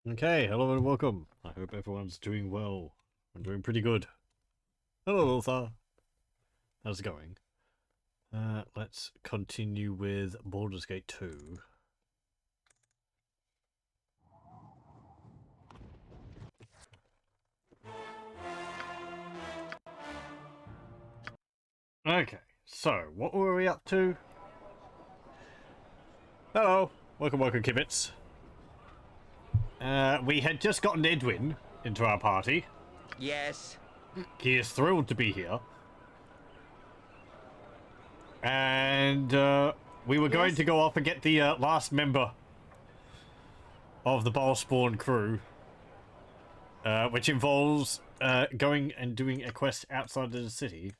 Okay, hello and welcome. I hope everyone's doing well. I'm doing pretty good. Hello, Lothar. How's it going? Let's continue with Baldur's Gate 2. Okay, so what were we up to? Hello, welcome, Kibitz. We had just gotten Edwin into our party. Yes. He is thrilled to be here. And we were going to go off and get the last member of the Ballspawn crew, which involves going and doing a quest outside of the city,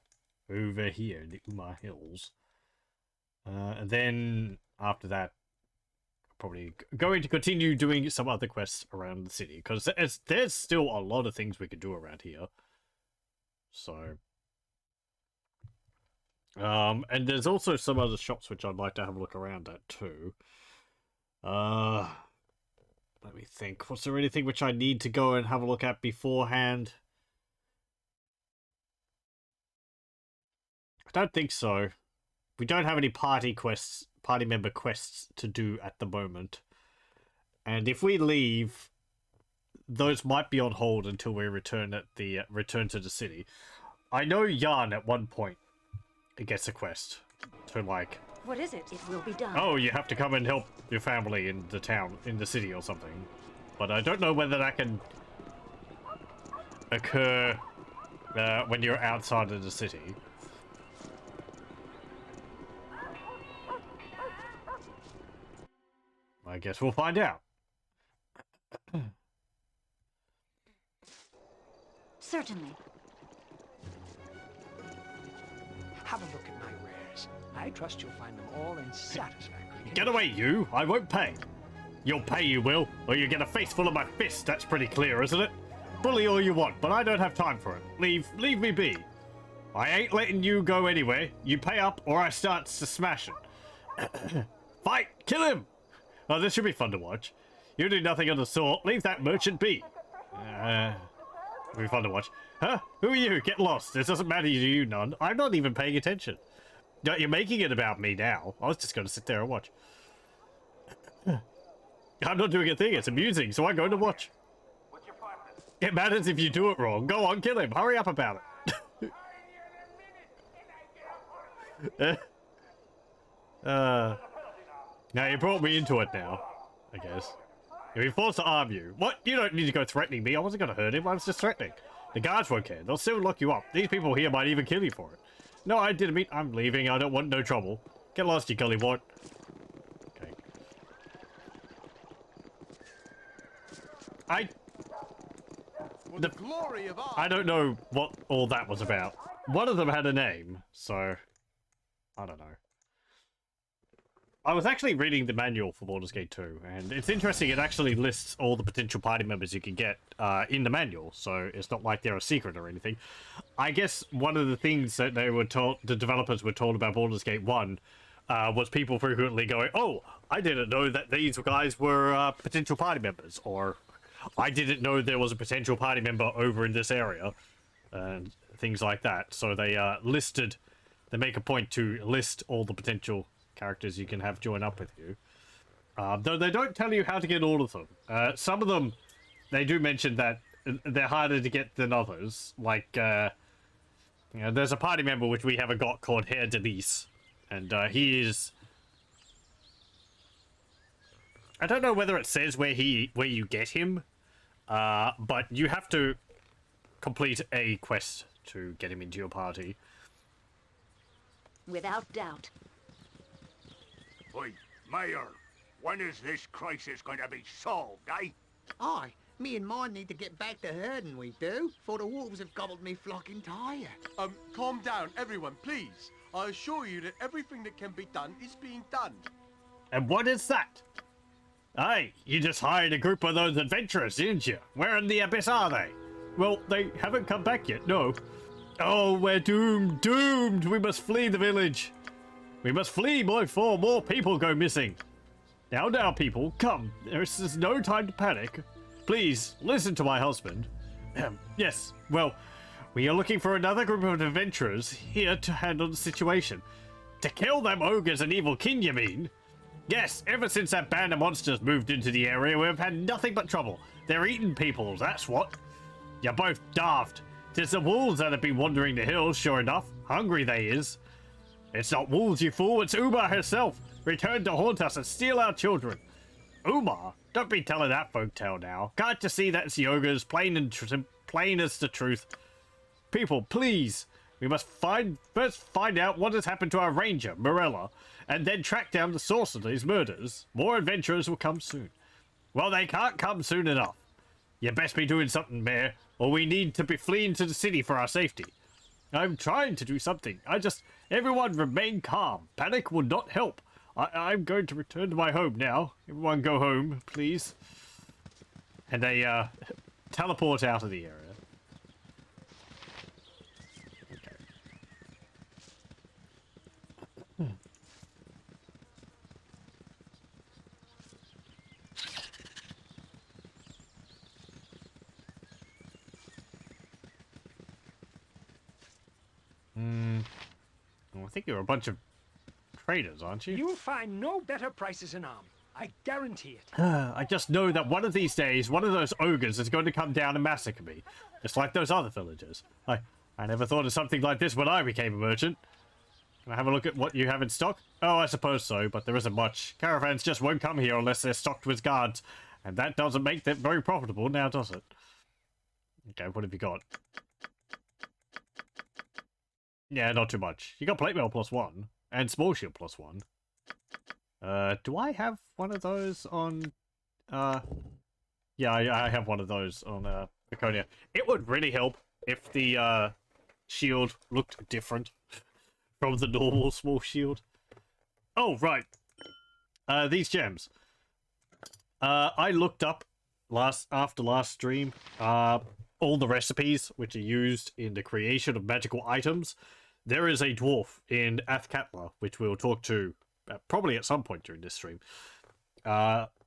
over here in the Umar Hills. And then after that, probably going to continue doing some other quests around the city, because there's still a lot of things we could do around here. So, and there's also some other shops which I'd like to have a look around at too. Let me think. Was there anything which I need to go and have a look at beforehand? I don't think so. We don't have any party member quests to do at the moment. And if we leave, those might be on hold until we return to the city. I know Jan at one point gets a quest to like. What is it? It will be done. Oh, you have to come and help your family in the town, in the city or something. But I don't know whether that can occur when you're outside of the city. I guess we'll find out. Certainly. Have a look at my wares. I trust you'll find them all in satisfactory. Get away, you! I won't pay. You'll pay, you will, or you get a face full of my fists. That's pretty clear, isn't it? Bully all you want, but I don't have time for it. Leave me be. I ain't letting you go anywhere. You pay up, or I start to smash it. Fight! Kill him! Oh, this should be fun to watch. You do nothing of the sort. Leave that merchant be. It'll be fun to watch. Huh? Who are you? Get lost. This doesn't matter to you none. I'm not even paying attention. You're making it about me now. I was just going to sit there and watch. I'm not doing a thing. It's amusing, so I'm going to watch. It matters if you do it wrong. Go on, kill him. Hurry up about it. Now you brought me into it now, I guess. You'll be forced to arm you. What? You don't need to go threatening me. I wasn't going to hurt him. I was just threatening. The guards won't care. They'll still lock you up. These people here might even kill you for it. No, I didn't mean... I'm leaving. I don't want no trouble. Get lost, you gully wart. Okay. The glory of art. I don't know what all that was about. One of them had a name, so... I don't know. I was actually reading the manual for Baldur's Gate 2, and it's interesting, it actually lists all the potential party members you can get in the manual, so it's not like they're a secret or anything. I guess one of the things that they were told, the developers were told about Baldur's Gate 1, was people frequently going, oh, I didn't know that these guys were potential party members, or I didn't know there was a potential party member over in this area, and things like that. So they they make a point to list all the potential characters you can have join up with you. Though they don't tell you how to get all of them. Some of them, they do mention that they're harder to get than others. Like, you know, there's a party member which we haven't got called Herr Denise. And he is... I don't know whether it says where you get him. But you have to complete a quest to get him into your party. Without doubt. Oi, Mayor, when is this crisis going to be solved, eh? Aye, me and mine need to get back to herding, we do, for the wolves have gobbled me flock entire. Calm down, everyone, please. I assure you that everything that can be done is being done. And what is that? Hey, you just hired a group of those adventurers, didn't you? Where in the abyss are they? Well, they haven't come back yet, no. Oh, we're doomed, doomed! We must flee the village. We must flee before more people go missing. Now, people, come. There's no time to panic. please, listen to my husband. Yes, well, we are looking for another group of adventurers here to handle the situation. To kill them ogres and evil king, you mean? Yes, ever since that band of monsters moved into the area, we've had nothing but trouble. They're eating people, that's what. You're both daft. Tis the wolves that have been wandering the hills, sure enough. Hungry they is. It's not wolves, you fool, it's Uma herself, returned to haunt us and steal our children. Uma? Don't be telling that folktale now. Can't you see that's the ogres, plain as the truth? People, please. We must first find out what has happened to our ranger, Morella, and then track down the source of these murders. More adventurers will come soon. Well, they can't come soon enough. You best be doing something, Mayor, or we need to be fleeing to the city for our safety. I'm trying to do something. Everyone remain calm. Panic will not help. I'm going to return to my home now. Everyone go home, please. And they, teleport out of the area. Well, I think you're a bunch of traders, aren't you? You'll find no better prices in Arm. I guarantee it. I just know that one of these days, one of those ogres is going to come down and massacre me. Just like those other villagers. I never thought of something like this when I became a merchant. Can I have a look at what you have in stock? Oh, I suppose so, but there isn't much. Caravans just won't come here unless they're stocked with guards. And that doesn't make them very profitable now, does it? Okay, what have you got? Yeah, not too much. You got plate mail +1 and small shield +1. Do I have one of those on? Yeah, I have one of those on Laconia. It would really help if the shield looked different from the normal small shield. Oh right, these gems. I looked up after last stream all the recipes which are used in the creation of magical items. There is a dwarf in Athkatla, which we'll talk to probably at some point during this stream,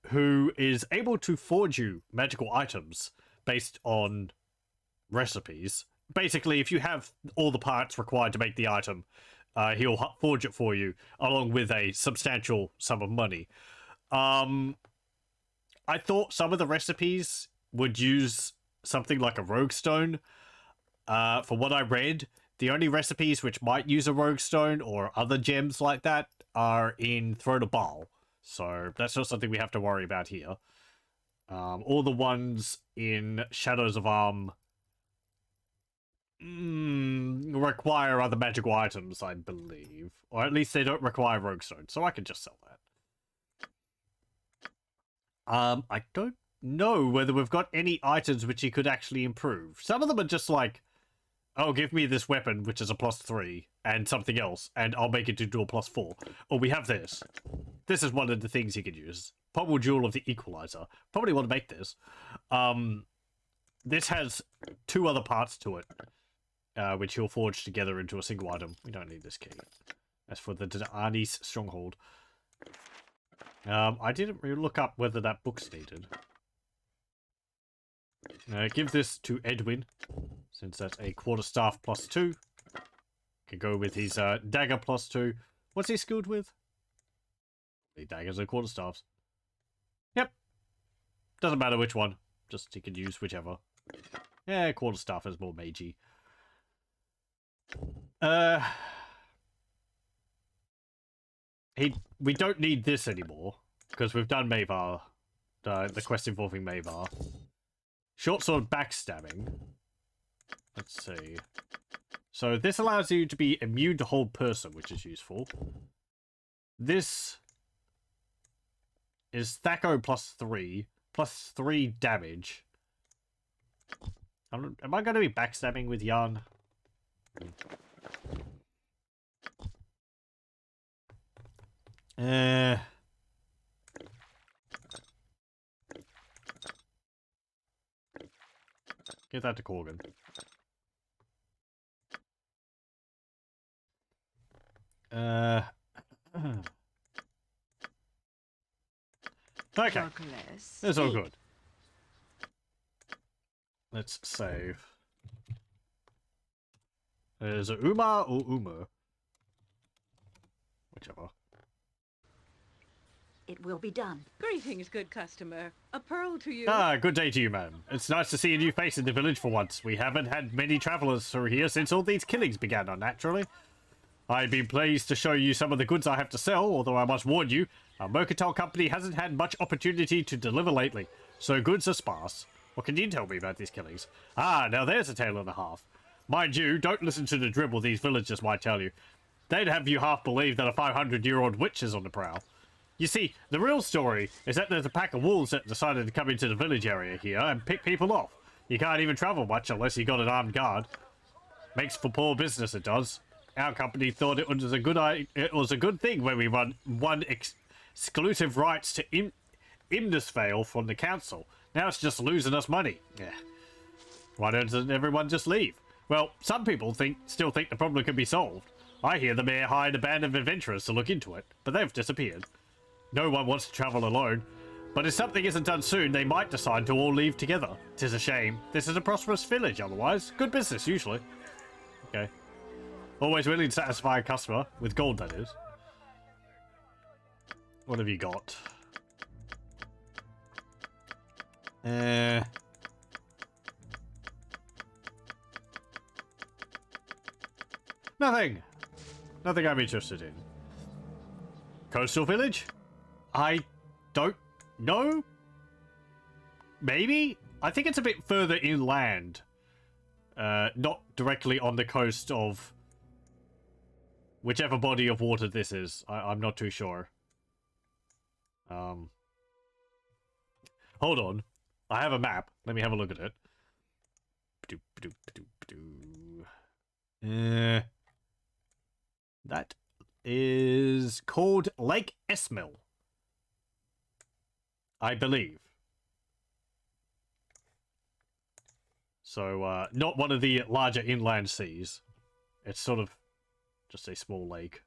who is able to forge you magical items based on recipes. Basically, if you have all the parts required to make the item, he'll forge it for you, along with a substantial sum of money. I thought some of the recipes would use something like a rogue stone. For what I read, the only recipes which might use a rogue stone or other gems like that are in Throne of Baal. So that's not something we have to worry about here. All the ones in Shadows of Arm require other magical items, I believe. Or at least they don't require rogue stone, so I can just sell that. I don't know whether we've got any items which you could actually improve. Some of them are just like, oh, give me this weapon, which is a +3, and something else, and I'll make it to do a +4. Or we have this. This is one of the things you could use. Pommel Jewel of the Equalizer. Probably want to make this. This has 2 other parts to it, which he'll forge together into a single item. We don't need this key. As for the Arnis Stronghold. I didn't really look up whether that book's needed. Give this to Edwin, since that's a quarterstaff +2. Can go with his dagger +2. What's he skilled with? The daggers and quarterstaffs. Yep. Doesn't matter which one. Just he can use whichever. Yeah, quarterstaff is more magey. We don't need this anymore, because we've done Mavar. The quest involving Mavar. Short sword backstabbing. Let's see. So this allows you to be immune to hold person, which is useful. This is Thaco +3, +3 damage. Am I going to be backstabbing with Yarn? Give that to Corgan. Okay. It's all good. Let's save. Is it Uma or Uma? Whichever. It will be done. Greetings, good customer. A pearl to you. Ah, good day to you, ma'am. It's nice to see a new face in the village for once. We haven't had many travelers through here since all these killings began, unnaturally. I'd be pleased to show you some of the goods I have to sell, although I must warn you, our mercantile company hasn't had much opportunity to deliver lately, so goods are sparse. What can you tell me about these killings? Ah, now there's a tale and a half. Mind you, don't listen to the dribble these villagers might tell you. They'd have you half believe that a 500-year-old witch is on the prowl. You see, the real story is that there's a pack of wolves that decided to come into the village area here and pick people off. You can't even travel much unless you got an armed guard. Makes for poor business, it does. Our company thought it was a good thing when we won exclusive rights to Imnisvale from the council. Now it's just losing us money. Yeah. Why doesn't everyone just leave? Well, some people still think the problem can be solved. I hear the mayor hired a band of adventurers to look into it, but they've disappeared. No one wants to travel alone, but if something isn't done soon, they might decide to all leave together. 'Tis a shame. This is a prosperous village otherwise. Good business, usually. Okay. Always willing to satisfy a customer. With gold, that is. What have you got? Nothing. Nothing I'm interested in. Coastal village? I don't know. Maybe? I think it's a bit further inland. Not directly on the coast of whichever body of water this is. I'm not too sure. Hold on. I have a map. Let me have a look at it. That is called Lake Esmil, I believe. So, not one of the larger inland seas. It's sort of just a small lake.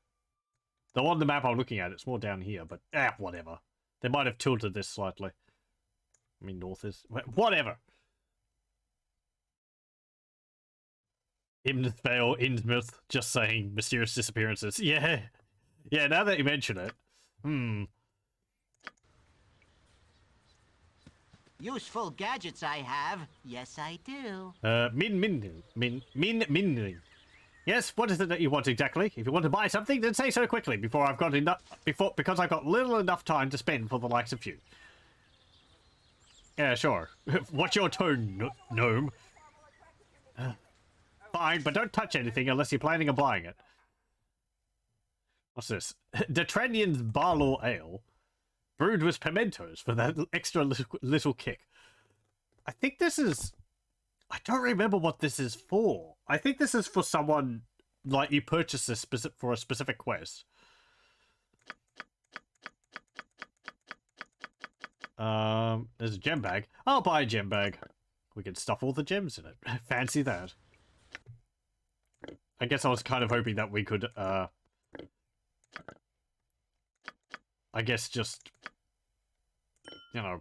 Though on the map I'm looking at, it's more down here, but whatever. They might have tilted this slightly. I mean, north is... Whatever! Imnisvale, Innsmouth, just saying mysterious disappearances. Yeah. Yeah, now that you mention it. Useful gadgets I have. Yes, I do. Min. Yes, what is it that you want exactly? If you want to buy something, then say so quickly because I've got little enough time to spend for the likes of you. Yeah, sure. What's your tone, gnome? Fine, but don't touch anything unless you're planning on buying it. What's this? Detranian's Baldur Ale. Brewed with pimentos for that extra little kick. I think this is... I don't remember what this is for. I think this is for someone... Like, you purchase this for a specific quest. There's a gem bag. I'll buy a gem bag. We can stuff all the gems in it. Fancy that. I guess I was kind of hoping that we could, I guess just, you know,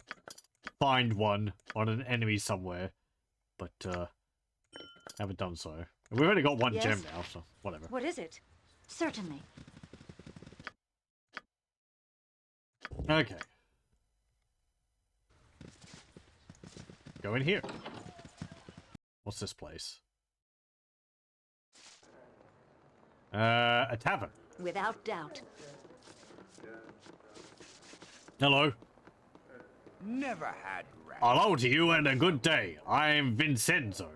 find one on an enemy somewhere, but, haven't done so. We've only got one gem now, so whatever. What is it? Certainly. Okay. Go in here. What's this place? A tavern. Without doubt. Hello. Never had rats. Hello to you and a good day. I'm Vincenzo.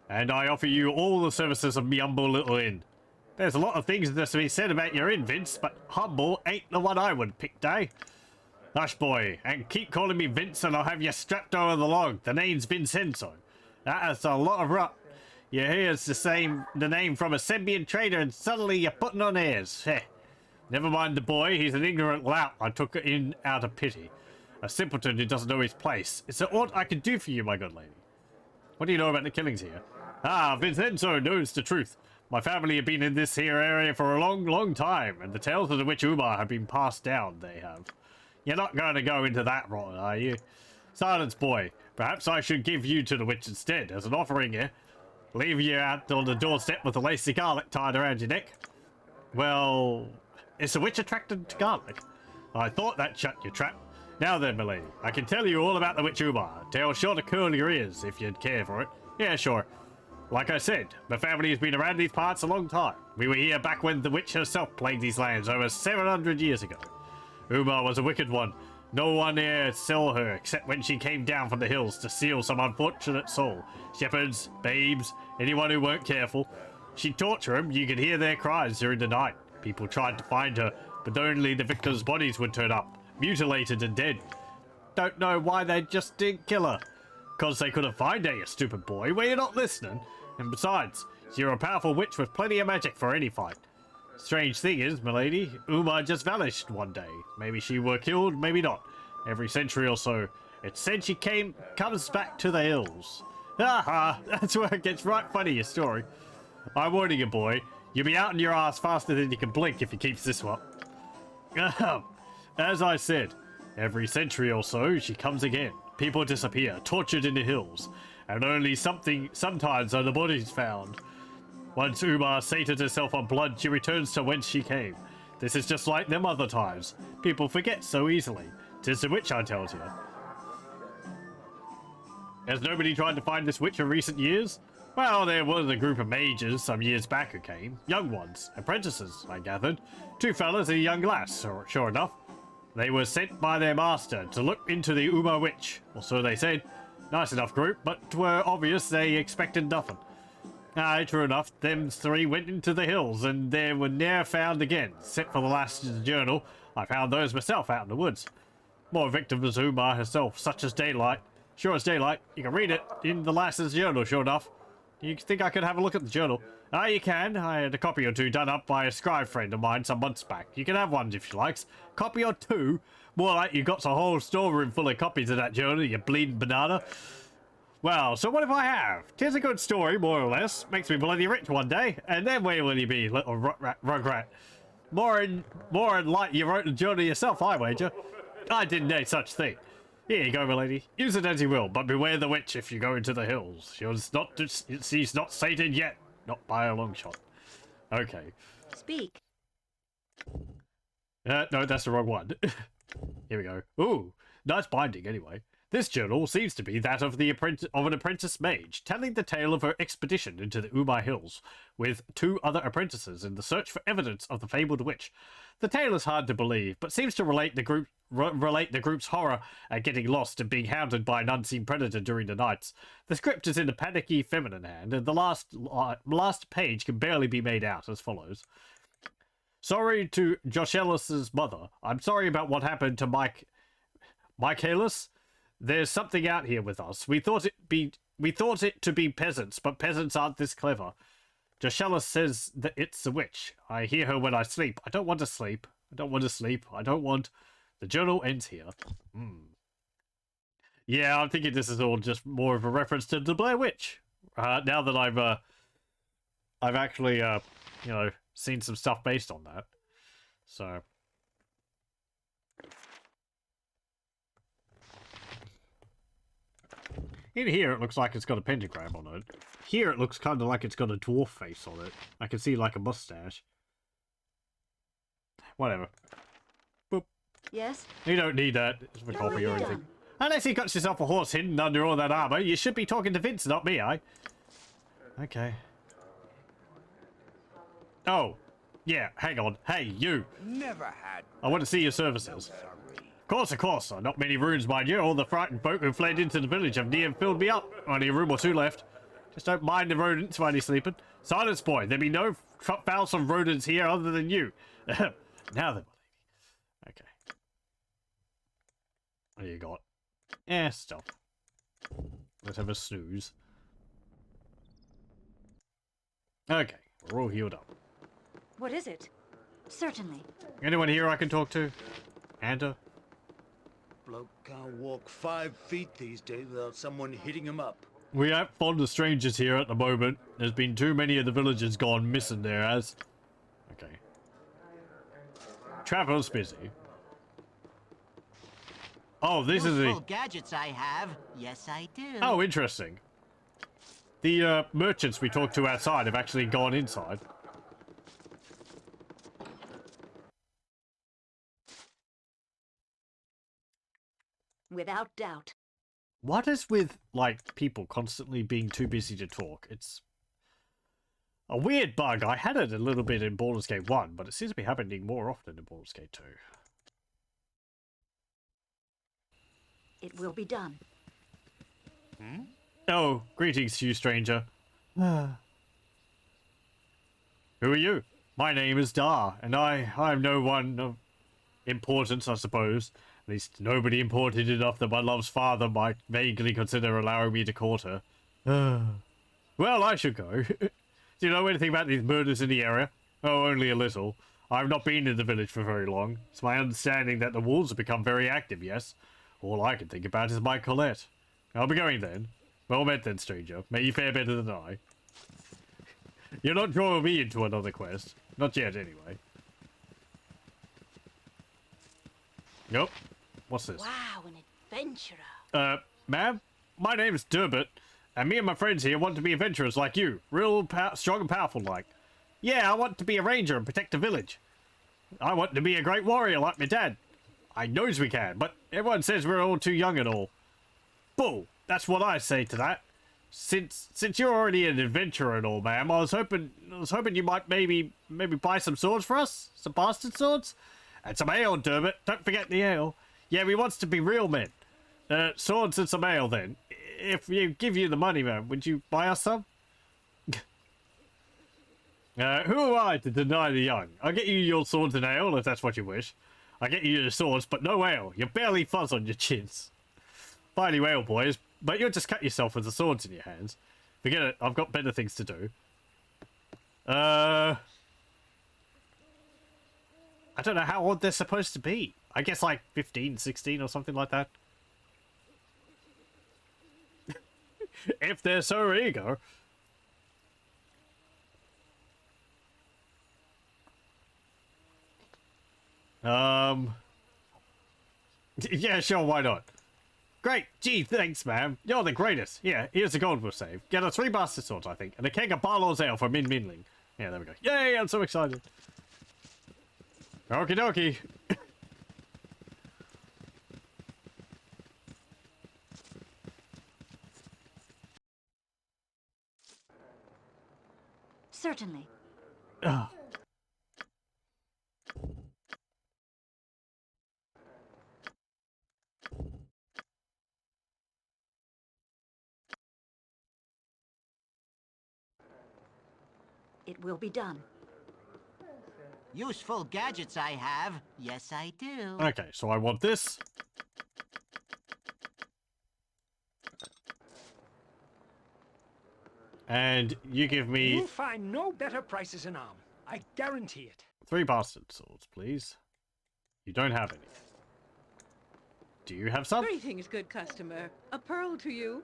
And I offer you all the services of me humble little inn. There's a lot of things to be said about your inn, Vince, but humble ain't the one I would pick, eh? Hush, boy, and keep calling me Vince and I'll have you strapped over the log. The name's Vincenzo. That's a lot of rot. You hear it's the name from a Sembian trader and suddenly you're putting on airs. Heh. Never mind the boy, he's an ignorant lout I took in out of pity. A simpleton who doesn't know his place. Is there aught I can do for you, my good lady? What do you know about the killings here? Ah, Vincenzo knows the truth. My family have been in this here area for a long, long time, and the tales of the witch Uma have been passed down, they have. You're not going to go into that rot, are you? Silence, boy. Perhaps I should give you to the witch instead, as an offering here. Leave you out on the doorstep with a lacy garlic tied around your neck. Well, is the witch attracted to garlic? I thought that shut your trap. Now then, milady, I can tell you all about the witch Umar. Tale sure to curl your ears, if you'd care for it. Yeah, sure. Like I said, the family has been around these parts a long time. We were here back when the witch herself plagued these lands over 700 years ago. Umar was a wicked one. No one here saw her except when she came down from the hills to steal some unfortunate soul. Shepherds, babes, anyone who weren't careful. She'd torture them. You could hear their cries during the night. People tried to find her, but only the victims' bodies would turn up, mutilated and dead. Don't know why they just didn't kill her. Because they couldn't find her, you stupid boy. Were you not listening? And besides, you're a powerful witch with plenty of magic for any fight. Strange thing is, milady, Uma just vanished one day. Maybe she were killed, maybe not. Every century or so, it's said she comes back to the hills. Haha, that's where it gets right funny, your story. I'm warning you, boy. You'll be out in your ass faster than you can blink if you keeps this up. As I said, every century or so, she comes again. People disappear, tortured in the hills, and only sometimes are the bodies found. Once Umar sated herself on blood, she returns to whence she came. This is just like them other times. People forget so easily. 'Tis the witch, I tells you. Has nobody tried to find this witch in recent years? Well, there was a group of mages some years back who came. Young ones. Apprentices, I gathered. 2 fellas and a young lass, sure enough. They were sent by their master to look into the Uma witch, or so they said. Nice enough group, but 'twere obvious they expected nothing. Aye, true enough, them 3 went into the hills, and they were ne'er found again, except for the last journal. I found those myself out in the woods. More victims than Uma herself, such as daylight. Sure as daylight, you can read it in the lass's journal, sure enough. You think I could have a look at the journal? Ah, you can. I had a copy or 2 done up by a scribe friend of mine some months back. You can have one if you likes. Copy or 2? More like you got a whole storeroom full of copies of that journal, you bleeding banana. Well, so what if I have? 'Tis a good story, more or less. Makes me bloody rich one day. And then where will you be, little rugrat? More in light you wrote the journal yourself, I wager. I didn't know such thing. Here you go, milady. Use it as you will, but beware the witch if you go into the hills. She's not sated yet. Not by a long shot. Okay. Speak. No, that's the wrong one. Here we go. Ooh, nice binding anyway. This journal seems to be that of an apprentice mage, telling the tale of her expedition into the Umai Hills with 2 other apprentices in the search for evidence of the fabled witch. The tale is hard to believe, but seems to relate the group's horror at getting lost and being hounded by an unseen predator during the nights. The script is in a panicky feminine hand, and the last page can barely be made out as follows. Sorry to Joshellus's mother. I'm sorry about what happened to Michaelis. There's something out here with us. We thought it to be peasants, but peasants aren't this clever. Joshellus says that it's the witch. I hear her when I sleep. I don't want to sleep. The journal ends here. Yeah, I'm thinking this is all just more of a reference to the Blair Witch. Now that I've actually seen some stuff based on that. So in here, it looks like it's got a pentagram on it. Here, it looks kind of like it's got a dwarf face on it. I can see, like, a mustache. Whatever. Boop. Yes? You don't need that for copy or anything. Unless you got yourself a horse hidden under all that armor, you should be talking to Vince, not me, Okay. Oh. Yeah, hang on. Hey, you. Never had. I want to see your services. Of course. Not many runes, mind you. All the frightened folk who fled into the village have near filled me up. Only a room or 2 left. Just don't mind the rodents while you're sleeping. Silence, boy. There be no fouls of rodents here other than you. Now then, my lady. Okay. What do you got? Stuff. Let's have a snooze. Okay, we're all healed up. What is it? Certainly. Anyone here I can talk to? Anta? Bloke can't walk 5 feet these days without someone hitting him up. We ain't fond of strangers here at the moment. There's been too many of the villagers gone missing there as. Okay. Travel's busy. Oh, this is Useful the... gadgets I have. Yes, I do. Oh, interesting. The merchants we talked to outside have actually gone inside. Without doubt. What is with, like, people constantly being too busy to talk? It's a weird bug. I had it a little bit in Baldur's Gate 1, but it seems to be happening more often in Baldur's Gate 2. It will be done. Oh, greetings to you, stranger. Who are you? My name is Dar, and I'm no one of importance, I suppose. At least nobody important enough that my love's father might vaguely consider allowing me to court her. Well, I should go. Do you know anything about these murders in the area? Oh, only a little. I've not been in the village for very long. It's my understanding that the wolves have become very active, yes? All I can think about is my Colette. I'll be going then. Well met then, stranger. May you fare better than I. You're not drawing me into another quest. Not yet, anyway. Nope. What's this? Wow, an adventurer. Ma'am? My name's Durbert, and me and my friends here want to be adventurers like you. Real strong and powerful like. Yeah, I want to be a ranger and protect the village. I want to be a great warrior like my dad. I knows we can, but everyone says we're all too young and all. Bull, that's what I say to that. Since you're already an adventurer and all, ma'am, I was hoping you might maybe buy some swords for us, some bastard swords, and some ale, Durbert. Don't forget the ale. Yeah, we wants to be real men. Swords and some ale, then. If we give you the money, ma'am, would you buy us some? Who am I to deny the young? I'll get you your swords and ale, if that's what you wish. I'll get you your swords, but no ale. You barely fuzz on your chins. Fine you ale, boys, but you'll just cut yourself with the swords in your hands. Forget it, I've got better things to do. I don't know how old they're supposed to be. I guess like 15, 16 or something like that. If they're so eager. Yeah, sure, why not? Great, gee, thanks, ma'am. You're the greatest. Yeah, here's the gold we'll save. Get us 3 bastard swords, I think, and a keg of Barlow's ale for Min Minling. Yeah, there we go. Yay, I'm so excited. Okie dokie. Certainly. It will be done. Useful gadgets I have. Yes, I do. Okay, so I want this. And you give me You'll find no better prices in Arm. I guarantee it. 3 bastard swords, please. You don't have any. Do you have some? Greetings, good customer. A pearl to you.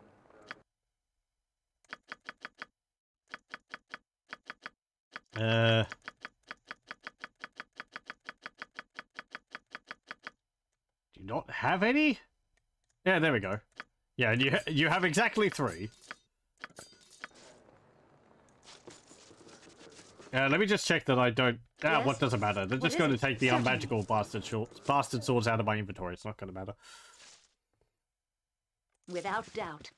Do you not have any? Yeah, there we go. Yeah, and you have exactly 3. Let me just check that I don't... Yes? What doesn't matter? They're What just is going to it? take the Certainly. unmagical bastard swords out of my inventory. It's not going to matter. Without doubt.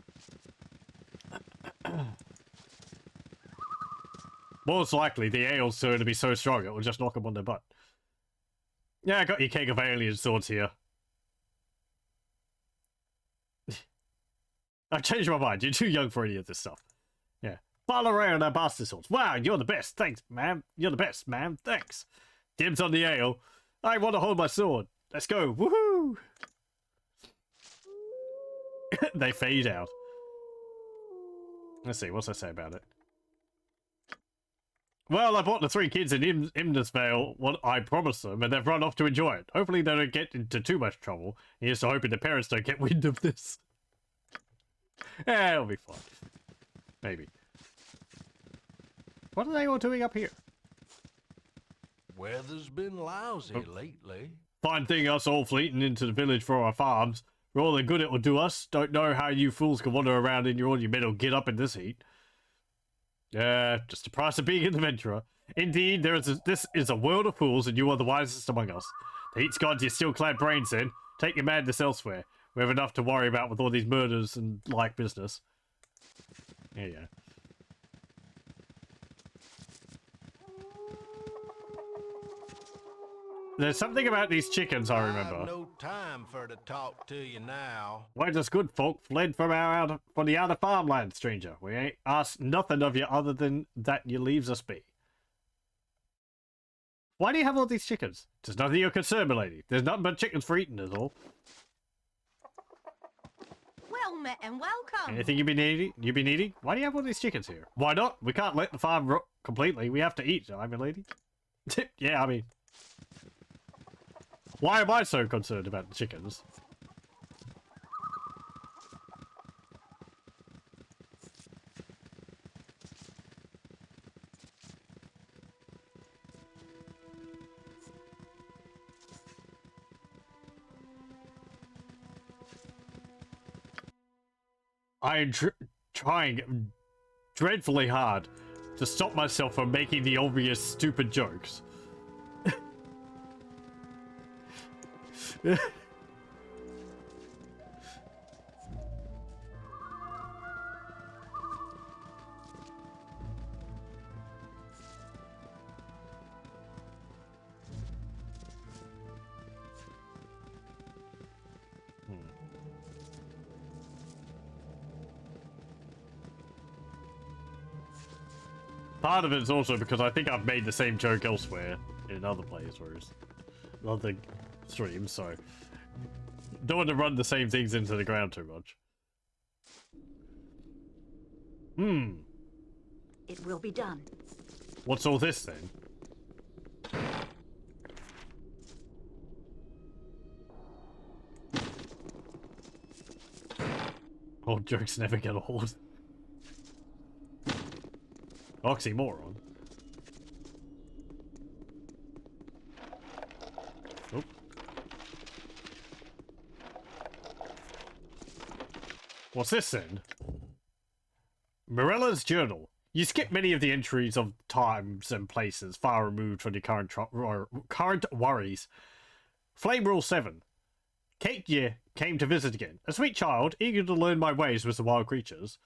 Most likely, the ale's going to be so strong it will just knock them on their butt. Yeah, I got your keg of alien swords here. I've changed my mind. You're too young for any of this stuff. Yeah. Baldur and our bastard swords. Wow, you're the best. Thanks, ma'am. You're the best, ma'am. Thanks. Dibs on the ale. I want to hold my sword. Let's go. Woohoo! They fade out. Let's see. What's I say about it? Well, I bought the 3 kids in Imnesvale what I promised them, and they've run off to enjoy it. Hopefully they don't get into too much trouble. Here's to hoping the parents don't get wind of this. It'll be fine. Maybe. What are they all doing up here? Weather's been lousy lately. Fine thing us all fleeting into the village for our farms. For all the good it will do us. Don't know how you fools can wander around in your metal get up in this heat. Just the price of being an adventurer. Indeed, this is a world of fools, and you are the wisest among us. The heat's gone to your steel-clad brains, then. Take your madness elsewhere. We have enough to worry about with all these murders and like business. There you go. There's something about these chickens I remember. No time for to talk to you now. Why does good folk fled from the outer farmland, stranger? We ain't asked nothing of you other than that you leaves us be. Why do you have all these chickens? Tis none of your concern, milady. There's nothing but chickens for eating, is all. Well met and welcome. Anything you be needing? Why do you have all these chickens here? Why not? We can't let the farm rot completely. We have to eat, I mean, lady. Yeah, I mean. Why am I so concerned about the chickens? I'm trying dreadfully hard to stop myself from making the obvious stupid jokes. Part of it's also because I think I've made the same joke elsewhere in other playthroughs, other streams, so don't want to run the same things into the ground too much. It will be done. What's all this then? Old jokes never get old. Oxymoron. Oh. What's this then? Morella's journal. You skip many of the entries of times and places far removed from the current worries. Flame Rule 7. Kate Year came to visit again. A sweet child, eager to learn my ways with the wild creatures.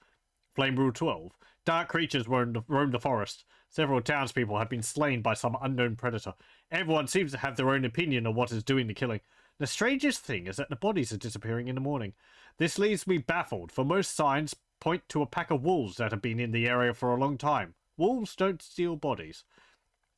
Flame Rule 12. Dark creatures roam the forest. Several townspeople have been slain by some unknown predator. Everyone seems to have their own opinion of what is doing the killing. The strangest thing is that the bodies are disappearing in the morning. This leaves me baffled, for most signs point to a pack of wolves that have been in the area for a long time. Wolves don't steal bodies.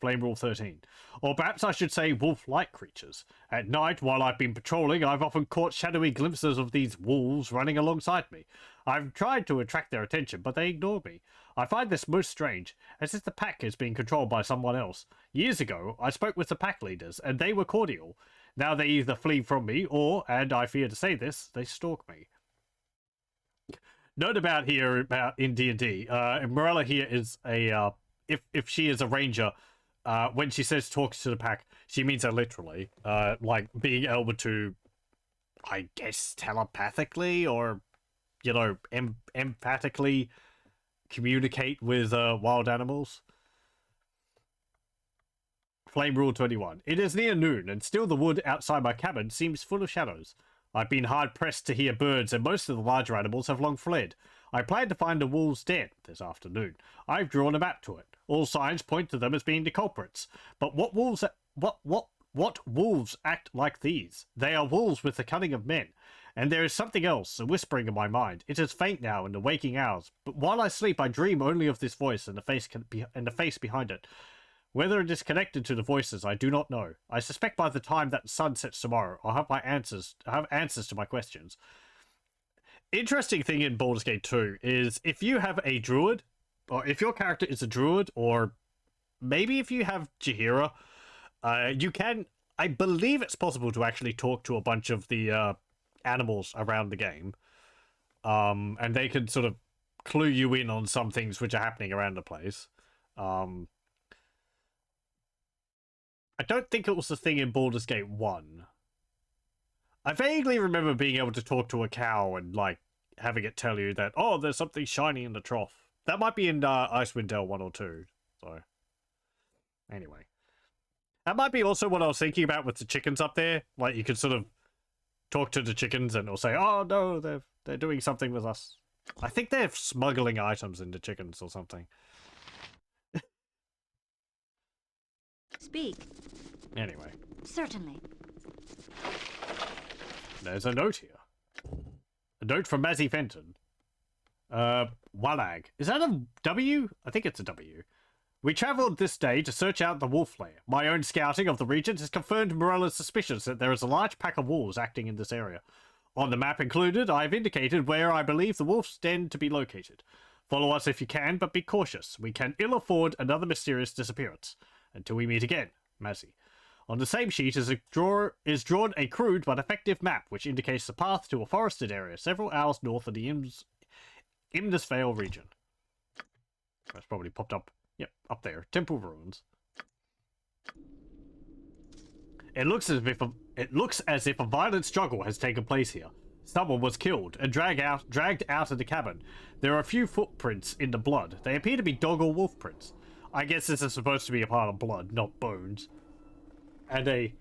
Flame Rule 13. Or perhaps I should say wolf-like creatures. At night, while I've been patrolling, I've often caught shadowy glimpses of these wolves running alongside me. I've tried to attract their attention, but they ignore me. I find this most strange, as if the pack is being controlled by someone else. Years ago, I spoke with the pack leaders, and they were cordial. Now they either flee from me, or, and I fear to say this, they stalk me. Note about here about in D&D, Morella here is a if she is a ranger, when she says talks to the pack, she means it literally, like being able to, I guess, telepathically or, you know, empathically communicate with wild animals. Flame Rule 21. It is near noon, and still the wood outside my cabin seems full of shadows. I've been hard-pressed to hear birds, and most of the larger animals have long fled. I plan to find the wolves' den this afternoon. I've drawn a map to it. All signs point to them as being the culprits. But what wolves act like these? They are wolves with the cunning of men. And there is something else, a whispering in my mind. It is faint now in the waking hours, but while I sleep I dream only of this voice and the face behind it. Whether it is connected to the voices, I do not know. I suspect by the time that the sun sets tomorrow, I'll have answers to my questions. Interesting thing in Baldur's Gate 2 is if you have a druid, or if your character is a druid, or maybe if you have Jaheira, you can, I believe it's possible to actually talk to a bunch of the animals around the game. And they can sort of clue you in on some things which are happening around the place. I don't think it was the thing in Baldur's Gate 1. I vaguely remember being able to talk to a cow and, like, having it tell you that, oh, there's something shiny in the trough. That might be in Icewind Dale 1 or 2. So, anyway. That might be also what I was thinking about with the chickens up there. Like, you could sort of talk to the chickens and it'll say, oh, no, they're doing something with us. I think they're smuggling items into chickens or something. Speak. Anyway. Certainly. There's a note here. A note from Mazzy Fenton. Walag. Is that a W? I think it's a W. We travelled this day to search out the wolf lair. My own scouting of the region has confirmed Morella's suspicions that there is a large pack of wolves acting in this area. On the map included, I have indicated where I believe the wolf's den to be located. Follow us if you can, but be cautious. We can ill afford another mysterious disappearance. Until we meet again, Mazzy. On the same sheet is drawn a crude but effective map, which indicates the path to a forested area several hours north of the Imdasvale region. That's probably popped up. Yep, up there. Temple ruins. It looks as if a violent struggle has taken place here. Someone was killed and dragged out of the cabin. There are a few footprints in the blood. They appear to be dog or wolf prints. I guess this is supposed to be a part of blood, not bones. And a...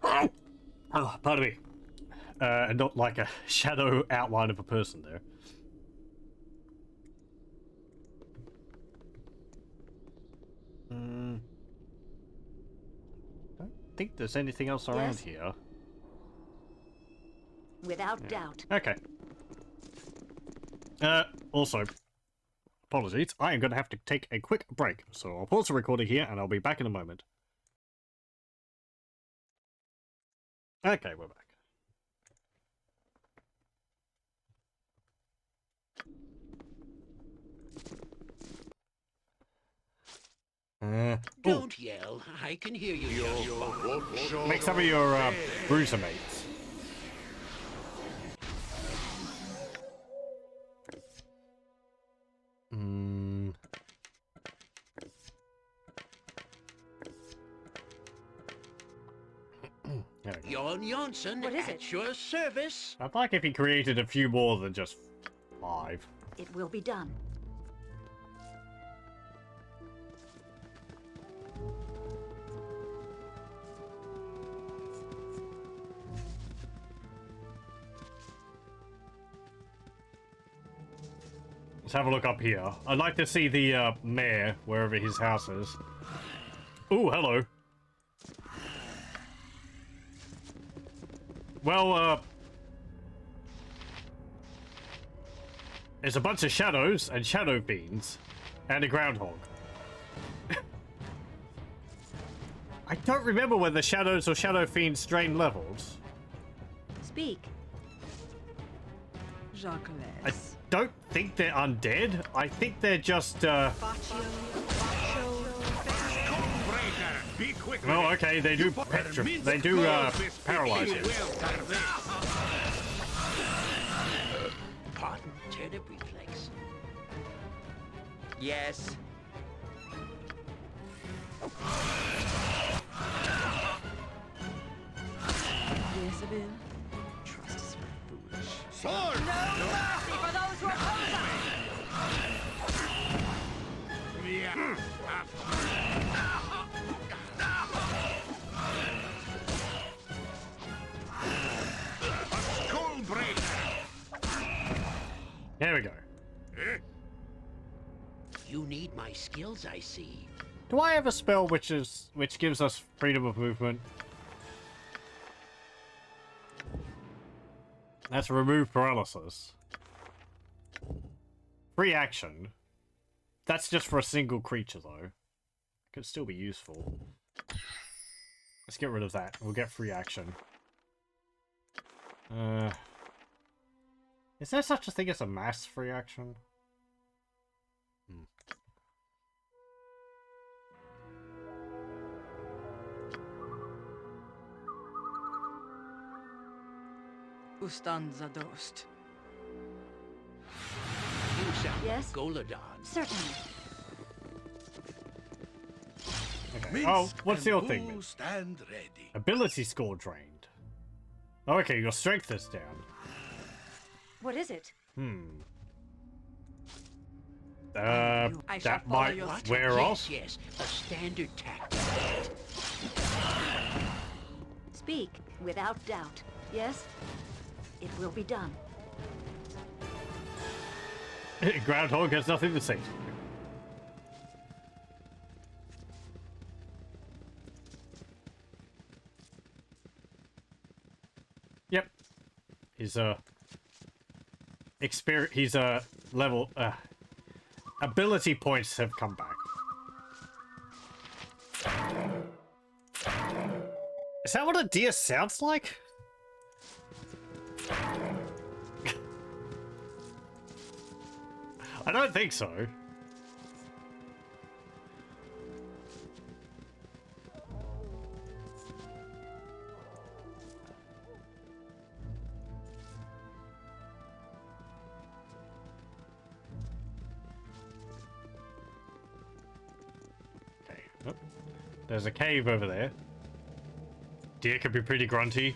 Oh, pardon me. And not like a shadow outline of a person there. Don't think there's anything else around here. Without doubt. Okay. Also, apologies. I am going to have to take a quick break, so I'll pause the recording here and I'll be back in a moment. Okay, we're back. Don't yell. I can hear you. Make some of your bruiser mates. Jon Jonsson, what is at it? your service. I'd like if he created a few more than just 5. It will be done. Let's have a look up here. I'd like to see the mayor, wherever his house is. Ooh, hello. Well, there's a bunch of shadows and shadow fiends and a groundhog. I don't remember whether shadows or shadow fiends drain levels. Speak. I don't think they're undead. I think they're just, Be quick. Oh, okay, they do they do paralyze you. Pardon, turnip reflex. Yes. Trust is foolish. Sword! No mercy for those who oppose There we go. You need my skills, I see. Do I have a spell which gives us freedom of movement? That's remove paralysis. Free action. That's just for a single creature though. Could still be useful. Let's get rid of that. We'll get free action. Is there such a thing as a mass free action? Ustanza dost. You sound Yes? like Goladon. Certainly. Oh, what's your thing, Boo then? stand ready. Ability score drained. Oh, okay, your strength is down. What is it? I shall That follow might your steps. wear off. Yes, a standard tactic. Speak, without doubt. Yes? It will be done. Groundhog has nothing to say. Yep. His level ability points have come back. Is that what a deer sounds like? I don't think so. Okay. Oh, there's a cave over there. Deer could be pretty grunty.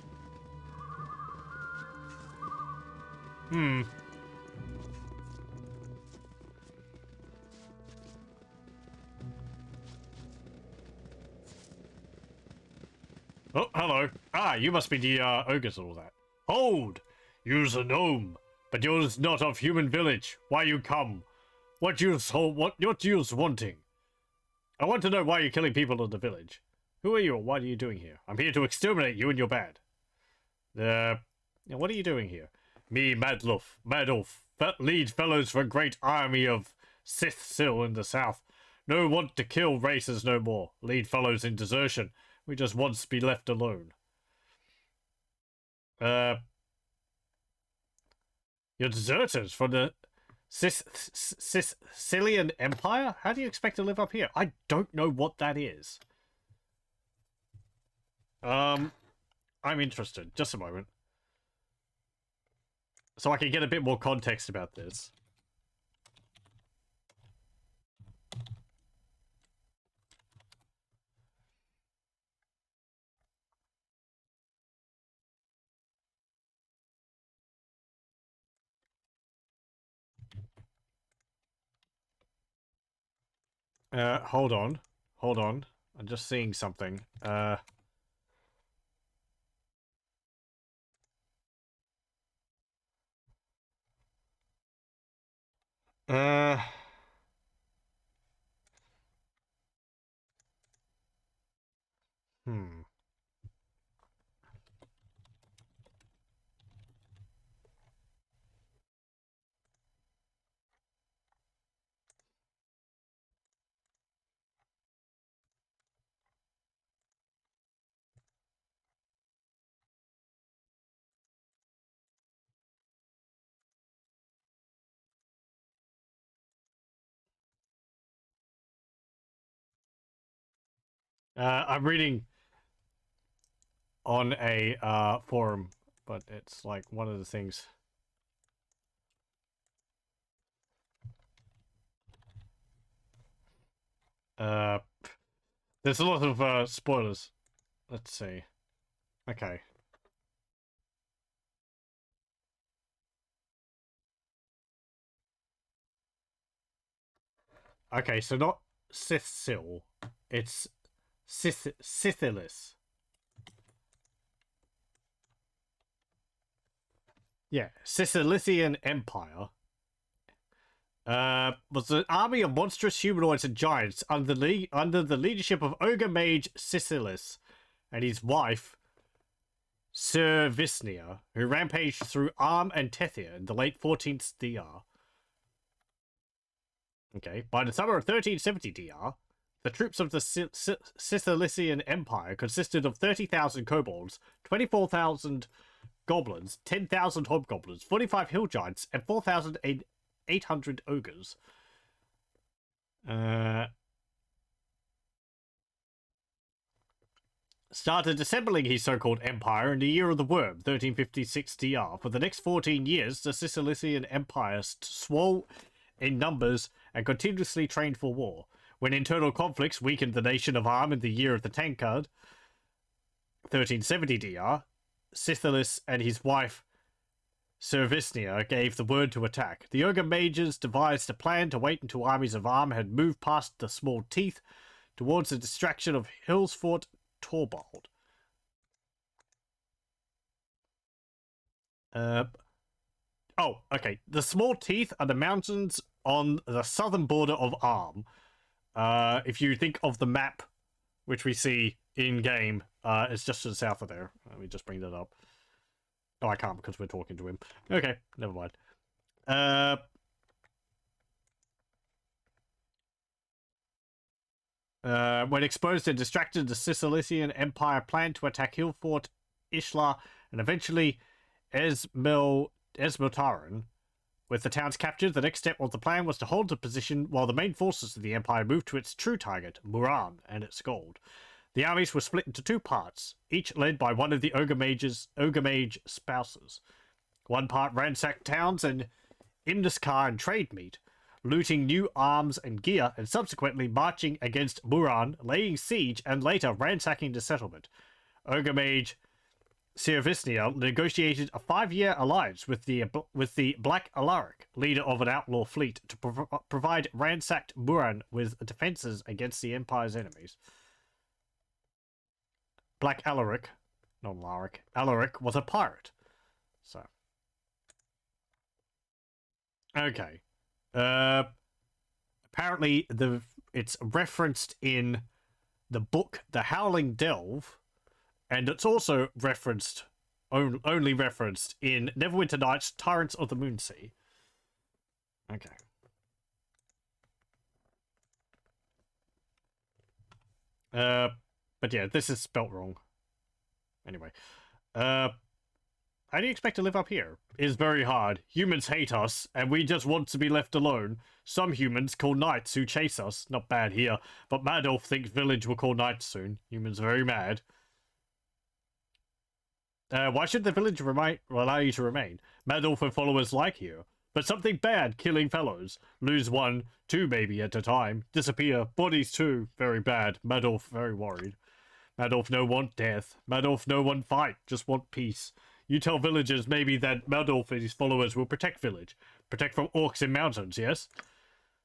Oh, hello. Ah, you must be the ogres and all that. Hold! You's a gnome, but you's not of human village. Why you come? What you's wanting? I want to know why you're killing people in the village. Who are you and what are you doing here? I'm here to exterminate you and your band. What are you doing here? Me, Madolf, lead fellows for a great army of Sith Sil in the south. No want to kill races no more. Lead fellows in desertion. We just wants to be left alone. You're deserters from the Sicilian Empire? How do you expect to live up here? I don't know what that is. I'm interested. Just a moment. So I can get a bit more context about this. Hold on. Hold on. I'm just seeing something. Hmm. I'm reading on a forum, but it's like one of the things. There's a lot of spoilers. Let's see. Okay. Okay, so not Sithsil, it's Scythilis. Yeah, Sicilian Empire was an army of monstrous humanoids and giants under the leadership of ogre mage Sicilis and his wife Servicnia, who rampaged through Arm and Tethia in the late 14th DR. Okay, by the summer of 1370 DR, the troops of the Sicilian Empire consisted of 30,000 kobolds, 24,000 goblins, 10,000 hobgoblins, 45 hill giants, and 4,800 ogres. Started assembling his so-called empire in the year of the worm, 1356 DR. For the next 14 years, the Sicilian Empire swole in numbers and continuously trained for war. When internal conflicts weakened the nation of Arm in the year of the Tankard, 1370 DR, Scythelus and his wife Servicnia gave the word to attack. The Ogre Mages devised a plan to wait until armies of Arm had moved past the Small Teeth towards the distraction of Hillsfort Torvald. Oh, okay. The Small Teeth are the mountains on the southern border of Arm. If you think of the map, which we see in-game, it's just to the south of there. Let me just bring that up. Oh, I can't because we're talking to him. Okay, never mind. When exposed and distracted, the Sicilian Empire planned to attack Hillfort, Ishla, and eventually Esmiltaran. With the towns captured, the next step of the plan was to hold the position while the main forces of the Empire moved to its true target, Muran, and its gold. The armies were split into two parts, each led by one of the Ogre Mage spouses. One part ransacked towns and Imniskar and trade meat, looting new arms and gear, and subsequently marching against Muran, laying siege, and later ransacking the settlement. Ogre Mage Servicnia negotiated a 5-year alliance with the Black Alaric, leader of an outlaw fleet, to provide ransacked Muran with defenses against the Empire's enemies. Black Alaric, not Alaric, Alaric was a pirate. So. Okay. Apparently it's referenced in the book The Howling Delve, and it's also referenced, only referenced in Neverwinter Nights, Tyrants of the Moonsea. Okay. But yeah, this is spelt wrong. Anyway. How do you expect to live up here? It's very hard. Humans hate us, and we just want to be left alone. Some humans call knights who chase us. Not bad here, but Madolf thinks village will call knights soon. Humans are very mad. Why should the village allow you to remain? Madolf and followers like here. But something bad, killing fellows. Lose 1, 2 maybe at a time. Disappear. Bodies too. Very bad. Madolf very worried. Madolf no want death. Madolf no want fight. Just want peace. You tell villagers maybe that Madolf and his followers will protect village. Protect from orcs in mountains, yes?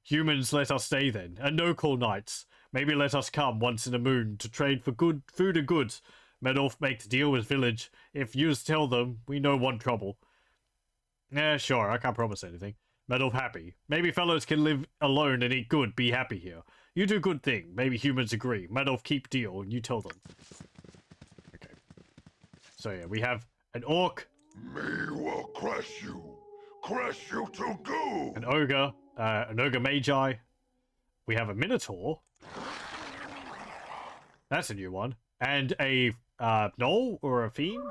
Humans let us stay then. And no call knights. Maybe let us come once in a moon to trade for good food and goods. Madolf makes deal with village. If yous tell them, we no want trouble. Sure, I can't promise anything. Madolf happy. Maybe fellows can live alone and eat good, be happy here. You do good thing. Maybe humans agree. Madolf keep deal, and you tell them. Okay. So yeah, we have an orc. Me will crush you. Crush you to goo. An ogre magi. We have a minotaur. That's a new one. And a gnoll or a fiend?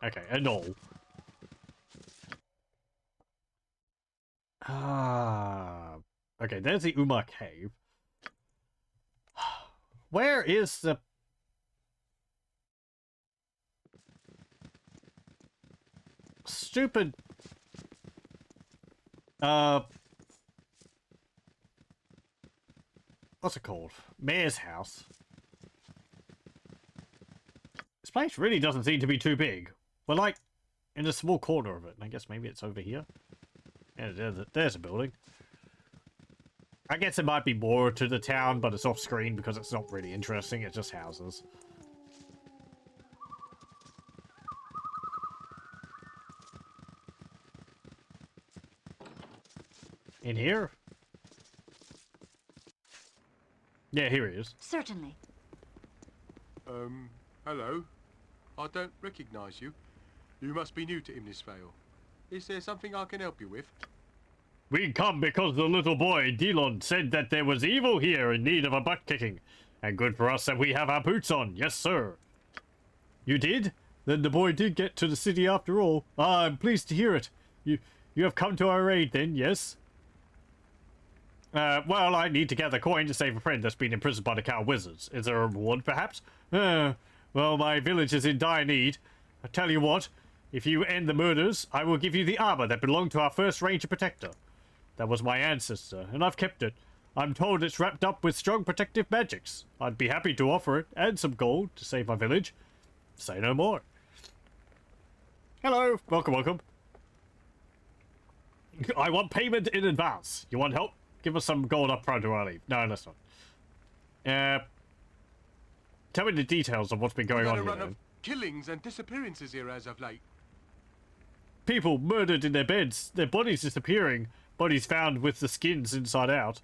Okay, a gnoll. Okay, there's the Umar Cave. Where is the... stupid... what's it called? Mayor's house. This place really doesn't seem to be too big. We're like in a small corner of it. I guess maybe it's over here. Yeah, there's a building. I guess it might be more to the town, but it's off screen because it's not really interesting. It's just houses. In here? Yeah, here he is. Certainly. Hello. I don't recognize you. You must be new to Imnisvale. Is there something I can help you with? We come because the little boy, Delon, said that there was evil here in need of a butt-kicking. And good for us that we have our boots on. Yes, sir. You did? Then the boy did get to the city after all. I'm pleased to hear it. You have come to our aid then, yes? Well, I need to gather coin to save a friend that's been imprisoned by the cow wizards. Is there a reward, perhaps? Well, my village is in dire need. I tell you what, if you end the murders, I will give you the armor that belonged to our first ranger protector. That was my ancestor, and I've kept it. I'm told it's wrapped up with strong protective magics. I'd be happy to offer it, and some gold, to save my village. Say no more. Hello, welcome, welcome. I want payment in advance. You want help? Give us some gold up front or I leave. No, that's not. Tell me the details of what's been going on We've here. had a run of killings and disappearances here as of late. People murdered in their beds, their bodies disappearing, bodies found with the skins inside out.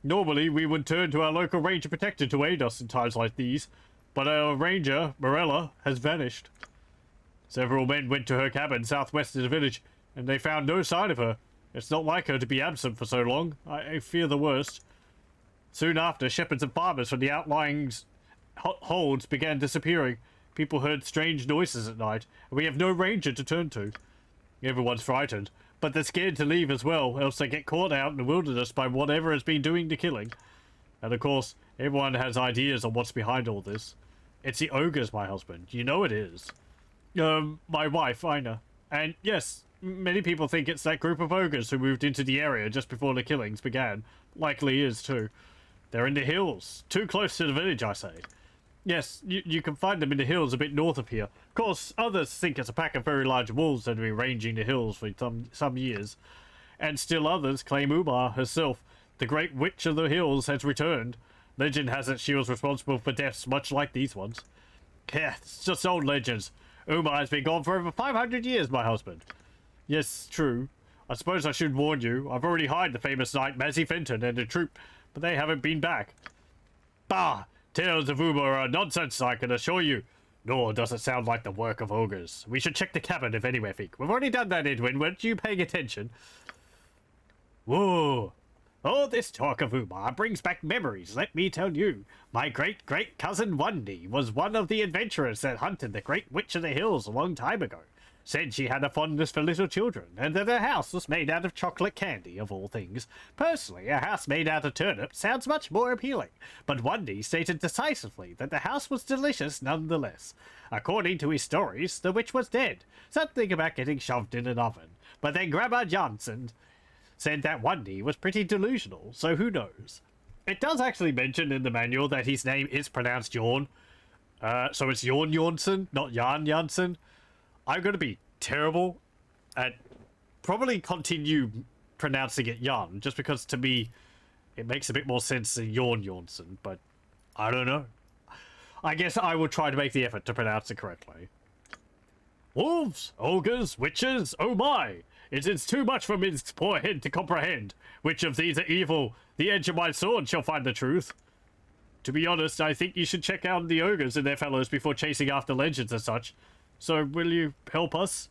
Normally, we would turn to our local ranger protector to aid us in times like these, but our ranger, Morella, has vanished. Several men went to her cabin southwest of the village, and they found no sign of her. It's not like her to be absent for so long. I fear the worst. Soon after, shepherds and farmers from the outlying holds began disappearing. People heard strange noises at night, and we have no ranger to turn to. Everyone's frightened, but they're scared to leave as well, else they get caught out in the wilderness by whatever has been doing the killing. And of course, everyone has ideas on what's behind all this. It's the ogres, my husband. You know it is. My wife, Ina. And yes, many people think it's that group of ogres who moved into the area just before the killings began. Likely is, too. They're in the hills. Too close to the village, I say. Yes, you can find them in the hills a bit north of here. Of course, others think it's a pack of very large wolves that have been ranging the hills for some years. And still others claim Umar herself, the great witch of the hills, has returned. Legend has it she was responsible for deaths much like these ones. Yeah, it's just old legends. Umar has been gone for over 500 years, my husband. Yes, true. I suppose I should warn you. I've already hired the famous knight Mazzy Fenton and a troop, but they haven't been back. Bah! Tales of Umar are nonsense, I can assure you. Nor does it sound like the work of ogres. We should check the cabin if anywhere, Feek. We've already done that, Edwin. Weren't you paying attention? Whoa. All this talk of Umar brings back memories, let me tell you. My great-great-cousin Wendy was one of the adventurers that hunted the Great Witch of the Hills a long time ago. Said she had a fondness for little children, and that her house was made out of chocolate candy, of all things. Personally, a house made out of turnips sounds much more appealing, but Wendy stated decisively that the house was delicious nonetheless. According to his stories, the witch was dead, something about getting shoved in an oven. But then Grandma Johnson said that Wendy was pretty delusional, so who knows. It does actually mention in the manual that his name is pronounced Jorn. So it's Jorn Jonsson, not Jan Janssen. I'm going to be terrible at probably continue pronouncing it Jan, just because to me it makes a bit more sense than Jorn Jonsson, but I don't know. I guess I will try to make the effort to pronounce it correctly. Wolves, ogres, witches, oh my! It is too much for Minsk's poor head to comprehend. Which of these are evil? The edge of my sword shall find the truth. To be honest, I think you should check out the ogres and their fellows before chasing after legends and such. So, will you help us?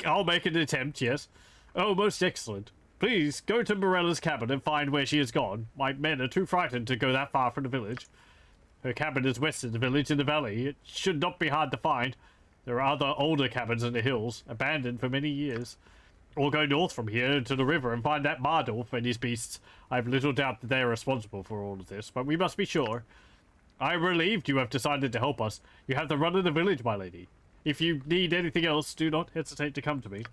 I'll make an attempt, yes. Oh, most excellent. Please, go to Morella's cabin and find where she has gone. My men are too frightened to go that far from the village. Her cabin is west of the village in the valley. It should not be hard to find. There are other older cabins in the hills, abandoned for many years. Or go north from here to the river and find that Mardulf and his beasts. I have little doubt that they are responsible for all of this, but we must be sure. I am relieved you have decided to help us. You have the run of the village, my lady. If you need anything else, do not hesitate to come to me.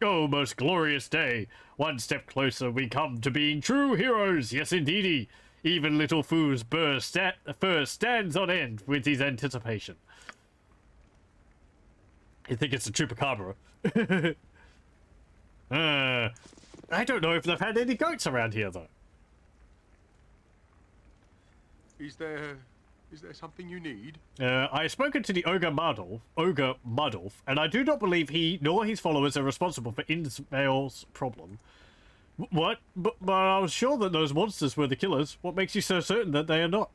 Oh, most glorious day! One step closer we come to being true heroes, yes indeedy! Even little Foo's fur stands on end with his anticipation. You think it's a chupacabra? I don't know if they've had any goats around here, though. Is there something you need? I have spoken to the Ogre Mardulf, and I do not believe he nor his followers are responsible for Innsvale's problem. What? But I was sure that those monsters were the killers. What makes you so certain that they are not?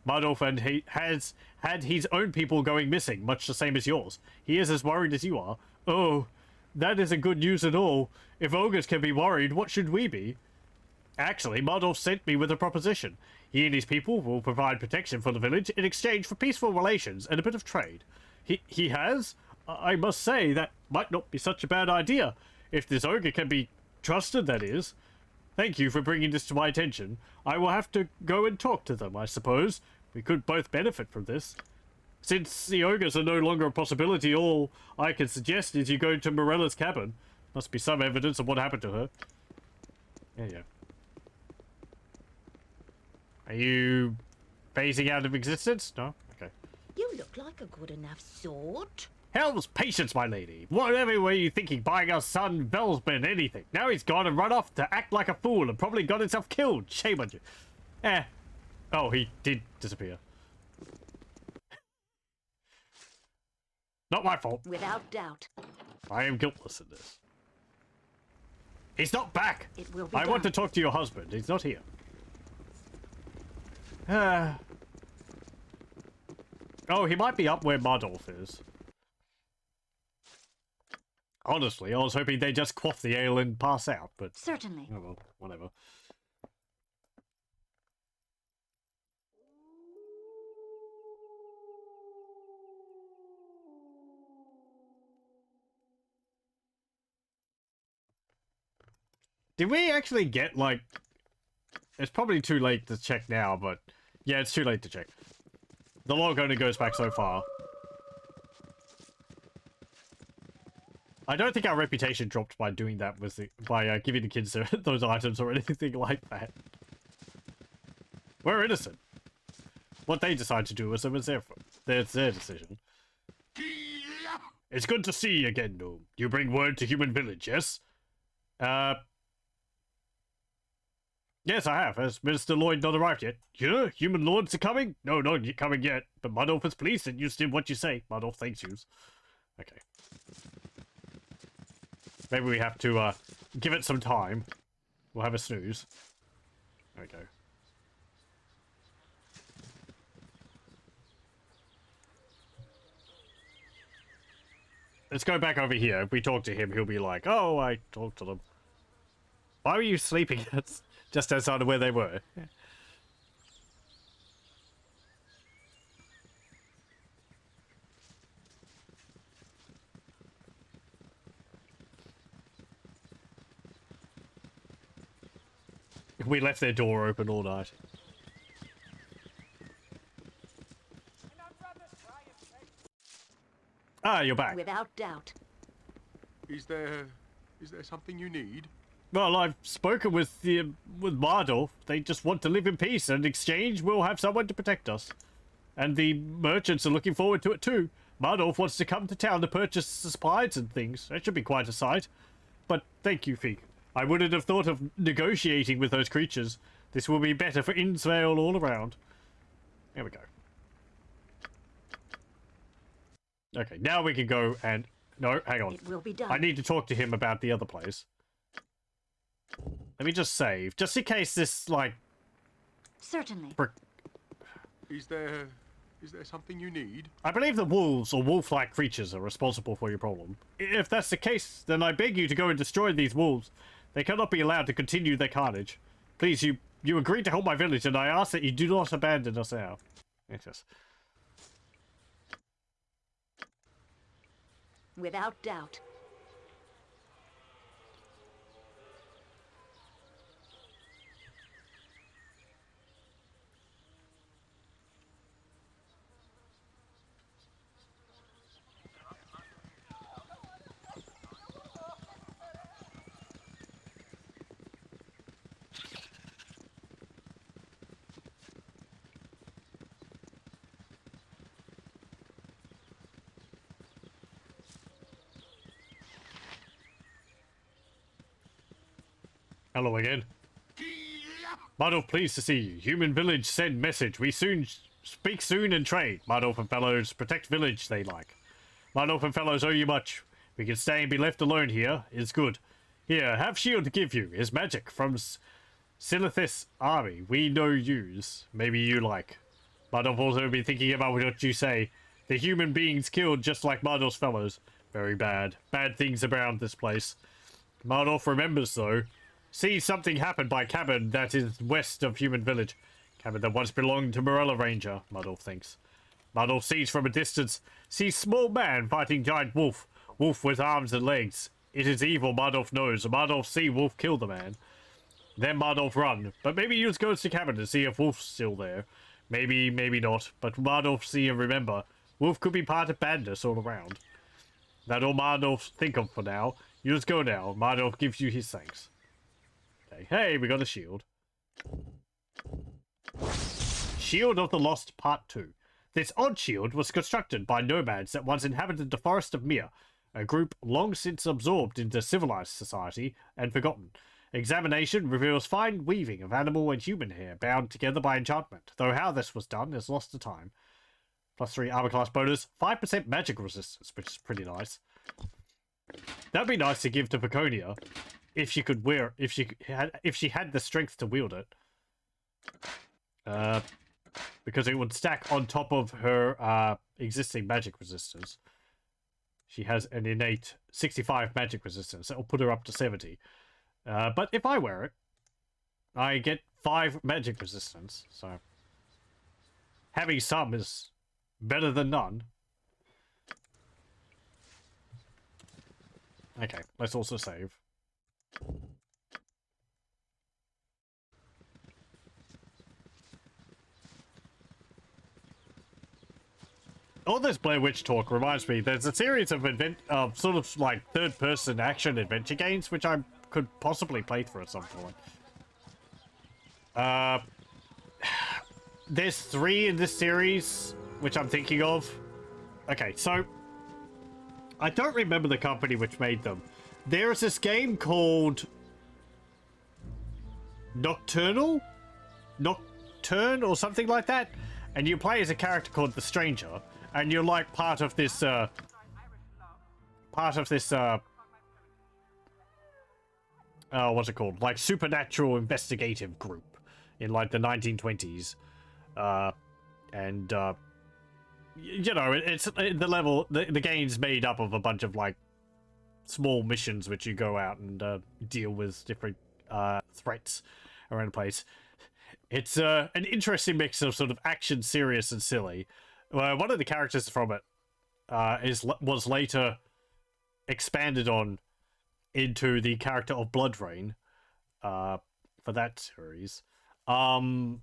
Mardulf and he has had his own people going missing, much the same as yours. He is as worried as you are. Oh, that isn't good news at all. If ogres can be worried, what should we be? Actually, Mardulf sent me with a proposition. He and his people will provide protection for the village in exchange for peaceful relations and a bit of trade. He has? I must say, that might not be such a bad idea. If this ogre can be trusted, that is. Thank you for bringing this to my attention. I will have to go and talk to them, I suppose. We could both benefit from this. Since the ogres are no longer a possibility, all I can suggest is you go to Morella's cabin. Must be some evidence of what happened to her. Yeah. Are you phasing out of existence? No? Okay. You look like a good enough sort. Hell's patience, my lady. Whatever were you thinking buying our son Velsman anything? Now he's gone and run off to act like a fool and probably got himself killed. Shame on you. Oh, he did disappear. Not my fault. Without doubt. I am guiltless in this. He's not back. It will be I done. want to talk to your husband. He's not here. Oh, he might be up where Mardolf is. Honestly, I was hoping they'd just quaff the ale and pass out, but... Certainly. Oh well, whatever. Did we actually get, like... It's probably too late to check now, but... Yeah, it's too late to check. The log only goes back so far. I don't think our reputation dropped by doing that with the, by giving the kids those items or anything like that. We're innocent. What they decide to do was their decision. It's good to see you again, Gnome. You bring word to Human Village, yes? Yes, I have. Has Minister Lloyd not arrived yet? Yeah, human lords are coming? No, not coming yet. But Mardolf is pleased and you did what you say. Mardolf thanks you. Okay. Maybe we have to give it some time. We'll have a snooze. There we go. Let's go back over here. If we talk to him, he'll be like, oh, I talked to them. Why were you sleeping just outside of where they were? We left their door open all night. Ah, you're back. Without doubt. Is there something you need? Well, I've spoken with Mardolf. They just want to live in peace, and in exchange, we'll have someone to protect us. And the merchants are looking forward to it too. Mardolf wants to come to town to purchase supplies and things. That should be quite a sight. But thank you, Feek. I wouldn't have thought of negotiating with those creatures. This will be better for Innsvale all around. There we go. Okay, now we can go and... No, hang on. It will be done. I need to talk to him about the other place. Let me just save. Just in case this, like... Certainly. Is there something you need? I believe the wolves or wolf-like creatures are responsible for your problem. If that's the case, then I beg you to go and destroy these wolves. They cannot be allowed to continue their carnage. Please, you agreed to help my village, and I ask that you do not abandon us now. Yes. Without doubt. Hello again. Mardolf, pleased to see you. Human village send message. We soon speak soon and trade. Mardolf and fellows protect village they like. Mardolf and fellows owe you much. We can stay and be left alone here. Is good. Here, have shield to give you. Is magic from Silithis army. We no use. Maybe you like. Mardolf also be thinking about what you say. The human beings killed just like Mardolf's fellows. Very bad. Bad things around this place. Mardolf remembers though. See something happen by cabin that is west of Human Village. Cabin that once belonged to Morella Ranger, Mardolf thinks. Mardolf sees from a distance. Sees small man fighting giant wolf. Wolf with arms and legs. It is evil, Mardolf knows. Mardolf see wolf kill the man. Then Mardolf run. But maybe he just goes to cabin to see if wolf's still there. Maybe, maybe not. But Mardolf see and remember. Wolf could be part of badness all around. That all Mardolf think of for now. You just go now. Mardolf gives you his thanks. Okay. Hey, we got a shield. Shield of the Lost Part 2. This odd shield was constructed by nomads that once inhabited the Forest of Mir, a group long since absorbed into civilized society and forgotten. Examination reveals fine weaving of animal and human hair bound together by enchantment, though how this was done is lost to time. +3 armor class bonus, 5% magic resistance, which is pretty nice. That'd be nice to give to Peconia if she could wear, if she had the strength to wield it. Because it would stack on top of her existing magic resistance. She has an innate 65 magic resistance. That will put her up to 70. But if I wear it, I get 5 magic resistance. So having some is better than none. Okay, let's also save. All this Blair Witch talk reminds me, there's a series of sort of like third-person action adventure games which I could possibly play through at some point. There's 3 in this series, which I'm thinking of. Okay, so I don't remember the company which made them. There's this game called Nocturne or something like that, and you play as a character called the Stranger, and you're like part of this what's it called, like supernatural investigative group in like the 1920s, and you know, it's the game's made up of a bunch of like small missions which you go out and deal with different threats around the place. It's an interesting mix of sort of action, serious, and silly. One of the characters from it was later expanded on into the character of Blood Rain for that series. But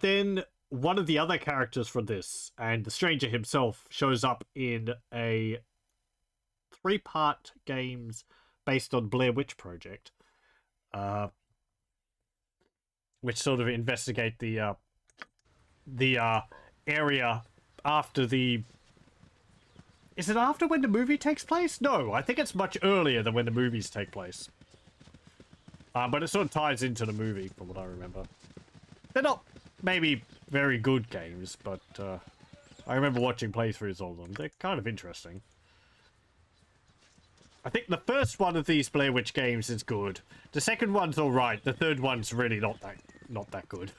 then one of the other characters from this, and the Stranger himself, shows up in a 3-part games based on Blair Witch Project, which sort of investigate the area after the... Is it after when the movie takes place? No, I think it's much earlier than when the movies take place. But it sort of ties into the movie, from what I remember. They're not maybe very good games, but I remember watching playthroughs of them. They're kind of interesting. I think the first one of these Blair Witch games is good. The second one's alright. The third one's really not that good.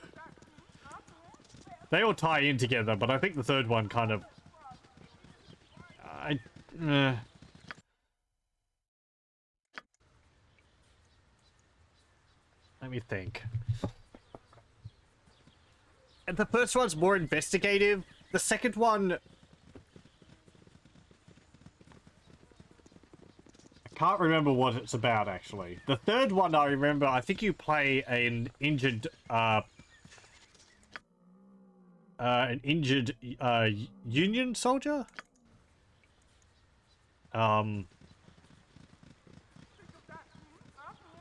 They all tie in together, but I think the third one kind of... Let me think. And the first one's more investigative. The second one... I can't remember what it's about, actually. The third one I remember, I think you play an injured... Union soldier? And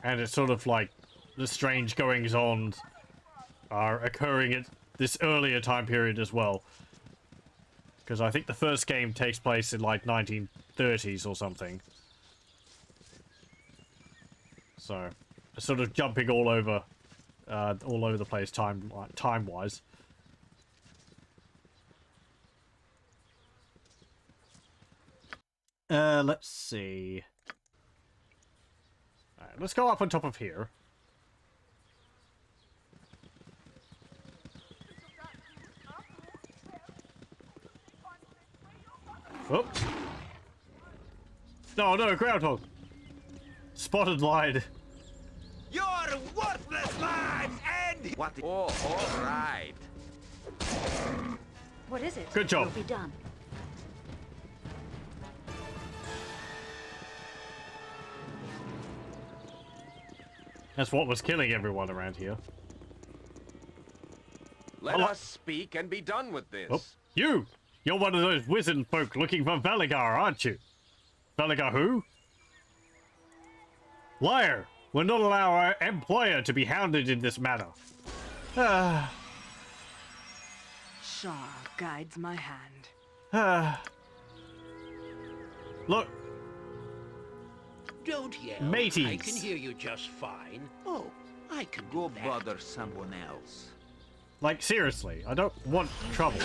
it's sort of like the strange goings-on are occurring at this earlier time period as well. Because I think the first game takes place in like 1930s or something. So, it's sort of jumping all over the place time-wise. Let's see. Alright, let's go up on top of here. Oh. No, groundhog. Spotted lion. You're worthless lives and... What? Oh, all right. What is it? Good job. Will be done. That's what was killing everyone around here. Let us speak and be done with this. Oh, you're one of those wizard folk looking for Valigar, aren't you? Valigar who? Liar! will not allow our employer to be hounded in this manner. Shaw guides my hand. Look, Don't yell. mateys. I can hear you just fine. Oh, I can Go do that. bother someone else. Like, seriously, I don't want trouble.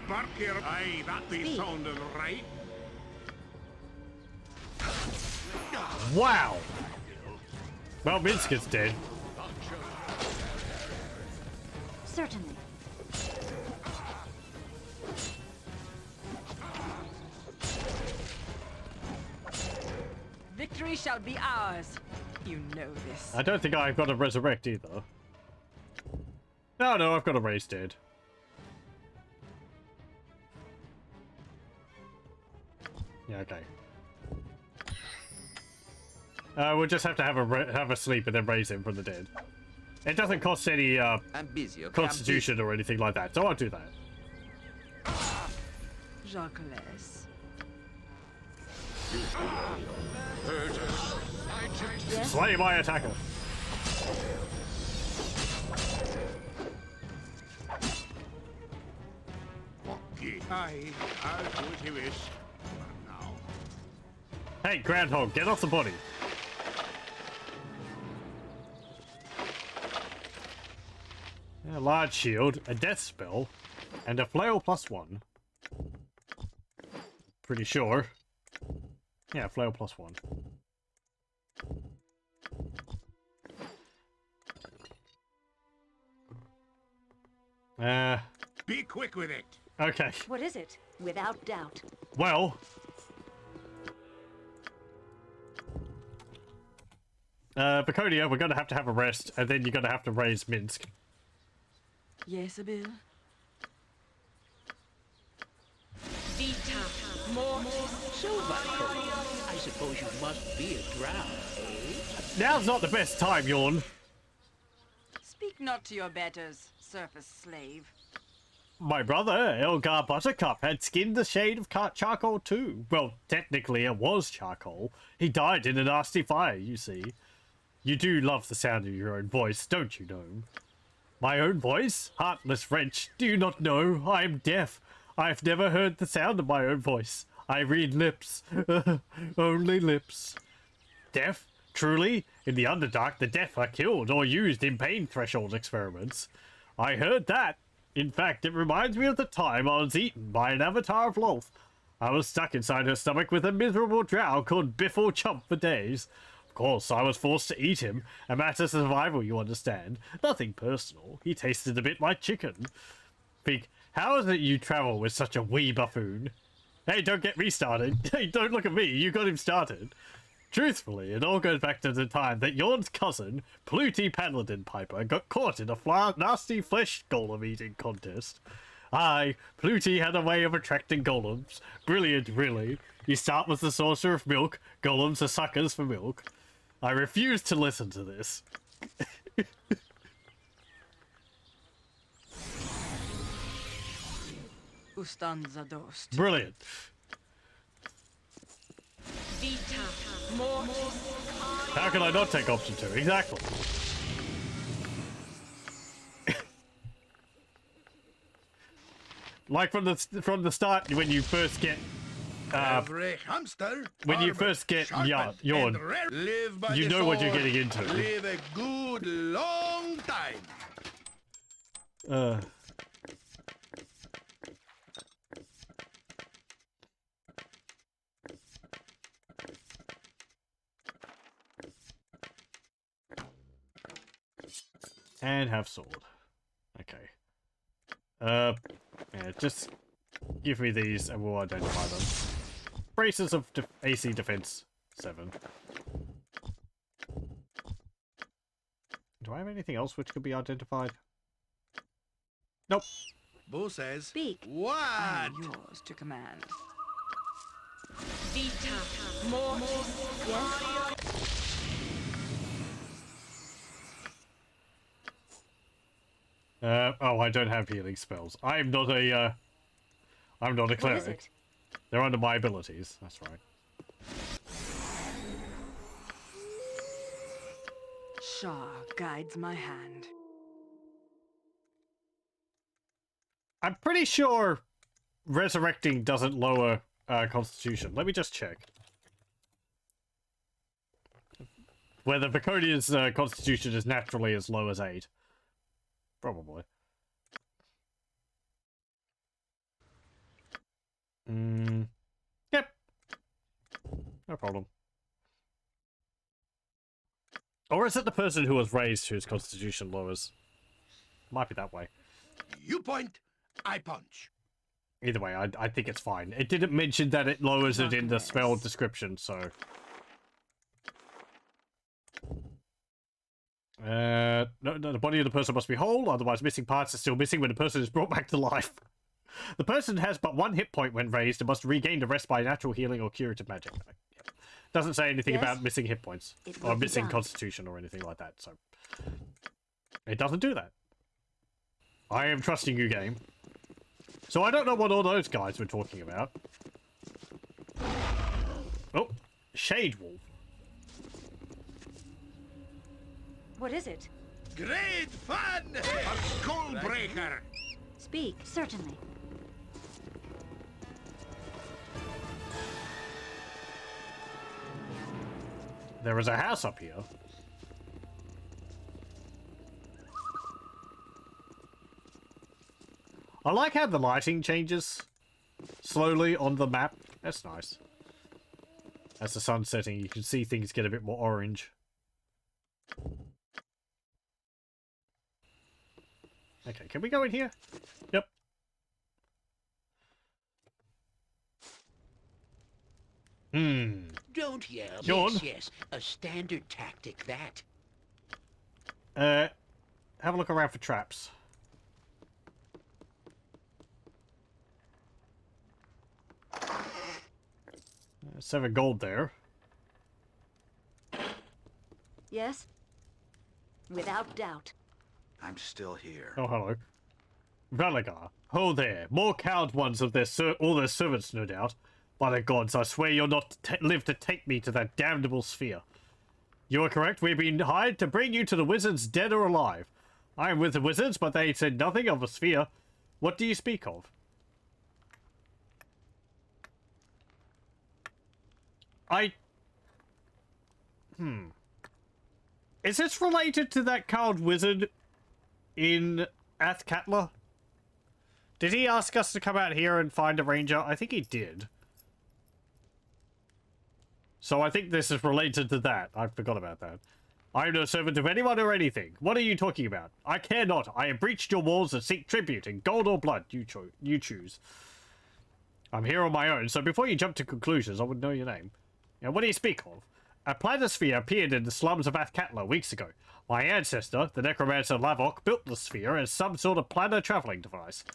Bark here. Aye, that be sounding right. Wow! Well, Minsk is dead. Certainly. Victory shall be ours. You know this. I don't think I've got to resurrect either. No, I've got to raise dead. Yeah, okay. We'll just have to have a sleep and then raise him from the dead. It doesn't cost any I'm busy, okay? constitution or anything like that, so I'll do that. Jacques. Yes? Slay my attacker. Okay. Aye, I'll do as you wish. Now. Hey, Groundhog, get off the body. A large shield, a death spell, and a flail +1. Pretty sure. Yeah, flail +1. Be quick with it. Okay. What is it? Without doubt. Well. Baconia, we're gonna have a rest, and then you're gonna have to raise Minsk. Yes, Bill. So, Vico, I suppose you must be a drow, eh? Now's not the best time, Yawn. Speak not to your betters, surface slave. My brother, Elgar Buttercup, had skinned the shade of charcoal too. Well, technically it was charcoal. He died in a nasty fire, you see. You do love the sound of your own voice, don't you, Gnome? My own voice? Heartless wretch, do you not know? I am deaf. I've never heard the sound of my own voice. I read lips. Only lips. Deaf? Truly? In the Underdark, the deaf are killed or used in pain threshold experiments. I heard that. In fact, it reminds me of the time I was eaten by an avatar of Lolth. I was stuck inside her stomach with a miserable drow called Biffle Chump for days. Of course, I was forced to eat him. A matter of survival, you understand. Nothing personal. He tasted a bit like chicken. Think, how is it you travel with such a wee buffoon? Hey, don't get me started. Hey, don't look at me. You got him started. Truthfully, it all goes back to the time that Yorn's cousin, Pluty Paladin Piper, got caught in a nasty flesh golem eating contest. Aye, Pluty had a way of attracting golems. Brilliant, really. You start with the saucer of milk, golems are suckers for milk. I refuse to listen to this. Ustanza dost. Brilliant. How can I not take option 2? Exactly. Like from the start when you first get Every hamster, when you first get Yawn, live by you the know what you're sword, getting into. Live a good long time. And have sword. Okay. Yeah, just give me these and we'll identify them. Braces of AC defense 7. Do I have anything else which could be identified? Nope. Bo says, Speak. what? I am yours to command. Yes? Oh, I don't have healing spells. I'm not a What is cleric. it? They're under my abilities, that's right. Shah guides my hand. I'm pretty sure resurrecting doesn't lower constitution. Let me just check. Whether Viconia's constitution is naturally as low as 8. Probably. Yep. No problem. Or is it the person who was raised whose constitution lowers? Might be that way. You point, I punch. Either way, I think it's fine. It didn't mention that it lowers it in the spell description, so... No, the body of the person must be whole, otherwise missing parts are still missing when the person is brought back to life. The person has but 1 hit point when raised and must regain the rest by natural healing or curative magic. Doesn't say anything about missing hit points or missing constitution or anything like that, so it doesn't do that. I am trusting you, game. So I don't know what all those guys were talking about. Oh, Shade Wolf. What is it? Great fun! A skull breaker! Speak, certainly. There is a house up here. I like how the lighting changes slowly on the map. That's nice. As the sun's setting, you can see things get a bit more orange. Okay, can we go in here? Yep. Don't yell. John? Yes, a standard tactic, that. Have a look around for traps. 7 gold there. Yes? Without doubt. I'm still here. Oh, hello. Valagar. Ho there. More cowed ones of all their servants, no doubt. By the gods, I swear you'll not live to take me to that damnable sphere. You are correct. We've been hired to bring you to the wizards, dead or alive. I am with the wizards, but they said nothing of a sphere. What do you speak of? Is this related to that cowed wizard in Athkatla? Did he ask us to come out here and find a ranger? I think he did. So I think this is related to that. I forgot about that. I am no servant of anyone or anything. What are you talking about? I care not. I have breached your walls and seek tribute in gold or blood. You choose. I'm here on my own, so before you jump to conclusions, I would know your name. Now, what do you speak of? A planisphere appeared in the slums of Athkatla weeks ago. My ancestor, the necromancer Lavok, built the sphere as some sort of planar traveling device.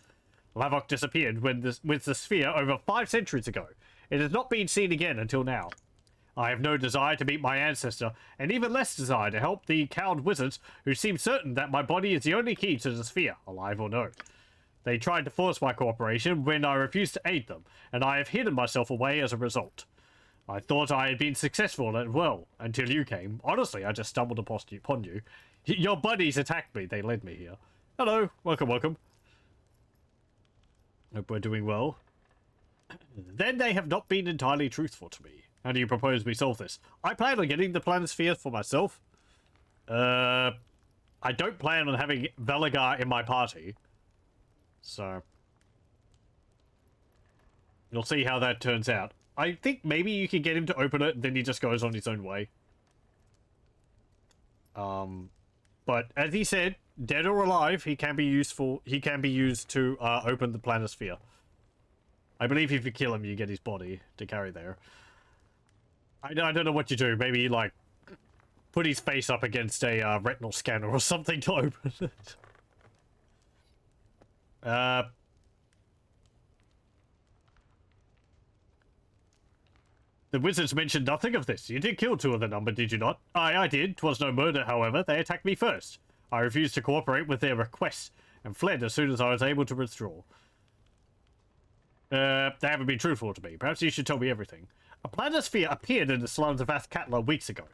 Lavok disappeared with the sphere over 5 centuries ago. It has not been seen again until now. I have no desire to meet my ancestor, and even less desire to help the cowed wizards who seem certain that my body is the only key to the sphere, alive or no. They tried to force my cooperation when I refused to aid them, and I have hidden myself away as a result. I thought I had been successful and well, until you came. Honestly, I just stumbled upon you. Your buddies attacked me. They led me here. Hello. Welcome, welcome. Hope we're doing well. Then they have not been entirely truthful to me. How do you propose we solve this? I plan on getting the planisphere for myself. I don't plan on having Valagar in my party. So you'll see how that turns out. I think maybe you can get him to open it, and then he just goes on his own way. But as he said, dead or alive, he can be used to open the planisphere. I believe if you kill him, you get his body to carry there. I don't know what you do. Maybe like put his face up against a retinal scanner or something to open it. The wizards mentioned nothing of this. You did kill 2 of the number, did you not? I did. 'Twas no murder, however. They attacked me first. I refused to cooperate with their requests and fled as soon as I was able to withdraw. They haven't been truthful to me. Perhaps you should tell me everything. A planisphere appeared in the slums of Athkatla weeks ago.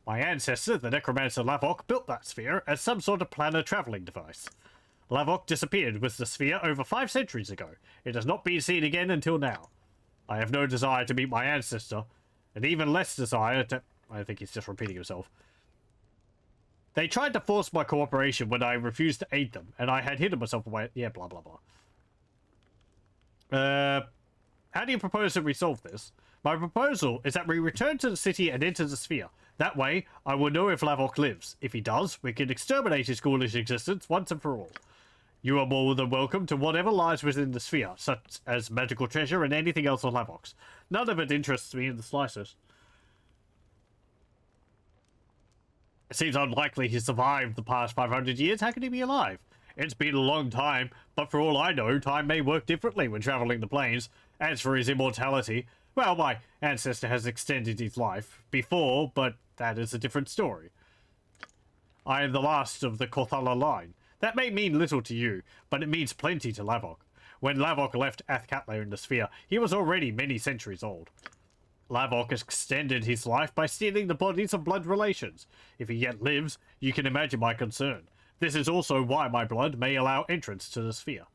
My ancestor, the necromancer Lavok, built that sphere as some sort of planar traveling device. Lavok disappeared with the sphere over 5 centuries ago. It has not been seen again until now. I have no desire to meet my ancestor, and even less desire to... I think he's just repeating himself. They tried to force my cooperation when I refused to aid them, and I had hidden myself away... Yeah, blah, blah, blah. How do you propose that we solve this? My proposal is that we return to the city and enter the sphere. That way, I will know if Lavok lives. If he does, we can exterminate his ghoulish existence once and for all. You are more than welcome to whatever lies within the sphere, such as magical treasure and anything else on Lavok's. None of it interests me in the slightest. It seems unlikely he survived the past 500 years. How can he be alive? It's been a long time, but for all I know, time may work differently when traveling the planes. As for his immortality, well, my ancestor has extended his life before, but that is a different story. I am the last of the Kothala line. That may mean little to you, but it means plenty to Lavok. When Lavok left Athkatla in the sphere, he was already many centuries old. Lavok extended his life by stealing the bodies of blood relations. If he yet lives, you can imagine my concern. This is also why my blood may allow entrance to the sphere.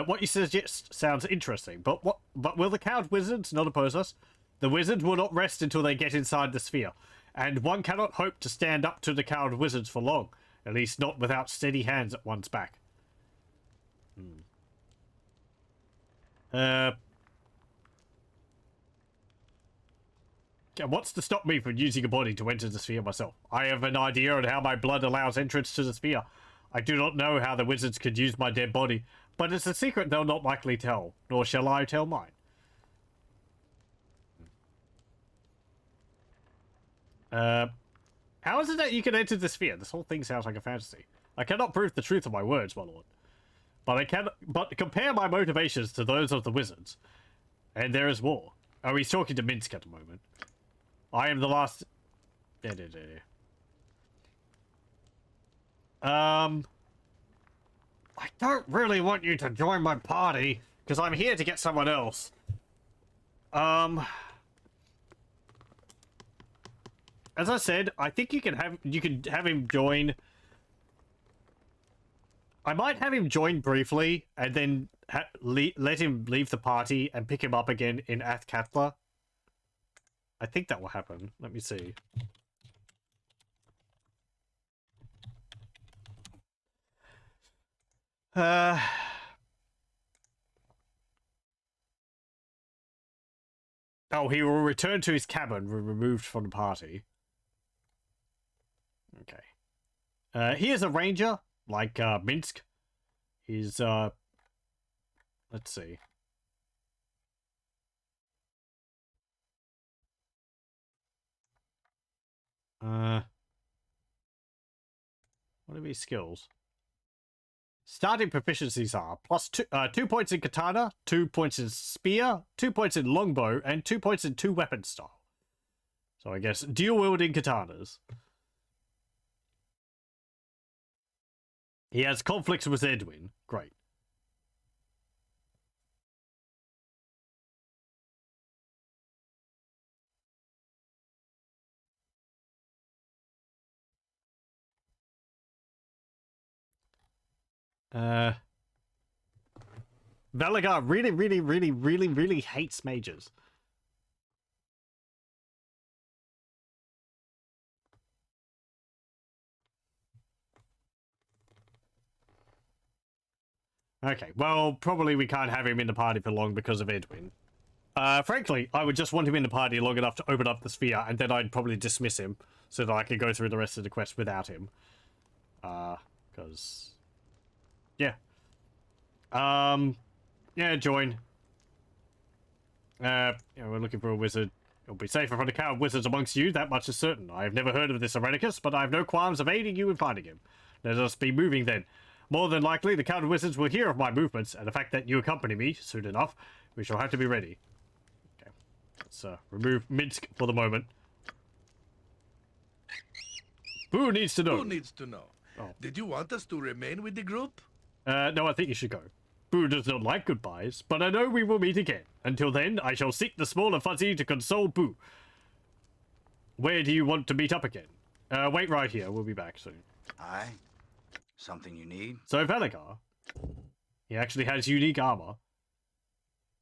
What you suggest sounds interesting, but will the cowed wizards not oppose us? The wizards will not rest until they get inside the sphere, and one cannot hope to stand up to the cowed wizards for long, at least not without steady hands at one's back. What's to stop me from using a body to enter the sphere myself? I have an idea on how my blood allows entrance to the sphere. I do not know how the wizards could use my dead body, but it's a secret they'll not likely tell, nor shall I tell mine. How is it that you can enter the sphere? This whole thing sounds like a fantasy. I cannot prove the truth of my words, my lord. But compare my motivations to those of the wizards. And there is more. Oh, he's talking to Minsk at the moment. I am the last... I don't really want you to join my party, because I'm here to get someone else. As I said, I think you can have him join. I might have him join briefly, and then let him leave the party and pick him up again in Athkatla. I think that will happen. Let me see. Oh, he will return to his cabin, removed from the party. Okay. He is a ranger, like Minsk. He's let's see. What are his skills? Starting proficiencies are +2 points in katana, 2 points in spear, 2 points in longbow, and 2 points in 2 weapon style. So I guess dual wielding katanas. He has conflicts with Edwin. Great. Valagar really hates mages. Okay, well, probably we can't have him in the party for long because of Edwin. Frankly, I would just want him in the party long enough to open up the sphere, and then I'd probably dismiss him so that I could go through the rest of the quest without him. Because... yeah. Yeah, join. Yeah, we're looking for a wizard. You'll be safer from the coward wizards amongst you, that much is certain. I have never heard of this Irenicus, but I have no qualms of aiding you in finding him. Let us be moving then. More than likely, the coward wizards will hear of my movements, and the fact that you accompany me soon enough, we shall have to be ready. Okay. Let's remove Minsk for the moment. Who needs to know? Who needs to know? Oh. Did you want us to remain with the group? No, I think you should go. Boo does not like goodbyes, but I know we will meet again. Until then, I shall seek the smaller fuzzy to console Boo. Where do you want to meet up again? Wait right here. We'll be back soon. Aye? Something you need? So, Veligar, he actually has unique armor.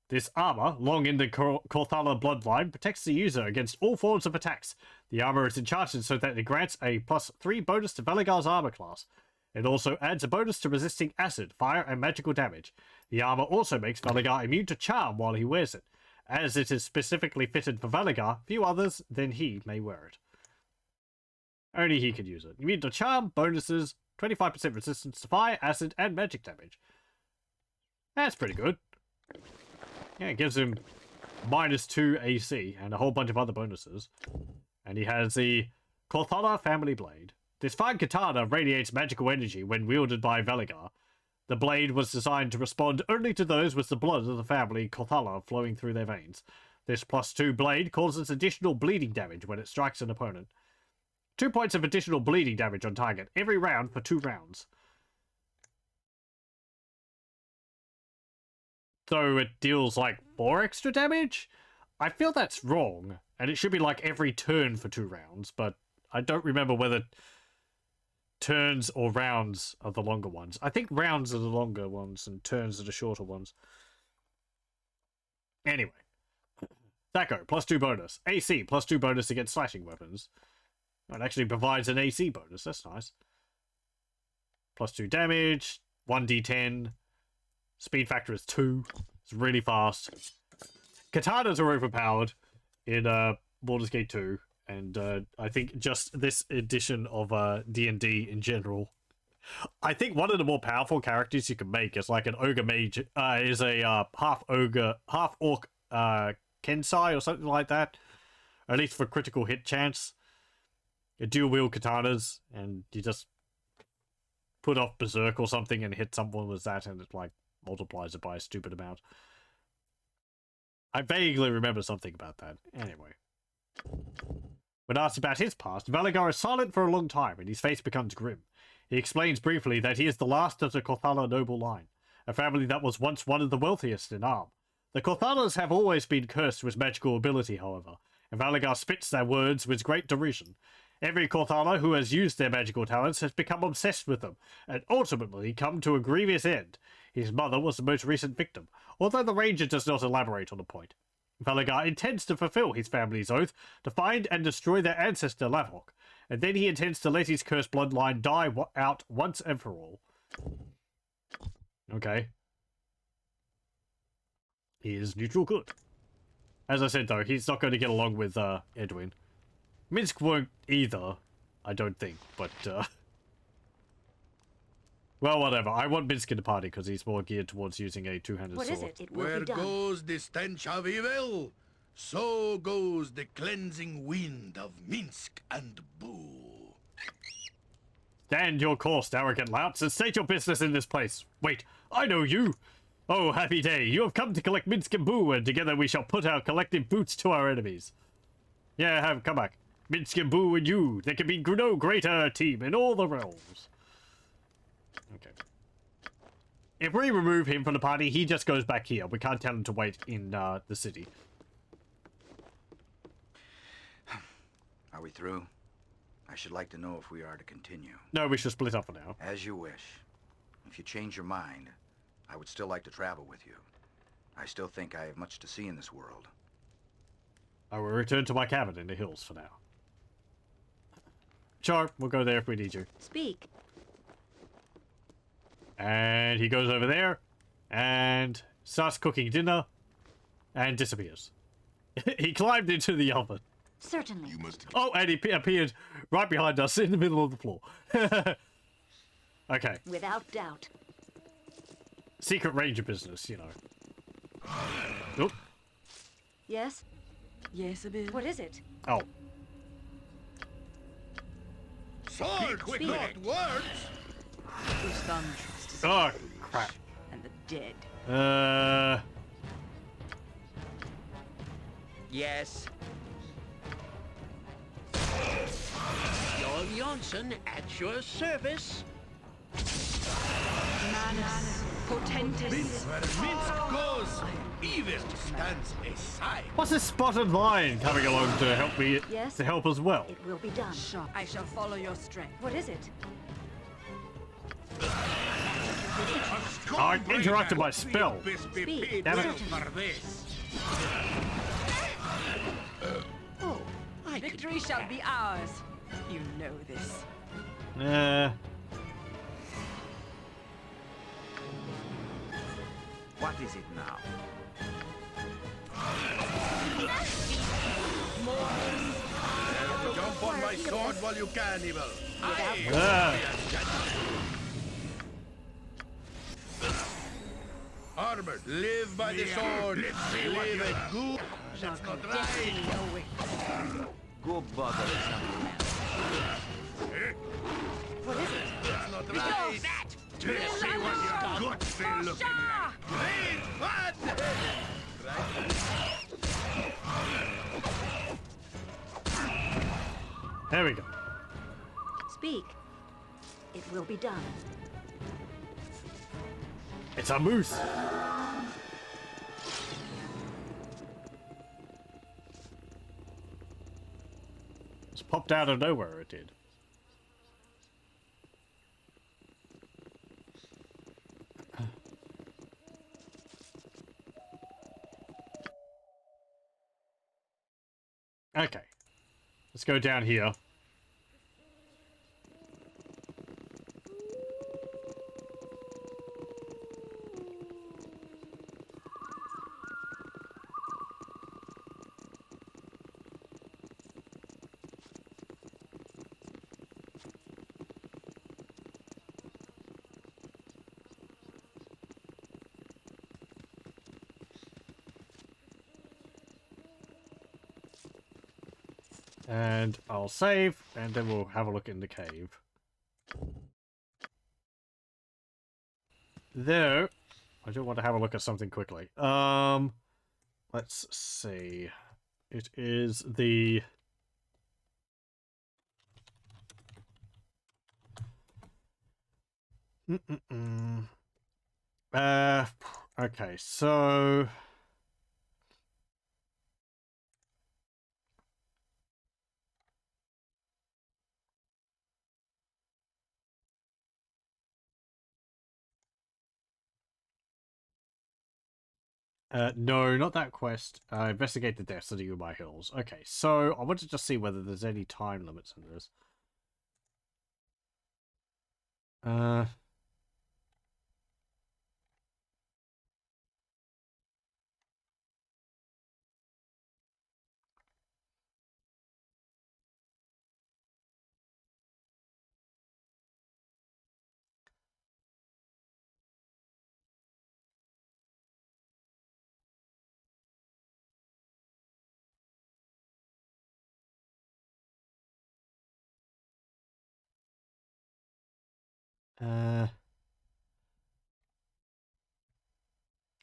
This armor, long in the Korthala bloodline, protects the user against all forms of attacks. The armor is enchanted so that it grants a +3 bonus to Veligar's armor class. It also adds a bonus to resisting acid, fire, and magical damage. The armor also makes Veligar immune to charm while he wears it. As it is specifically fitted for Veligar, few others than he may wear it. Only he can use it. Immune to charm, bonuses, 25% resistance to fire, acid, and magic damage. That's pretty good. Yeah, it gives him -2 AC and a whole bunch of other bonuses. And he has the Korthala family blade. This fine katana radiates magical energy when wielded by Veligar. The blade was designed to respond only to those with the blood of the family Korthala flowing through their veins. This +2 blade causes additional bleeding damage when it strikes an opponent. 2 points of additional bleeding damage on target every round for 2 rounds. So it deals like 4 extra damage? I feel that's wrong, and it should be like every turn for 2 rounds, but I don't remember whether turns or rounds are the longer ones. I think rounds are the longer ones and turns are the shorter ones. Anyway. Thaco, +2 bonus. AC, +2 bonus against slashing weapons. It actually provides an AC bonus, that's nice. +2 damage, 1d10. Speed factor is 2. It's really fast. Katanas are overpowered in Baldur's Gate 2. And I think just this edition of D&D in general. I think one of the more powerful characters you can make is like an ogre mage. Is a half-ogre, half-orc Kensai or something like that. Or at least for critical hit chance. You dual-wield katanas and you just put off Berserk or something and hit someone with that and it like multiplies it by a stupid amount. I vaguely remember something about that. Anyway. When asked about his past, Veligar is silent for a long time and his face becomes grim. He explains briefly that he is the last of the Korthala noble line, a family that was once one of the wealthiest in Arm. The Korthalas have always been cursed with magical ability, however, and Veligar spits their words with great derision. Every Korthala who has used their magical talents has become obsessed with them, and ultimately come to a grievous end. His mother was the most recent victim, although the ranger does not elaborate on the point. Veligar intends to fulfill his family's oath to find and destroy their ancestor Lavok, and then he intends to let his cursed bloodline die out once and for all. Okay. He is neutral good. As I said though, he's not going to get along with Edwin. Minsk won't either, I don't think, but well, whatever. I want Minsk in the party because he's more geared towards using a two-handed sword. What is it? It will Where be done. goes the stench of evil, so goes the cleansing wind of Minsk and Boo. Stand your course, arrogant louts, and state your business in this place. Wait, I know you. Oh, happy day. You have come to collect Minsk and Boo, and together we shall put our collective boots to our enemies. Yeah, come back. Minsk and Boo and you. There can be no greater team in all the realms. Okay. If we remove him from the party, he just goes back here. We can't tell him to wait in the city. Are we through? I should like to know if we are to continue. No, we should split up for now. As you wish. If you change your mind, I would still like to travel with you. I still think I have much to see in this world. I will return to my cabin in the hills for now. Sure, we'll go there if we need you. Speak. And he goes over there and starts cooking dinner and disappears. He climbed into the oven. Certainly. You must. Oh, and he appeared right behind us in the middle of the floor. Okay. Without doubt. Secret ranger business, you know. Oop. Yes? Yes, a bit. What is it? Oh. Swords, Speak. not words. Whose thumb trust is Oh, crap. and the dead. Yes. Your Johnson at your service. Manus potentis. Where Minsk goes, evil stands aside. What's this spotted lion coming along to help me? Yes? To help as well. It will be done. I shall follow your strength. What is it? I interrupted my spell. Speed. Damn it. For this. Oh, I could... Victory shall be ours. You know this. What is it now? Jump on my sword while you can, evil. Armored, live by the sword. Live it good. That's not right. Go bother something else. What is it? That's not right. Let's see what your guts be looking like. Please, what? There we go. Speak. It will be done. It's a moose. It's popped out of nowhere, it did. Okay. Let's go down here. And I'll save, and then we'll have a look in the cave. Though, I do want to have a look at something quickly. Let's see. It is the... okay, so... no, not that quest. Investigate the destiny of my hills. Okay, so I want to just see whether there's any time limits in this.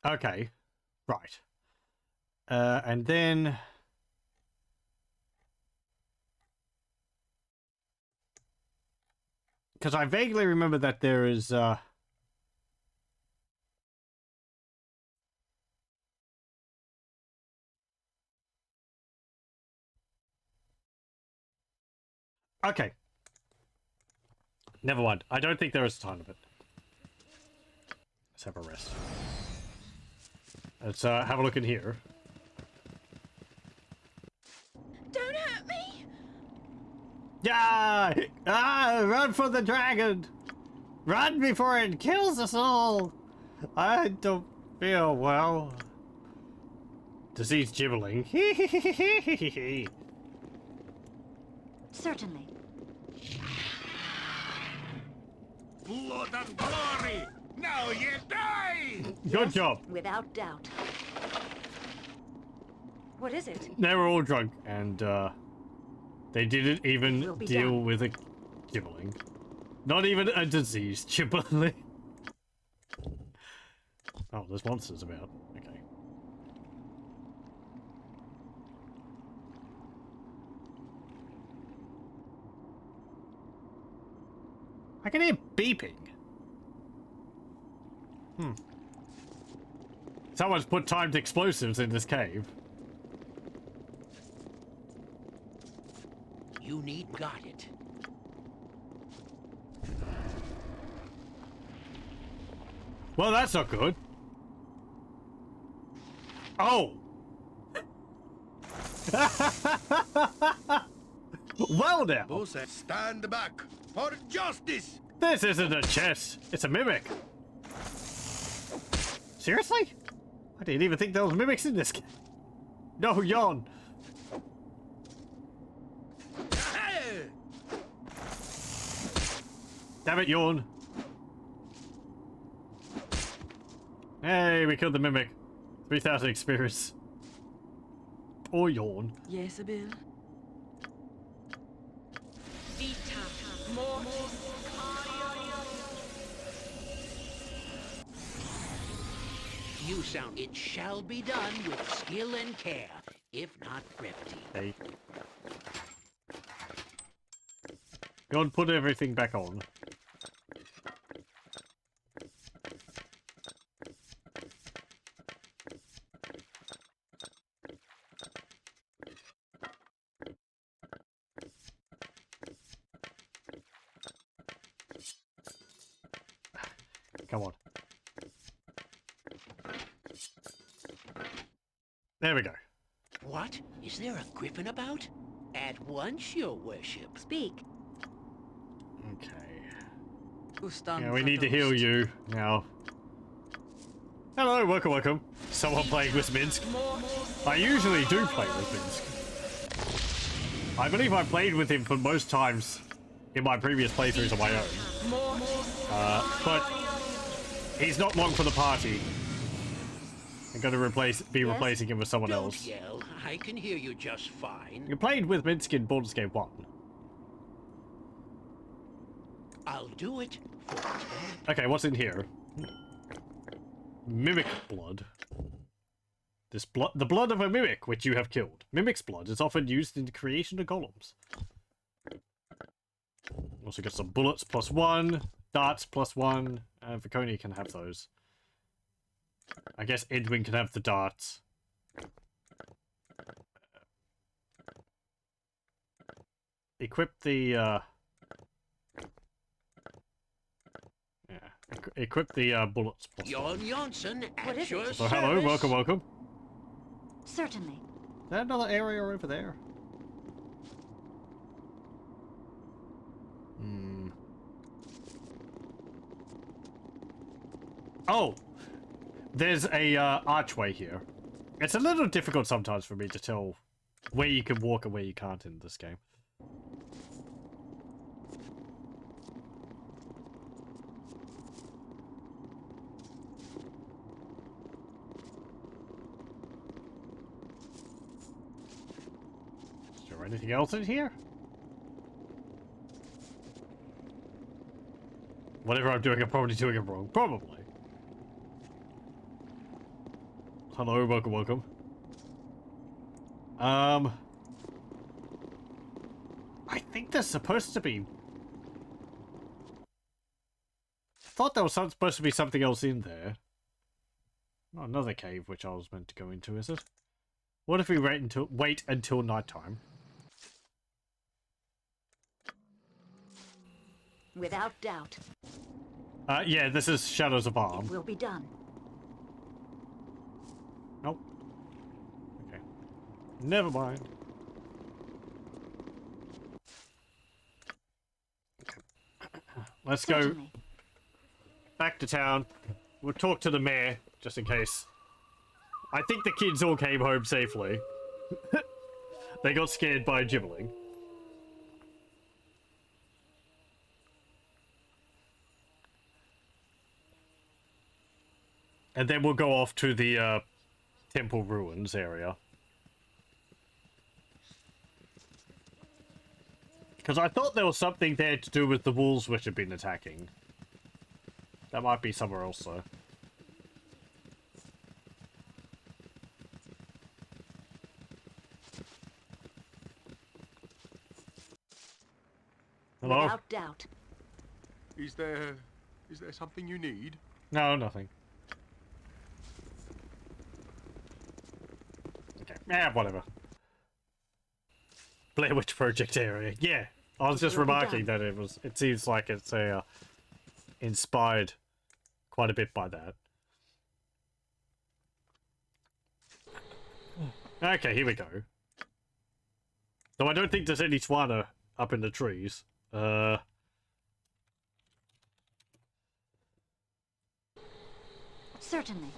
Okay, right. And then... because I vaguely remember that there is, okay. Never mind. I don't think there is a ton of it. Let's have a rest. Let's have a look in here. Don't hurt me! Yeah! Ah! Run for the dragon! Run before it kills us all! I don't feel well. Disease gibbling. Certainly. Blood and glory! Now you die! Good job. Without doubt. What is it? They were all drunk, and they didn't even Will be deal done. with a gibbling. Not even a disease gibbling. Oh, there's monsters about. Okay. I can hear beeping. Someone's put timed explosives in this cave. You need got it. Well, that's not good. Oh! Well now! Boss, stand back for justice! This isn't a chest, it's a mimic. Seriously? I didn't even think there was mimics in this game. No, yawn. Hey! Damn it, yawn. Hey, we killed the mimic. 3,000 experience. Or yawn. Yes, Bill. You sound. It shall be done with skill and care, if not brevity. Hey. Go and put everything back on. Come on. There we go. What? Is there a griffin about? At once, your worship. Speak. Okay. Yeah, we need to heal you now. Hello, welcome. Someone playing with Minsk. I usually do play with Minsk. I believe I played with him for most times in my previous playthroughs on my own. But he's not long for the party. I'm going to be replacing him with someone else. Don't yell. I can hear you just fine. You played with Minsk in Baldur's Gate 1. I'll do it for Ted. Okay, what's in here? Mimic blood. The blood of a mimic which you have killed. Mimic's blood is often used in the creation of golems. Also got some bullets +1, darts +1, and Viconia can have those. I guess Edwin can have the darts. Equip the equip the bullets. Jon Jonsson, What is it? So hello, welcome. Certainly. Is there another area over there? Oh! There's a archway here. It's a little difficult sometimes for me to tell where you can walk and where you can't in this game. Is there anything else in here? Whatever I'm doing, I'm probably doing it wrong. Probably. Hello, welcome. I think there's supposed to be... I thought there was supposed to be something else in there. Not another cave which I was meant to go into, is it? What if we wait until nighttime? Without doubt. Yeah, this is Shadows of Arm. It will be done. Nope. Okay. Never mind. Okay. Let's Certainly. go back to town. We'll talk to the mayor, just in case. I think the kids all came home safely. They got scared by gibbling. And then we'll go off to the temple ruins area. Because I thought there was something there to do with the wolves which had been attacking. That might be somewhere else though. Hello? Without doubt. Is there something you need? No, nothing. Okay, yeah, whatever. Blair Witch Project area. Yeah, I was just remarking that it seems like it's inspired quite a bit by that. Okay, here we go. So I don't think there's any Swana up in the trees. Certainly.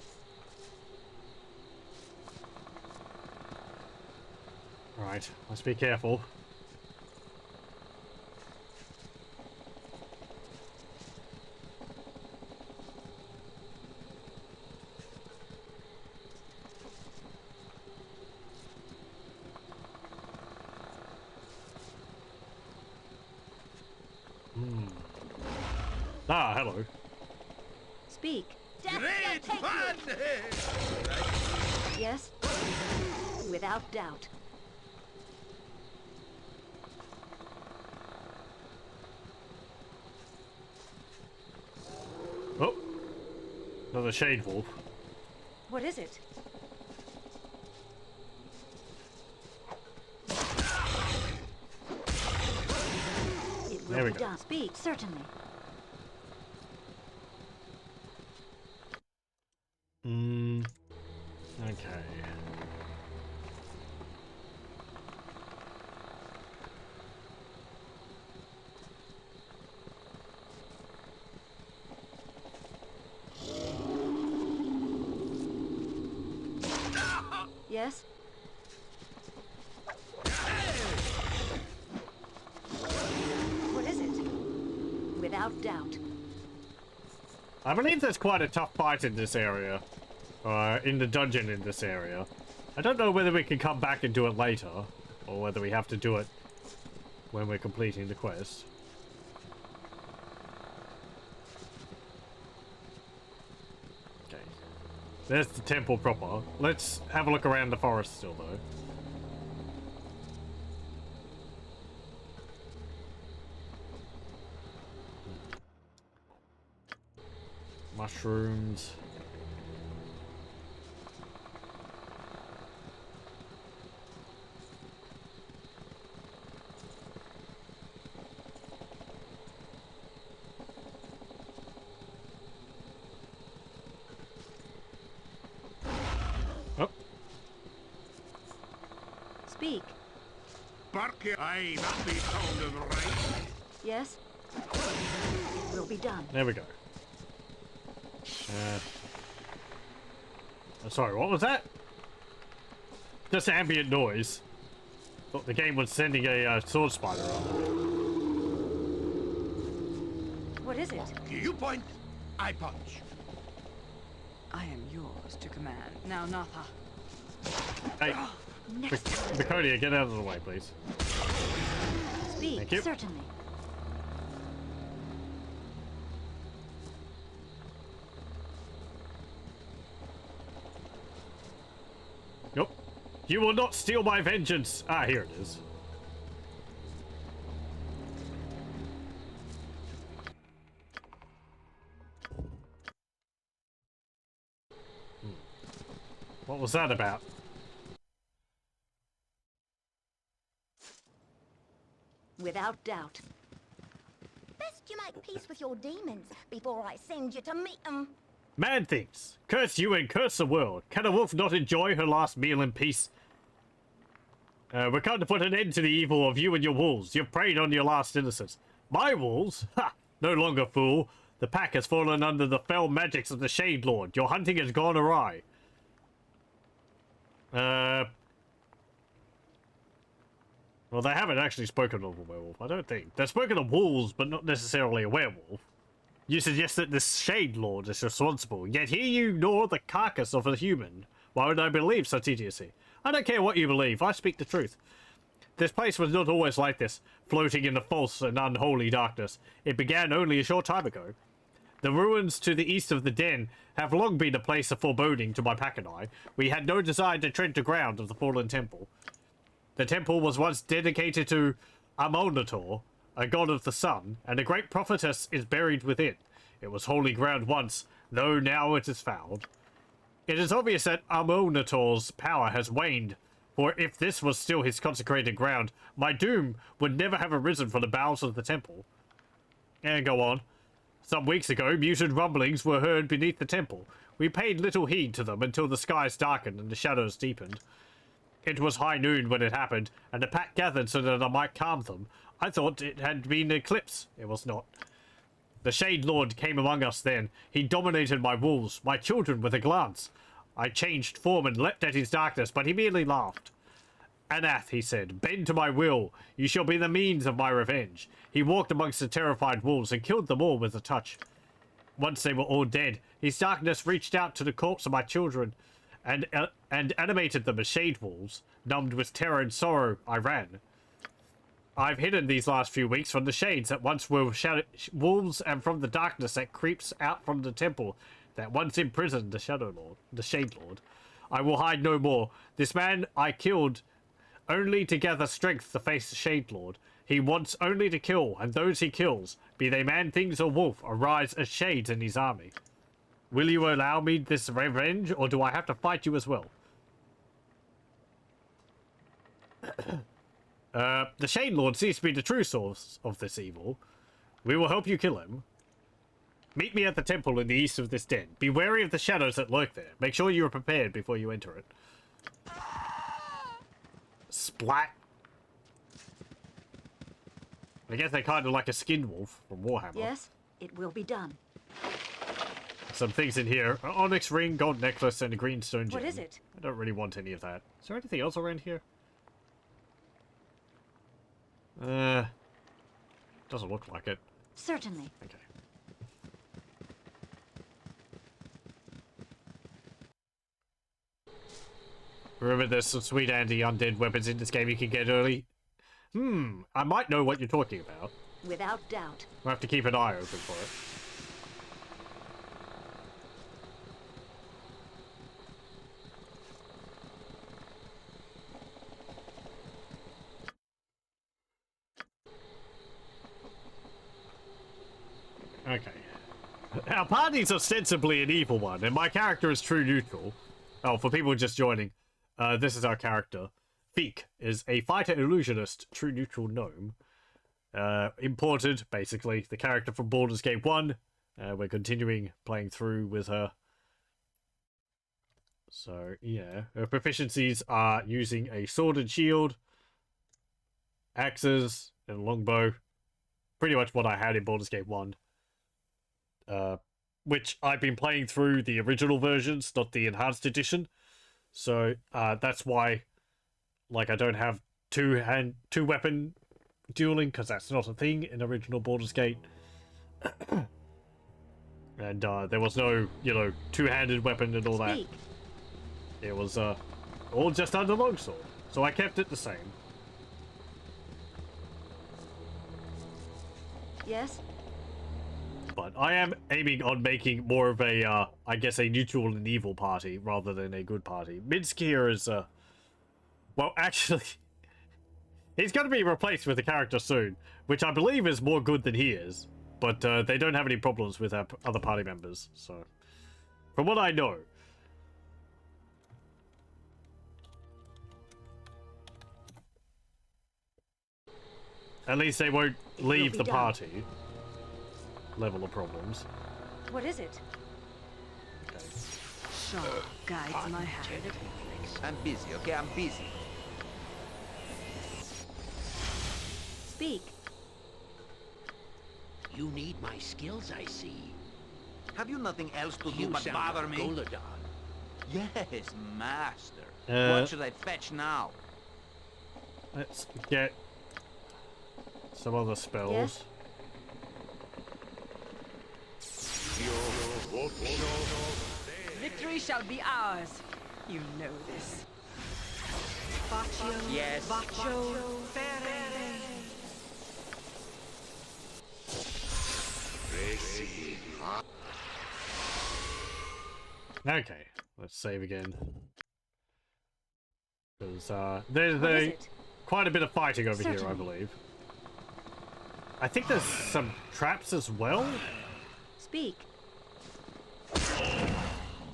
Right, let's be careful. Ah, hello. Speak. Great fun! Yes? Without doubt. Oh, another shade wolf. What is it? It will be done. Speak, certainly. Okay. Yes? What is it? Without doubt. I believe there's quite a tough fight in this area. In the dungeon in this area. I don't know whether we can come back and do it later, or whether we have to do it when we're completing the quest. Okay. There's the temple proper. Let's have a look around the forest still, though. Mushrooms. Speak. Barky, aye, that be sounding right. Yes? It will be done. There we go. Sorry, what was that? Just ambient noise. Thought the game was sending a sword spider up. What is it? You point, I punch. I am yours to command. Now, Natha. Hey, Baconia, get out of the way, please. Speak, Thank you. certainly. Nope. You will not steal my vengeance. Ah, here it is. What was that about? Without doubt. Best you make peace with your demons before I send you to meet them. Man things. Curse you and curse the world. Can a wolf not enjoy her last meal in peace? We're come to put an end to the evil of you and your wolves. You've preyed on your last innocents. My wolves? Ha! No longer fool. The pack has fallen under the fell magics of the Shade Lord. Your hunting has gone awry. Well, they haven't actually spoken of a werewolf, I don't think. They've spoken of wolves, but not necessarily a werewolf. You suggest that the Shade Lord is responsible, yet here you gnaw the carcass of a human. Why would I believe such idiocy? I don't care what you believe, I speak the truth. This place was not always like this, floating in the false and unholy darkness. It began only a short time ago. The ruins to the east of the den have long been a place of foreboding to my pack and I. We had no desire to tread the ground of the fallen temple. The temple was once dedicated to Amonator, a god of the sun, and a great prophetess is buried within. It was holy ground once, though now it is fouled. It is obvious that Amonator's power has waned, for if this was still his consecrated ground, my doom would never have arisen from the bowels of the temple. And go on. Some weeks ago, muted rumblings were heard beneath the temple. We paid little heed to them until the skies darkened and the shadows deepened. It was high noon when it happened, and the pack gathered so that I might calm them. I thought it had been an eclipse. It was not. The Shade Lord came among us then. He dominated my wolves, my children, with a glance. I changed form and leapt at his darkness, but he merely laughed. Anath, he said, bend to my will. You shall be the means of my revenge. He walked amongst the terrified wolves and killed them all with a touch. Once they were all dead, his darkness reached out to the corpse of my children and animated them as shade wolves. Numbed with terror and sorrow, I ran. I've hidden these last few weeks from the shades that once were wolves, and from the darkness that creeps out from the temple that once imprisoned the Shadow Lord, the Shade Lord. I will hide no more. This man I killed only to gather strength to face the Shade Lord. He wants only to kill, and those he kills, be they man, things, or wolf, arise as shades in his army. Will you allow me this revenge, or do I have to fight you as well? The Shade Lord seems to be the true source of this evil. We will help you kill him. Meet me at the temple in the east of this den. Be wary of the shadows that lurk there. Make sure you are prepared before you enter it. Splat. I guess they're kind of like a skinned wolf from Warhammer. Yes, it will be done. Some things in here. An onyx ring, gold necklace, and a green stone gem. What is it? I don't really want any of that. Is there anything else around here? Doesn't look like it. Certainly. Okay. Remember, there's some sweet anti-undead weapons in this game you can get early. I might know what you're talking about. Without doubt. We'll have to keep an eye open for it. Okay. Our party's ostensibly an evil one, and my character is true neutral. Oh, for people just joining, this is our character. Feek is a fighter illusionist, true neutral gnome. Imported, basically, the character from Baldur's Gate 1. We're continuing playing through with her. So, yeah. Her proficiencies are using a sword and shield, axes, and longbow. Pretty much what I had in Baldur's Gate 1. Which I've been playing through the original versions, not the enhanced edition. So, that's why, like, I don't have two weapon dueling, because that's not a thing in original Baldur's Gate. And, there was no, you know, two-handed weapon and all that. It was, all just under longsword. So I kept it the same. Yes? But I am aiming on making more of a, I guess, a neutral and evil party rather than a good party. Minsk here is, well, actually, he's going to be replaced with a character soon, which I believe is more good than he is. But they don't have any problems with our other party members, so from what I know. At least they won't leave the party. Level of problems. What is it? Okay. Shaw guides my hand. I'm busy, okay? I'm busy. Speak. You need my skills, I see. Have you nothing else to do You but sound bother like me? Golodon. Yes, master. Uh, What should I fetch now? Let's get some other spells. Yes? Victory shall be ours. You know this. Yes. Okay, let's save again. Because there's What is a it? quite a bit of fighting over here, I Certainly. believe. I think there's some traps as well. Speak.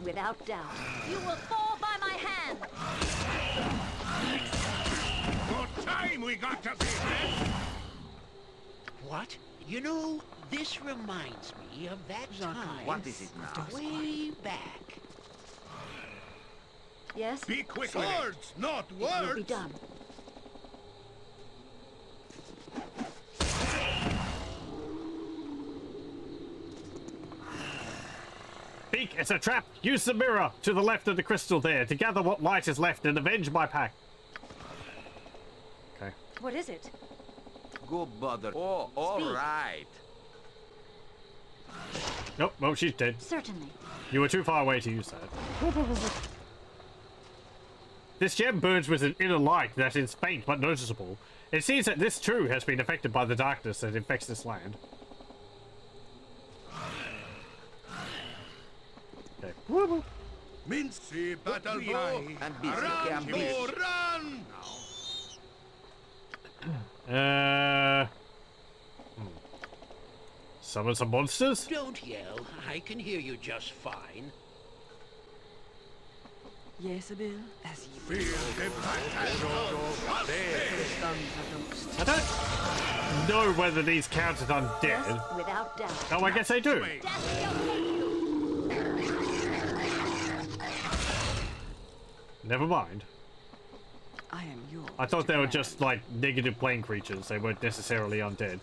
Without doubt. You will fall by my hand. What time we got to business? What? You know, this reminds me of that time. What is it now? Way back. Yes? Be quick with it. Swords, not It will be words! done. Beak, it's a trap! Use the mirror to the left of the crystal there to gather what light is left and avenge my pack. Okay. What is it? Go bother. Oh, all Speak. right. Nope, well, she's dead. Certainly. You were too far away to use that. This gem burns with an inner light that is faint but noticeable. It seems that this too has been affected by the darkness that infects this land. Okay. Woo-hoo. Mincy battle And be Run, go, run! Summon some monsters? Don't yell. I can hear you just fine. Yes, Abil, as you Feel the battle. I don't know whether these count as undead. Yes, without doubt. Oh, I guess they do. Death will take you. Never mind. I am yours. I thought they were just like negative plane creatures. They weren't necessarily undead.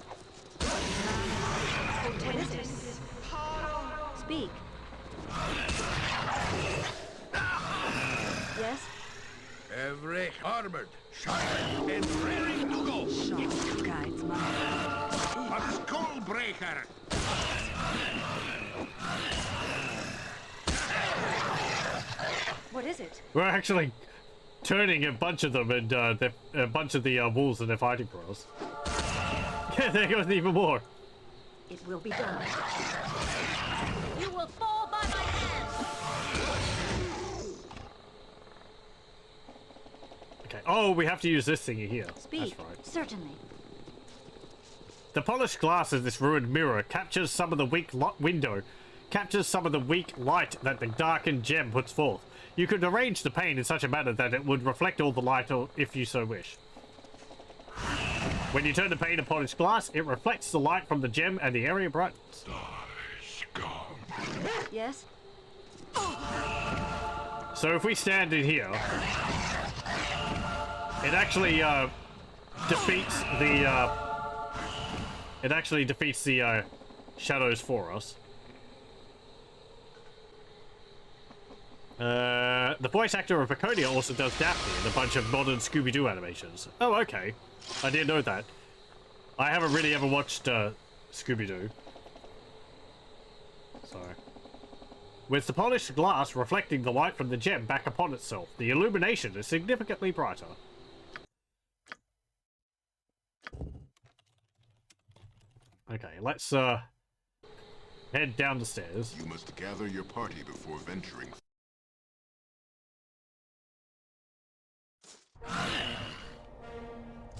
What is it? Speak. Yes? Every armored, sharpened, and ready to go. Sharp guides my A skull breaker. What is it? We're actually turning a bunch of them, and a bunch of the wolves, and they're fighting for us. Yeah, there goes even more. It will be done. You will fall by my hand. Okay. Oh, we have to use this thingy here. Speak. That's right. Certainly. The polished glass of this ruined mirror captures some of the weak light that the darkened gem puts forth. You could arrange the pane in such a manner that it would reflect all the light, or if you so wish. When you turn the pane to polished glass, it reflects the light from the gem and the area brightens. Yes? So if we stand in here, it actually defeats the shadows for us. The voice actor of Paconia also does Daphne in a bunch of modern Scooby-Doo animations. Oh, okay. I didn't know that. I haven't really ever watched Scooby-Doo. Sorry. With the polished glass reflecting the light from the gem back upon itself, the illumination is significantly brighter. Okay, let's head down the stairs. You must gather your party before venturing.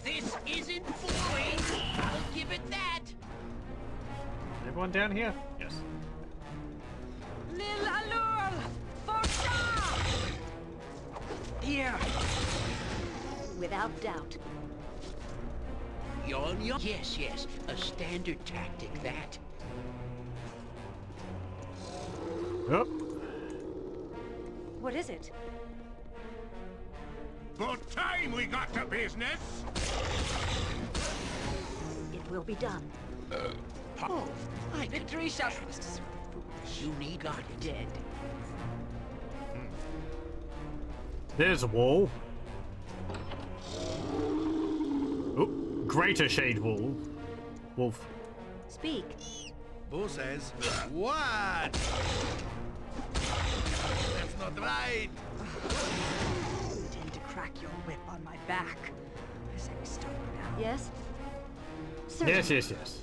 This isn't boring. I'll give it that. Everyone down here? Yes. Lil Alul! Forsha! Here. Without doubt. Yawn, yawn. Yes, yes. A standard tactic, that. Yep. What is it? What time we got to business? It will be done. Oh, I could Victory shall... You need got it. Dead. There's a wall. Oh, greater shade wall. Wolf. Speak. Bo says, what? That's not right. Intend to crack your whip on my back. I say we stop now. Yes? Yes, yes, yes.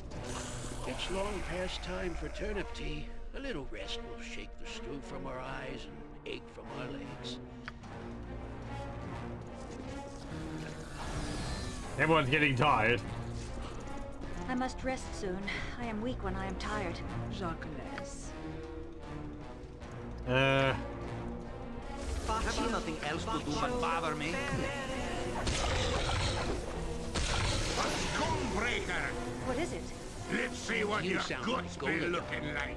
It's long past time for turnip tea. A little rest will shake the stew from our eyes and ache from our legs. Everyone's getting tired. I'm must rest soon. I am weak when I am tired. Jacques. Have you nothing else to do but bother me? Stonebreaker! What is it? Let's see what You your sound guts like be Golden. looking like.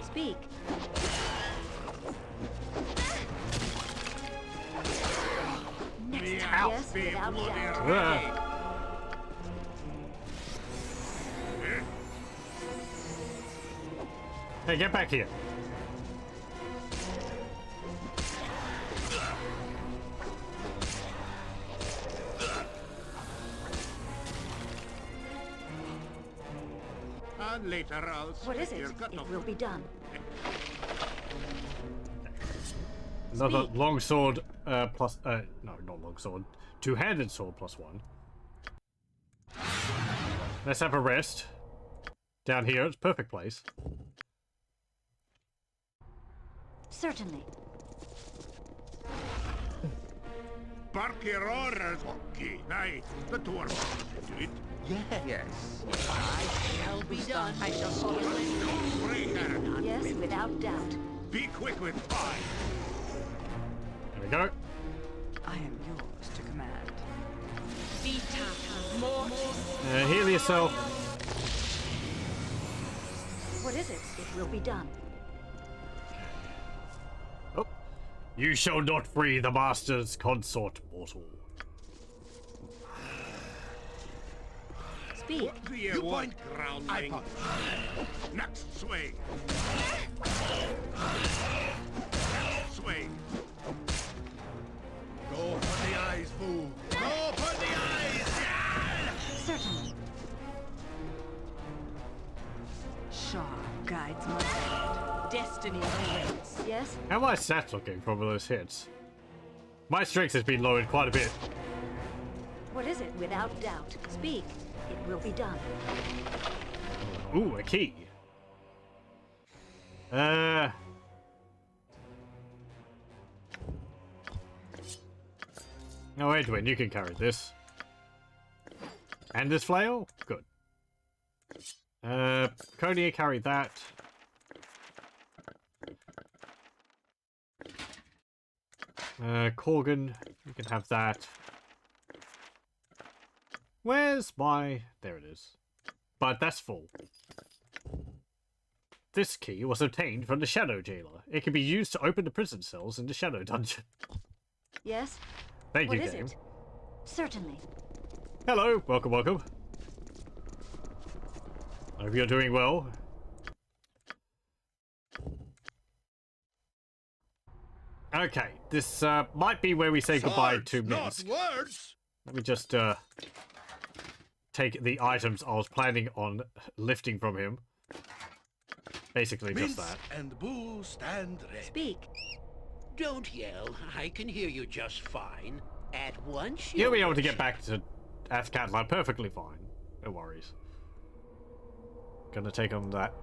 Speak. Next time, yes, without doubt. Hey, get back here. And later I'll What is it? your gut It off. will be done. Another longsword plus no, not longsword. Two-handed sword +1. Let's have a rest. Down here, it's a perfect place. Certainly. Bark your orders, okay. Now, the dwarf do it. Yes. Shall be done. I shall follow you. Stonebreaker! Yes, without doubt. Be quick with fire. There we go. I am yours to command. Vita mortis. Heal yourself. What is it? It will be done. Oh. You shall not free the master's consort, mortal. Speak. What do you want, groundling? Next swing. Next swing. Go for the eyes, fool. Go for the eyes! Certainly. Shaw guides my hand. Destiny awaits. Yes? How am I stats looking from those hits? My strength has been lowered quite a bit. What is it? Without doubt. Speak. It will be done. Ooh, a key. Oh, Edwin, you can carry this. And this flail? Good. Cody, carry that. Corgan, you can have that. Where's my... There it is. But that's full. This key was obtained from the Shadow Jailer. It can be used to open the prison cells in the Shadow Dungeon. Yes? Thank you, What is game. it? Certainly. Hello, welcome, welcome. I hope you're doing well. Okay, this might be where we say goodbye to Minsk. Not words! Let me just take the items I was planning on lifting from him. Basically just that. And Boo stand ready. Speak. Don't yell. I can hear you just fine. At once, You'll be able to get back to Athkatla perfectly fine. No worries. Gonna take on that.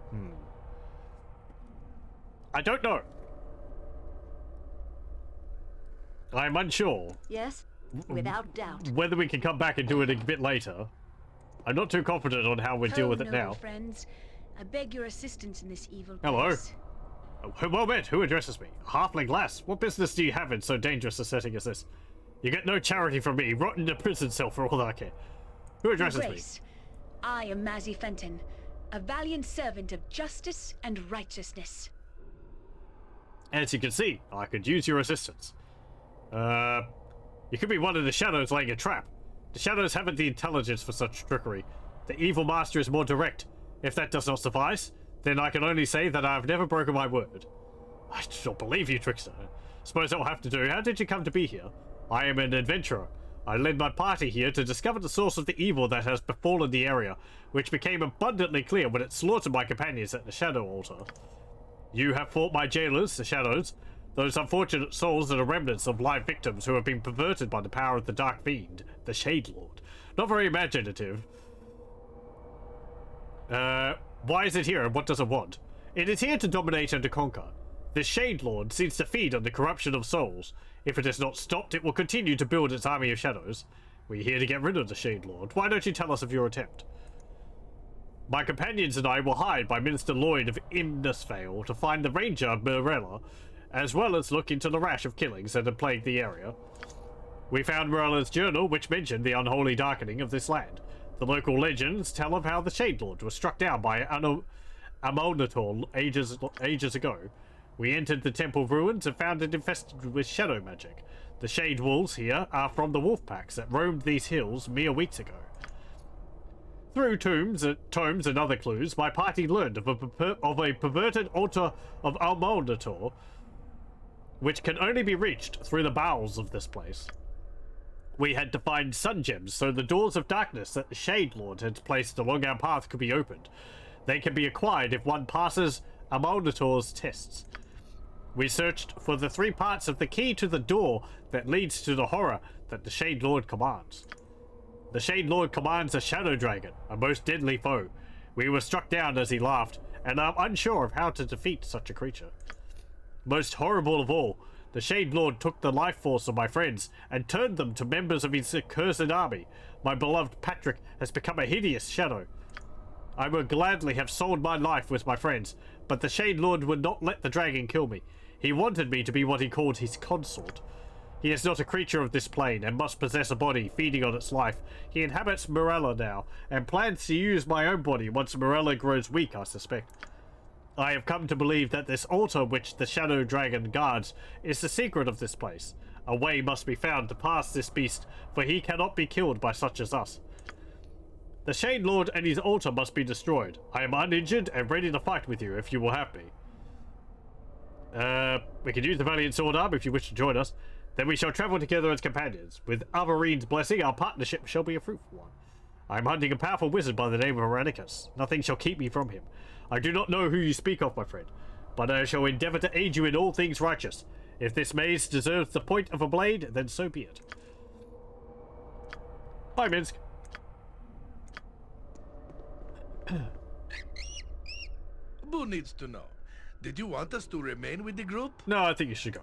I don't know. I'm unsure. Yes? Without doubt. Whether we can come back and do it a bit later. I'm not too confident on how we deal with it now. Friends, I beg your assistance in this evil Hello. place. Oh, well met. Who addresses me? Halfling lass. What business do you have in so dangerous a setting as this? You get no charity from me. Rot in a prison cell for all I care. Who addresses me? Grace, I am Mazzy Fenton, a valiant servant of justice and righteousness. As you can see, I could use your assistance. You could be one of the Shadows laying a trap. The Shadows haven't the intelligence for such trickery. The evil master is more direct. If that does not suffice, then I can only say that I have never broken my word. I don't believe you, trickster. Suppose I'll have to do. How did you come to be here? I am an adventurer. I led my party here to discover the source of the evil that has befallen the area, which became abundantly clear when it slaughtered my companions at the Shadow Altar. You have fought my jailers, the Shadows, those unfortunate souls that are remnants of live victims who have been perverted by the power of the Dark Fiend, the Shade Lord. Not very imaginative. Why is it here and what does it want? It is here to dominate and to conquer. This Shade Lord seems to feed on the corruption of souls. If it is not stopped, it will continue to build its army of shadows. We're here to get rid of the Shade Lord. Why don't you tell us of your attempt? My companions and I were hired by Minister Lloyd of Imnisvale to find the Ranger Morella, as well as look into the rash of killings that had plagued the area. We found Morella's journal, which mentioned the unholy darkening of this land. The local legends tell of how the Shade Lord was struck down by Amonator ages ago. We entered the temple ruins and found it infested with shadow magic. The Shade Wolves here are from the wolf packs that roamed these hills mere weeks ago. Through tomes and other clues, my party learned of a perverted altar of Amonator, which can only be reached through the bowels of this place. We had to find sun gems so the doors of darkness that the Shade Lord had placed along our path could be opened. They can be acquired if one passes Amonator's tests. We searched for the 3 parts of the key to the door that leads to the horror that the Shade Lord commands. The Shade Lord commands a shadow dragon, a most deadly foe. We were struck down as he laughed, and I'm unsure of how to defeat such a creature. Most horrible of all, the Shade Lord took the life force of my friends and turned them to members of his accursed army. My beloved Patrick has become a hideous shadow. I would gladly have sold my life with my friends, but the Shade Lord would not let the dragon kill me. He wanted me to be what he called his consort. He is not a creature of this plane and must possess a body feeding on its life. He inhabits Morella now, and plans to use my own body once Morella grows weak, I suspect. I have come to believe that this altar which the Shadow Dragon guards is the secret of this place. A way must be found to pass this beast, for he cannot be killed by such as us. The Shade Lord and his altar must be destroyed. I am uninjured and ready to fight with you if you will have me. We can use the Valiant Sword Arm if you wish to join us. Then we shall travel together as companions. With Avarine's blessing, our partnership shall be a fruitful one. I am hunting a powerful wizard by the name of Aranicus. Nothing shall keep me from him. I do not know who you speak of, my friend, but I shall endeavor to aid you in all things righteous. If this maze deserves the point of a blade, then so be it. Bye, Minsk. Who needs to know? Did you want us to remain with the group? No, I think you should go.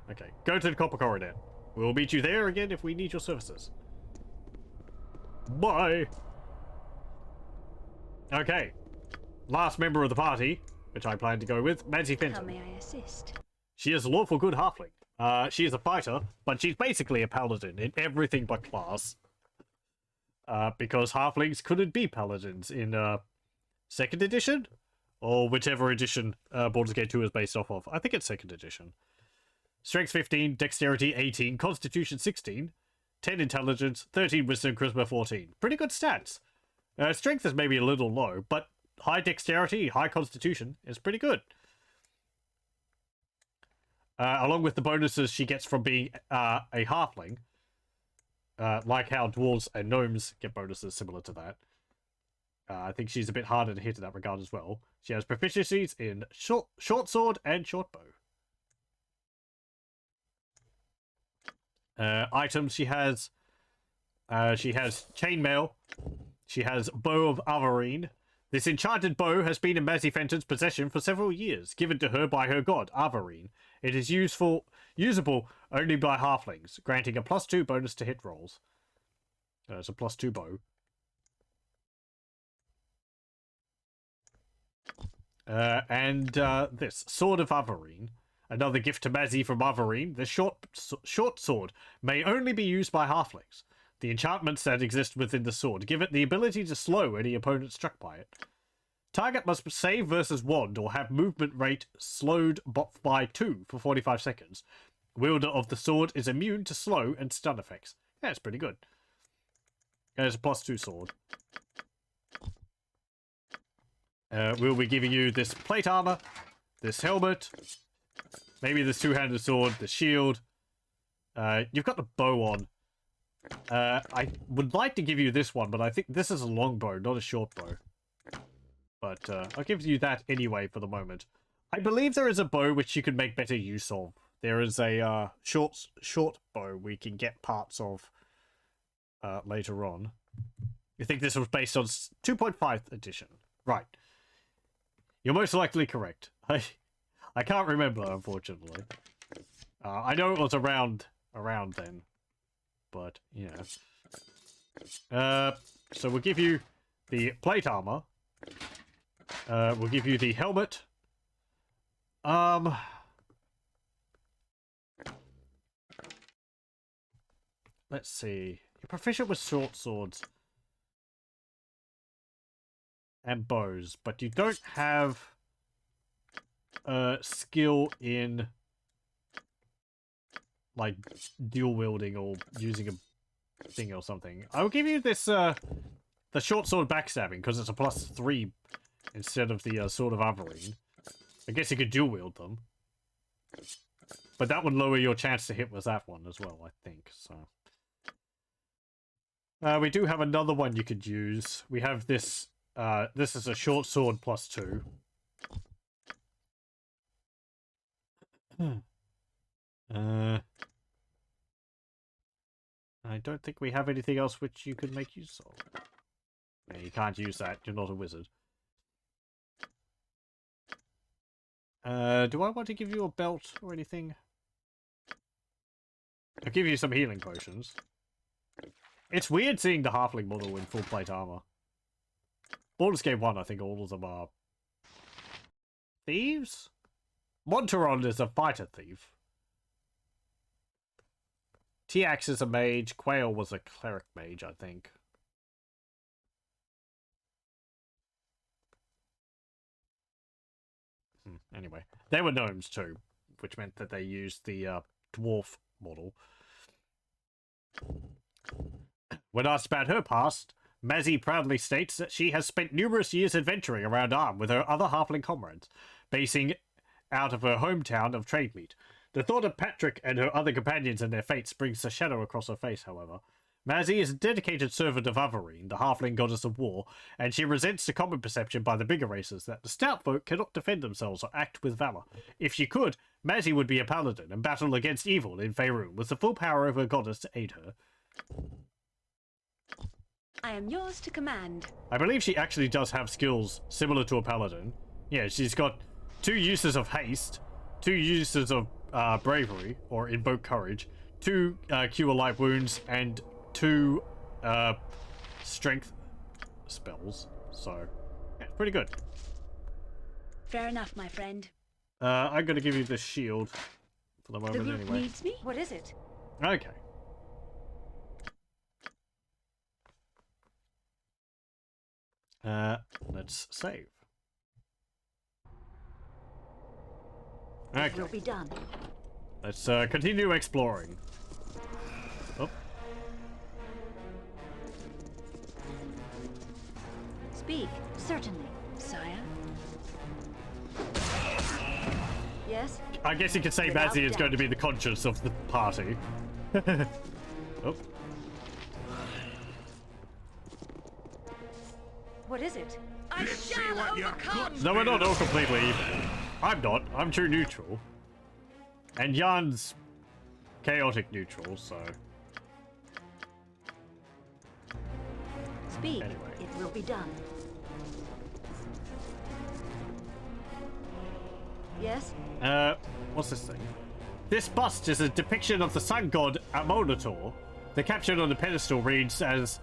Okay, go to the Copper Corridor. We'll meet you there again if we need your services. Bye! Okay. Last member of the party, which I plan to go with, Mancy Fenton. How may I assist? She is a lawful good halfling. She is a fighter, but she's basically a paladin in everything but class. Because halflings couldn't be paladins in 2nd edition? Or whichever edition Baldur's Gate 2 is based off of. I think it's 2nd edition. Strength 15, Dexterity 18, Constitution 16, 10 Intelligence, 13 Wisdom, Charisma 14. Pretty good stats. Strength is maybe a little low, but high Dexterity, high Constitution is pretty good. Along with the bonuses she gets from being a halfling. Like how dwarves and gnomes get bonuses similar to that. I think she's a bit harder to hit in that regard as well. She has proficiencies in short sword and short bow. Items she has chainmail. She has Bow of Avarine. This enchanted bow has been in Mancy Fenton's possession for several years, given to her by her god, Avarine. It is usable only by halflings, granting a +2 bonus to hit rolls. It's a +2 bow. This Sword of Avarine. Another gift to Mazzy from Avarine. This short sword may only be used by halflings. The enchantments that exist within the sword give it the ability to slow any opponent struck by it. Target must save versus wand or have movement rate slowed by 2 for 45 seconds. Wielder of the sword is immune to slow and stun effects. Yeah, it's pretty good. There's a +2 sword. We'll be giving you this plate armor, this helmet, maybe this two-handed sword, the shield. You've got the bow on. I would like to give you this one, but I think this is a long bow, not a short bow. But I'll give you that anyway for the moment. I believe there is a bow which you can make better use of. There is a short bow we can get parts of later on. You think this was based on 2.5 edition? Right. You're most likely correct. I can't remember, unfortunately. I know it was around then, but yeah. So we'll give you the plate armor. We'll give you the helmet. Let's see. You're proficient with short swords and bows, but you don't have skill in like dual wielding or using a thing or something. I will give you this the short sword backstabbing because it's a +3 instead of the sword of Averine. I guess you could dual wield them, but that would lower your chance to hit with that one as well, I think. So we do have another one you could use. We have this. This is a short sword +2. I don't think we have anything else which you could make use of. No, you can't use that. You're not a wizard. Do I want to give you a belt or anything? I'll give you some healing potions. It's weird seeing the halfling model in full plate armor. Baldur's Gate 1, I think all of them are thieves? Monteron is a fighter thief. Tiax is a mage. Quail was a cleric mage, I think. Anyway, they were gnomes too, which meant that they used the dwarf model. When asked about her past, Mazzy proudly states that she has spent numerous years adventuring around Arm with her other halfling comrades, basing out of her hometown of Trademeet. The thought of Patrick and her other companions and their fates brings a shadow across her face, however. Mazzy is a dedicated servant of Averine, the halfling goddess of war, and she resents the common perception by the bigger races that the stout folk cannot defend themselves or act with valor. If she could, Mazzy would be a paladin and battle against evil in Faerun with the full power of her goddess to aid her. I am yours to command. I believe she actually does have skills similar to a paladin. Yeah, she's got 2 uses of haste, 2 uses of bravery, or invoke courage, 2 cure light wounds, and 2 strength spells. So, yeah, pretty good. Fair enough, my friend. I'm going to give you this shield for the moment The group anyway. needs me? What is it? Okay. Let's save. It Okay. will be done. Let's continue exploring. Oh. Speak, certainly, sire. Yes? I guess you could say Without Mazzy is doubt. going to be the conscience of the party. Oh. What is it? I shall overcome! No, we're not all completely even. I'm not. I'm true neutral. And Jan's chaotic neutral, so... Speak, Anyway. it will be done. Yes? What's this thing? This bust is a depiction of the sun god Amolator. The caption on the pedestal reads as,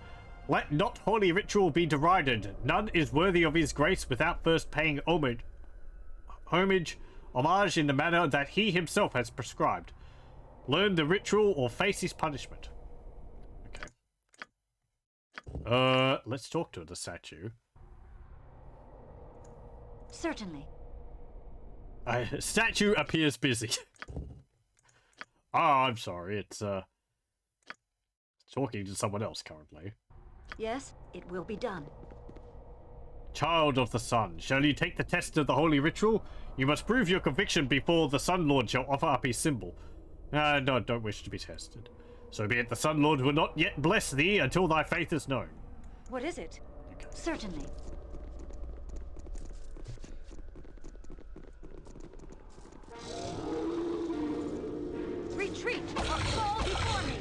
"Let not holy ritual be derided. None is worthy of his grace without first paying homage in the manner that he himself has prescribed. Learn the ritual or face his punishment." Okay. Let's talk to the statue. Certainly. Statue appears busy. Oh, I'm sorry. It's talking to someone else currently. Yes, it will be done. Child of the Sun, shall you take the test of the holy ritual? You must prove your conviction before the Sun Lord shall offer up his symbol. No, don't wish to be tested. So be it, the Sun Lord will not yet bless thee until thy faith is known. What is it? Okay. Certainly. Retreat or fall before me!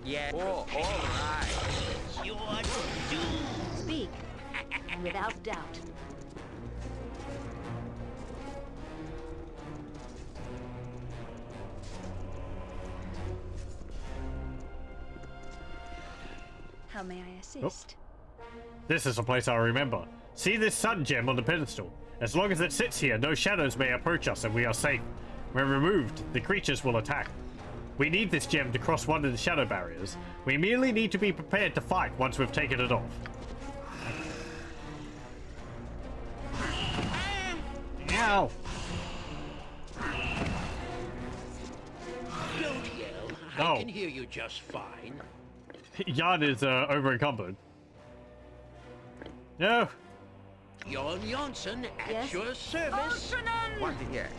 Yeah. Oh, all right. Your doom. Speak, without doubt. How may I assist? This is a place I remember. See this sun gem on the pedestal? As long as it sits here, no shadows may approach us and we are safe. When removed, the creatures will attack. We need this gem to cross one of the shadow barriers. We merely need to be prepared to fight once we've taken it off. Ow! Don't yell. I can hear you just fine. Jan is over encumbered. No. Jon Jonsson at your service. What? Yes.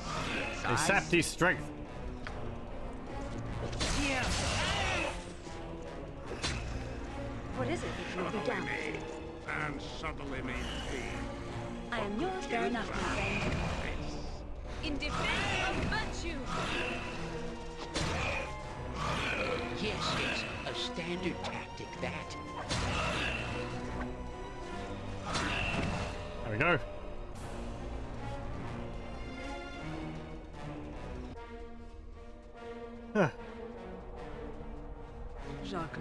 They sapped his strength. What is it that you will be done? And suddenly maintain. I am yours, fair enough, my friend. In defense of virtue! Yes, it's a standard tactic, that. There we go. Huh. Jacques.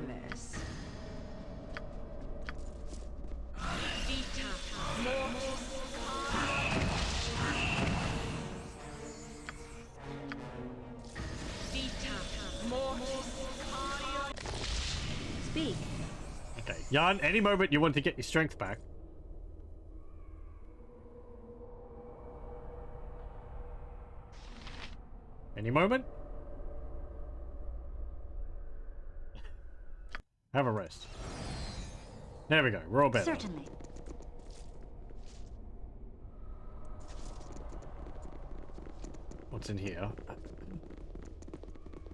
Speak. Okay, Jan, any moment you want to get your strength back. Any moment? Have a rest. There we go, we're all better. Certainly. What's in here?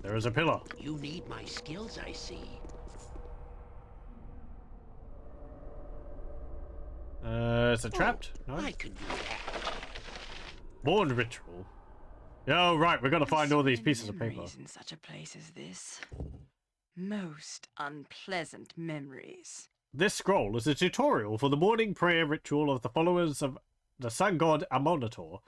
There is a pillar. You need my skills, I see. Is it trapped? No? I could do that. Born ritual. Oh, right, we're gonna find all these pieces of paper. Memories in such a place as this. Most unpleasant memories. This scroll is a tutorial for the morning prayer ritual of the followers of the sun god Amonator.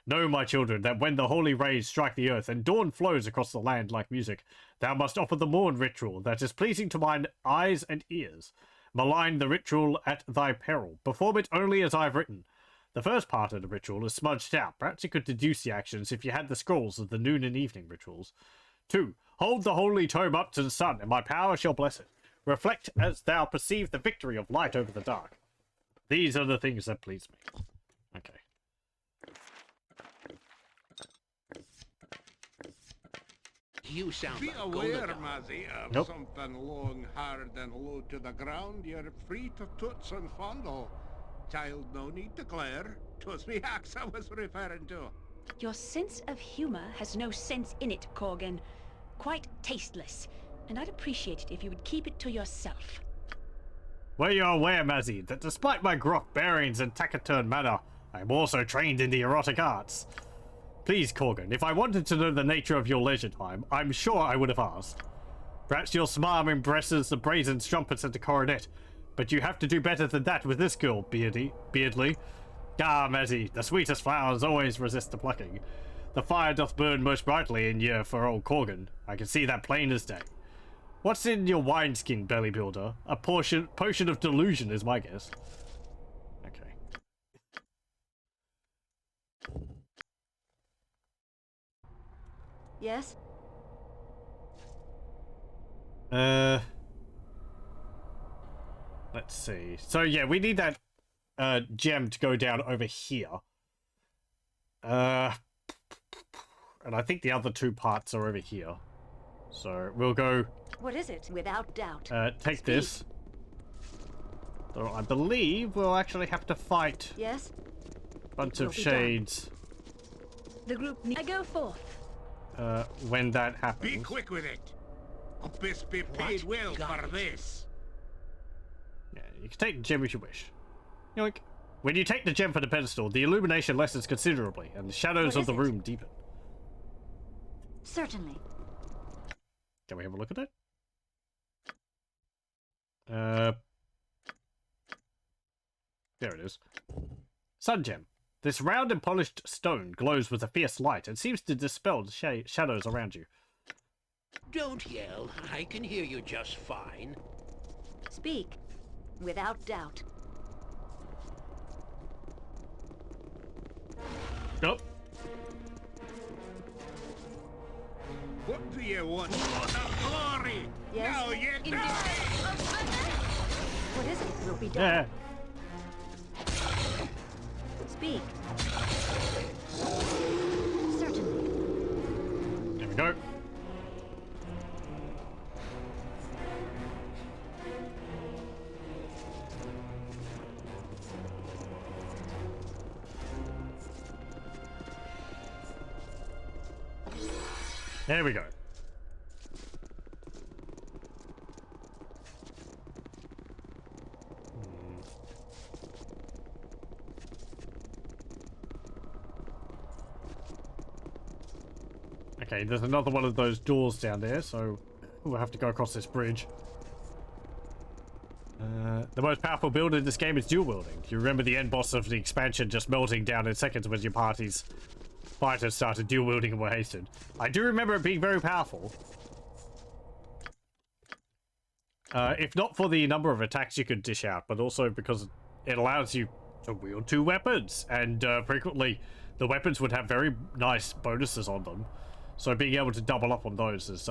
Know, my children, that when the holy rays strike the earth and dawn flows across the land like music, thou must offer the morn ritual that is pleasing to mine eyes and ears. Malign the ritual at thy peril. Perform it only as I've written. The first part of the ritual is smudged out. Perhaps you could deduce the actions if you had the scrolls of the noon and evening rituals. 2. Hold the holy tome up to the sun, and my power shall bless it. Reflect as thou perceive the victory of light over the dark. These are the things that please me. Okay. You sound Be like aware, Golodon. Mazzy, of Nope. something long, hard, and low to the ground. You're free to toots and fondle. Child, no need to glare. 'Twas me axe I was referring to. Your sense of humor has no sense in it, Corgan. Quite tasteless. And I'd appreciate it if you would keep it to yourself. Were you aware, Mazzy, that despite my gruff bearings and taciturn manner, I am also trained in the erotic arts? Please, Corgan, if I wanted to know the nature of your leisure time, I'm sure I would have asked. Perhaps your smile embraces the brazen strumpets and the coronet, but you have to do better than that with this girl, Beardly. Ah, Mazzy, the sweetest flowers always resist the plucking. The fire doth burn most brightly in ye for old Corgan. I can see that plain as day. What's in your wineskin, belly builder? A potion of delusion is my guess. Okay. Yes? Let's see. So yeah, we need that gem to go down over here. And I think the other two parts are over here. So we'll go... What is it? Without doubt. Take this. So I believe we'll actually have to fight Yes? a bunch of Will be shades The group I go forth. when that happens. Be quick with it. Abyss be paid well for this. Yeah, you can take the gem if you wish. Yoink. When you take the gem from the pedestal, the illumination lessens considerably, and the shadows What of the is it? room deepen. Certainly. Can we have a look at it? There it is. Sun gem. This round and polished stone glows with a fierce light and seems to dispel the shadows around you. Don't yell. I can hear you just fine. Speak, without doubt. Nope. What do you want? Oh, glory! Yes? Now you die! What is it? Will be done. Yeah. Speak. Certainly. There we go. There we go. Okay, there's another one of those doors down there, so we'll have to go across this bridge. The most powerful build in this game is dual wielding. Do you remember the end boss of the expansion just melting down in seconds when your party's fighters started dual wielding and were hasted? I do remember it being very powerful. If not for the number of attacks you could dish out, but also because it allows you to wield two weapons, and frequently the weapons would have very nice bonuses on them. So being able to double up on those is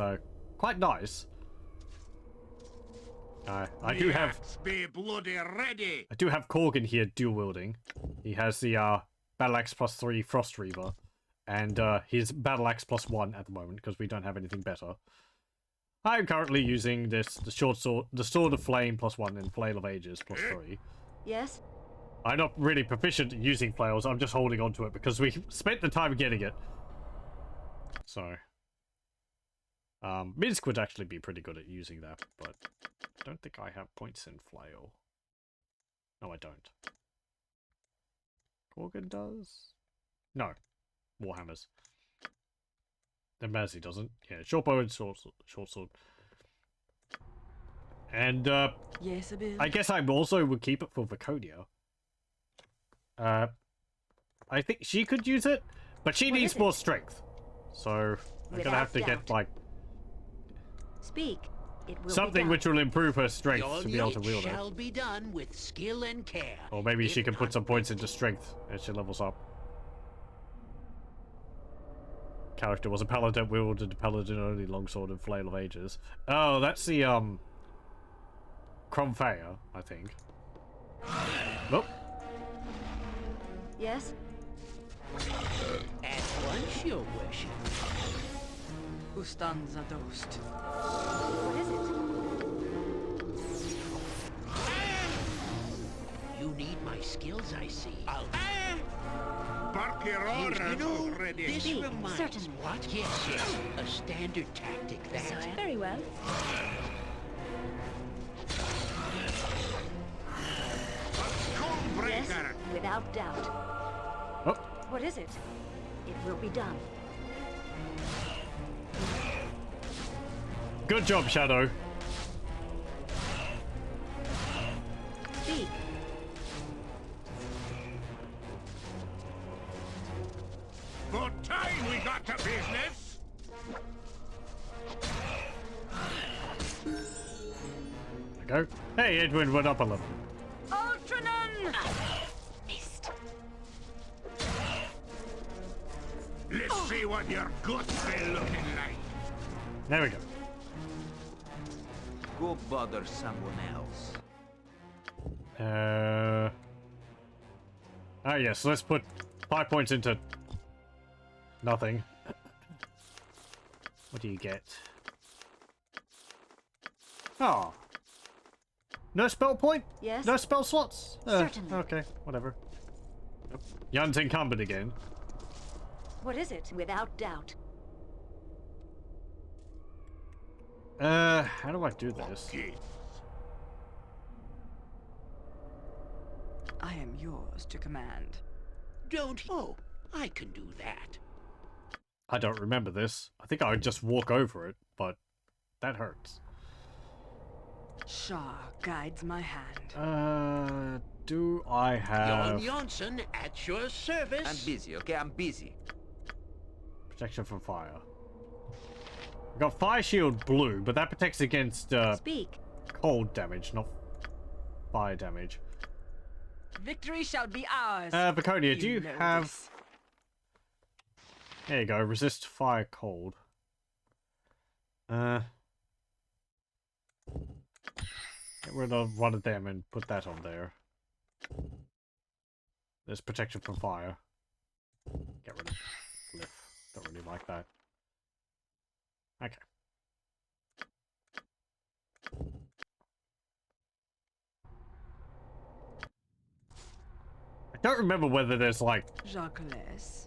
quite nice. I do have bloody ready. I do have Korg in here dual wielding. He has the Battle Axe +3 Frost Reaver, and his Battle Axe +1 at the moment because we don't have anything better. I'm currently using the Sword of Flame +1 and Flail of Ages +3. Yes? I'm not really proficient at using flails. I'm just holding on to it because we spent the time getting it. So, Minsk would actually be pretty good at using that, but I don't think I have points in flail. No, I don't. Gorgon does? No. Warhammers. Then Mazzy doesn't. Yeah, short bow and short sword. And, yes, I guess I also would keep it for Viconia. I think she could use it, but she needs more strength. So, I'm gonna have to get, like, Speak. It will something which will improve her strength to be able to wield it. Shall be done with skill and care. Or maybe she can put some points into strength as she levels up. Character was a paladin, wielded a paladin only longsword and flail of ages. Oh, that's the Cromfeya, I think. Nope. Yes? At once, your worship. Ustanza dost. What is it? You need my skills, I see. I'll... Bark your orders already. This reminds me. What? Yes. A standard tactic, that. Very well. Yes, without doubt. Oh. What is it? It will be done. Good job, Shadow. Speak. For time we got to business. There we go. Hey, Edwin went up a level. Ultranon! Missed. Let's see what your guts are looking like. There we go. Go bother someone else. Ah, yes, let's put 5 points into nothing. What do you get? Oh. No spell point? Yes. No spell slots? Certainly. Okay, whatever. Yun's encumbered again. What is it? Without doubt. How do I do this? I am yours to command. Don't. Oh, I can do that. I don't remember this. I think I would just walk over it, but that hurts. Shah guides my hand. Do I have... Jon Jonsson at your service. I'm busy, okay? I'm busy. Protection from fire. I got Fire Shield Blue, but that protects against Speak. cold damage, not fire damage. Victory shall be ours. Viconia, do you know have... this. There you go, resist fire cold. Get rid of one of them and put that on there. There's protection from fire. Get rid of lift. Don't really like that. Okay. I don't remember whether there's like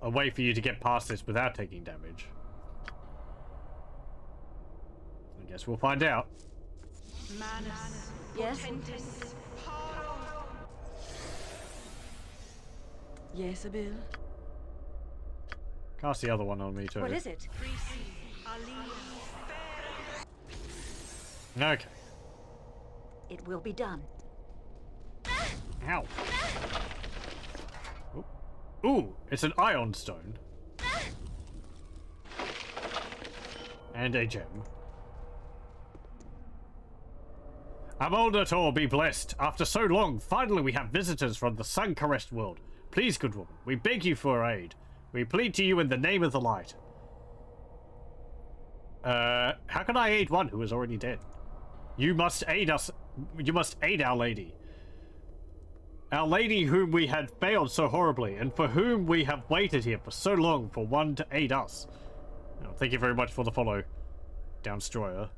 a way for you to get past this without taking damage. I guess we'll find out. Yes? Yes, Abil. Cast the other one on me too. What is it? Okay. It will be done. Ow. Ooh, it's an ion stone. And a gem. Amoldator be blessed. After so long, finally we have visitors from the sun-caressed world. Please, good woman, we beg you for aid. We plead to you in the name of the light. How can I aid one who is already dead? You must aid us. You must aid Our Lady. Our Lady whom we had failed so horribly, and for whom we have waited here for so long for one to aid us. Oh, thank you very much for the follow, Downstroyer.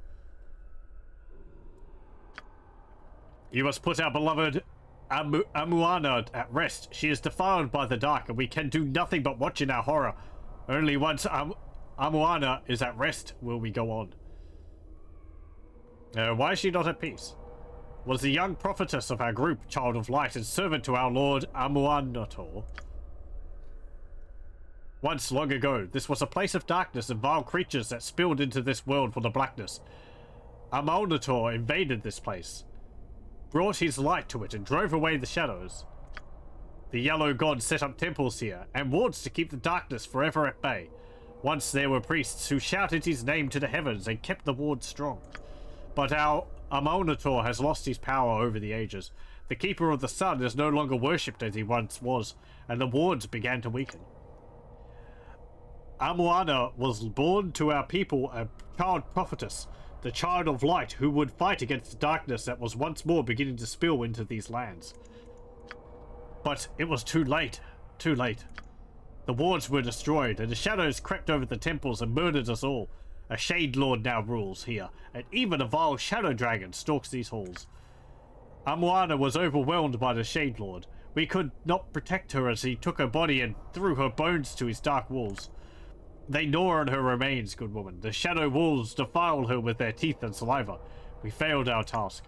You must put our beloved Amuana at rest. She is defiled by the dark, and we can do nothing but watch in our horror. Only once Amuana is at rest will we go on. Why is she not at peace? Was the young prophetess of our group, child of light and servant to our lord Amuanator. Once, long ago, this was a place of darkness and vile creatures that spilled into this world for the blackness. Amuanator invaded this place, brought his light to it, and drove away the shadows. The yellow god set up temples here, and wards to keep the darkness forever at bay. Once there were priests who shouted his name to the heavens and kept the ward strong. But our Amuanator has lost his power over the ages. The Keeper of the Sun is no longer worshipped as he once was, and the wards began to weaken. Amuana was born to our people a child prophetess, the child of light who would fight against the darkness that was once more beginning to spill into these lands. But it was too late. Too late. The wards were destroyed, and the shadows crept over the temples and murdered us all. A Shade Lord now rules here, and even a vile shadow dragon stalks these halls. Amuana was overwhelmed by the Shade Lord. We could not protect her as he took her body and threw her bones to his dark wolves. They gnaw on her remains, good woman. The shadow wolves defile her with their teeth and saliva. We failed our task.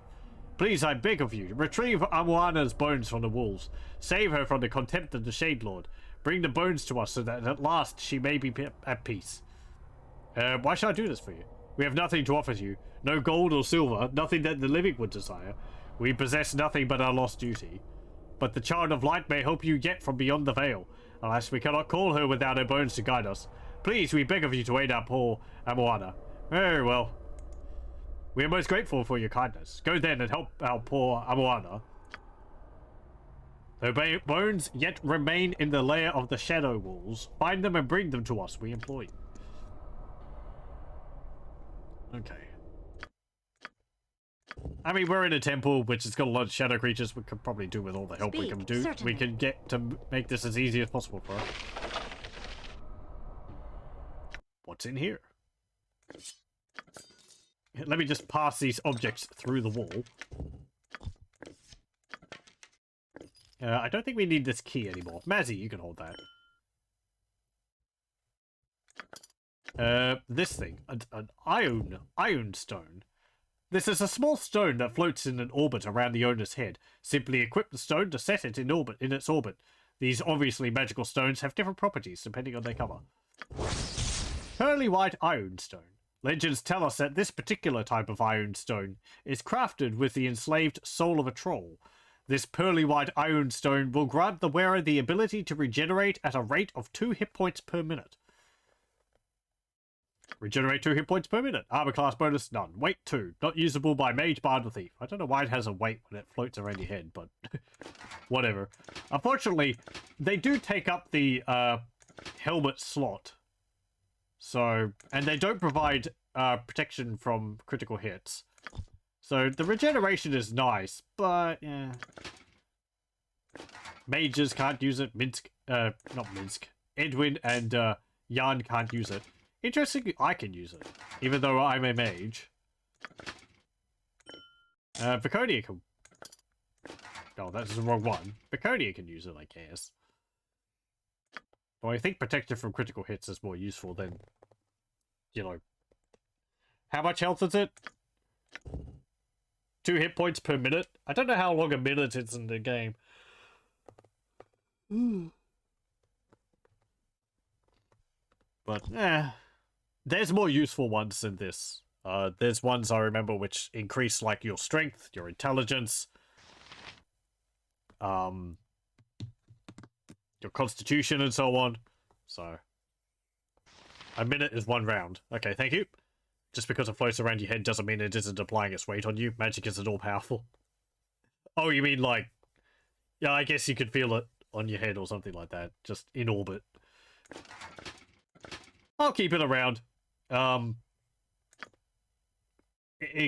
Please, I beg of you, retrieve Amuana's bones from the wolves. Save her from the contempt of the Shade Lord. Bring the bones to us so that at last she may be at peace. Why should I do this for you? We have nothing to offer you. No gold or silver, nothing that the living would desire. We possess nothing but our lost duty. But the Child of Light may help you yet from beyond the veil. Alas, we cannot call her without her bones to guide us. Please, we beg of you to aid our poor Amuana. Very well. We are most grateful for your kindness. Go then and help our poor Amuana. Though bones yet remain in the lair of the shadow walls, find them and bring them to us, we implore you. Okay. I mean, we're in a temple which has got a lot of shadow creatures. We could probably do with all the help we can do. Certainly. We can get to make this as easy as possible for us. What's in here? Let me just pass these objects through the wall. I don't think we need this key anymore. Mazzy, you can hold that. This thing, an ion stone. This is a small stone that floats in an orbit around the owner's head. Simply equip the stone to set it in its orbit. These obviously magical stones have different properties depending on their color. Pearly white ion stone. Legends tell us that this particular type of ion stone is crafted with the enslaved soul of a troll. This pearly white ion stone will grant the wearer the ability to regenerate at a rate of 2 hit points per minute. Regenerate 2 hit points per minute. Armor class bonus, none. Weight 2. Not usable by mage, bard, or thief. I don't know why it has a weight when it floats around your head, but whatever. Unfortunately, they do take up the helmet slot. So, and they don't provide protection from critical hits. So the regeneration is nice, but yeah. Mages can't use it. Not Minsk. Edwin and Jan can't use it. Interestingly, I can use it, even though I'm a mage. Viconia can... Oh, that's the wrong one. Viconia can use it, I guess. Well, I think protection from critical hits is more useful than, you know... How much health is it? 2 hit points per minute? I don't know how long a minute is in the game. But, there's more useful ones than this. There's ones I remember which increase, like, your strength, your intelligence, your constitution, and so on. So, a minute is 1 round. Okay, thank you. Just because it floats around your head doesn't mean it isn't applying its weight on you. Magic isn't all powerful. Oh, you mean, like... Yeah, I guess you could feel it on your head or something like that. Just in orbit. I'll keep it around. In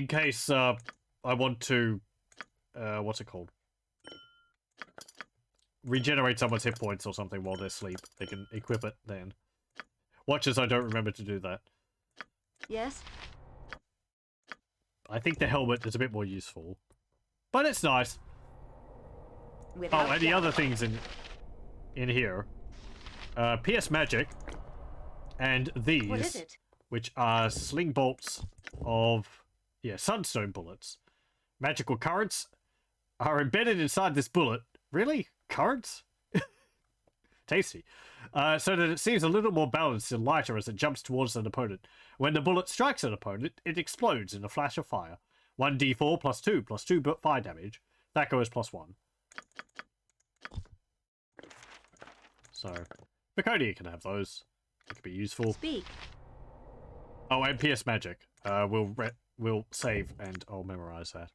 case I want to what's it called, regenerate someone's hit points or something while they're asleep, they can equip it then. Watch as I don't remember to do that. Yes? I think the helmet is a bit more useful, but it's nice. Without and the other things in here, PS Magic, and these, what is it? Which are sling bolts of, sunstone bullets. Magical currents are embedded inside this bullet. Really? Currents? Tasty. So that it seems a little more balanced and lighter as it jumps towards an opponent. When the bullet strikes an opponent, it explodes in a flash of fire. 1d4 plus 2 fire damage. That goes plus 1. So, Viconia can have those. It could be useful. Speak. Oh, and PS Magic. We'll save and I'll memorize that.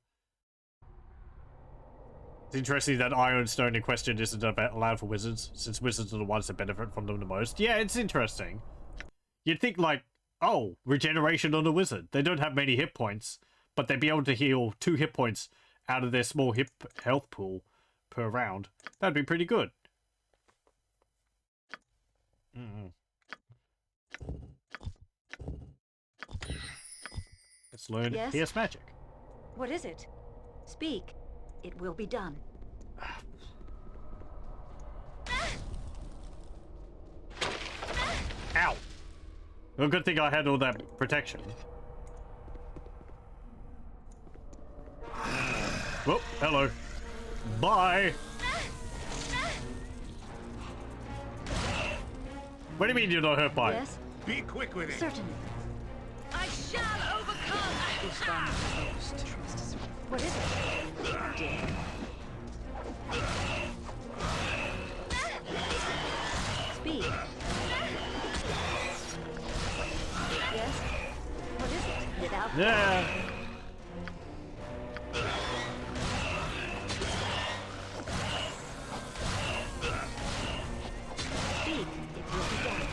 It's interesting that Ironstone in question isn't allowed for wizards, since wizards are the ones that benefit from them the most. Yeah, it's interesting. You'd think, like, oh, regeneration on a wizard. They don't have many hit points, but they'd be able to heal 2 hit points out of their small health pool per round. That'd be pretty good. Let's learn PS Magic. What is it? Speak. It will be done. Ow! Well, good thing I had all that protection. Whoop, hello. Bye! What do you mean you're not hurt by it? Yes? Be quick with it. Certainly. I shall overcome! What is it? Dare. Speak. Yes? What is it? Without... Yeah! Speak. It will be done.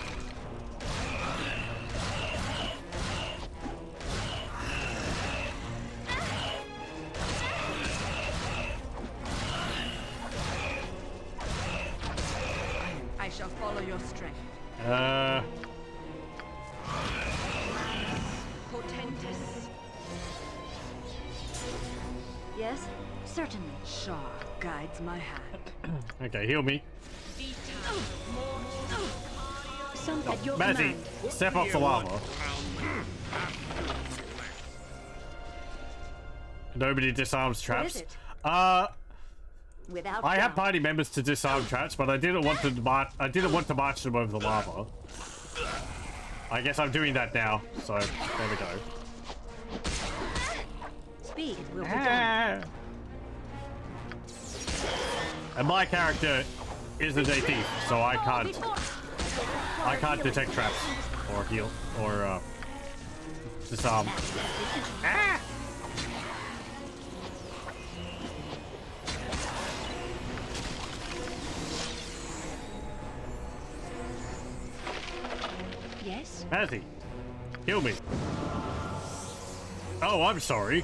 I shall follow your strength. Portentous. Yes? Certainly. Shah guides my hand. Okay, heal me. Some at your Mazzy, command. step off the lava. Nobody disarms traps. What is it? Without I have party members to disarm traps, but I didn't want to march them over the lava. I guess I'm doing that now. So there we go. Speak. It will be done. And my character isn't a thief, so I can't detect traps or heal or Disarm. Ah! Yes? Matty, kill me. Oh, I'm sorry.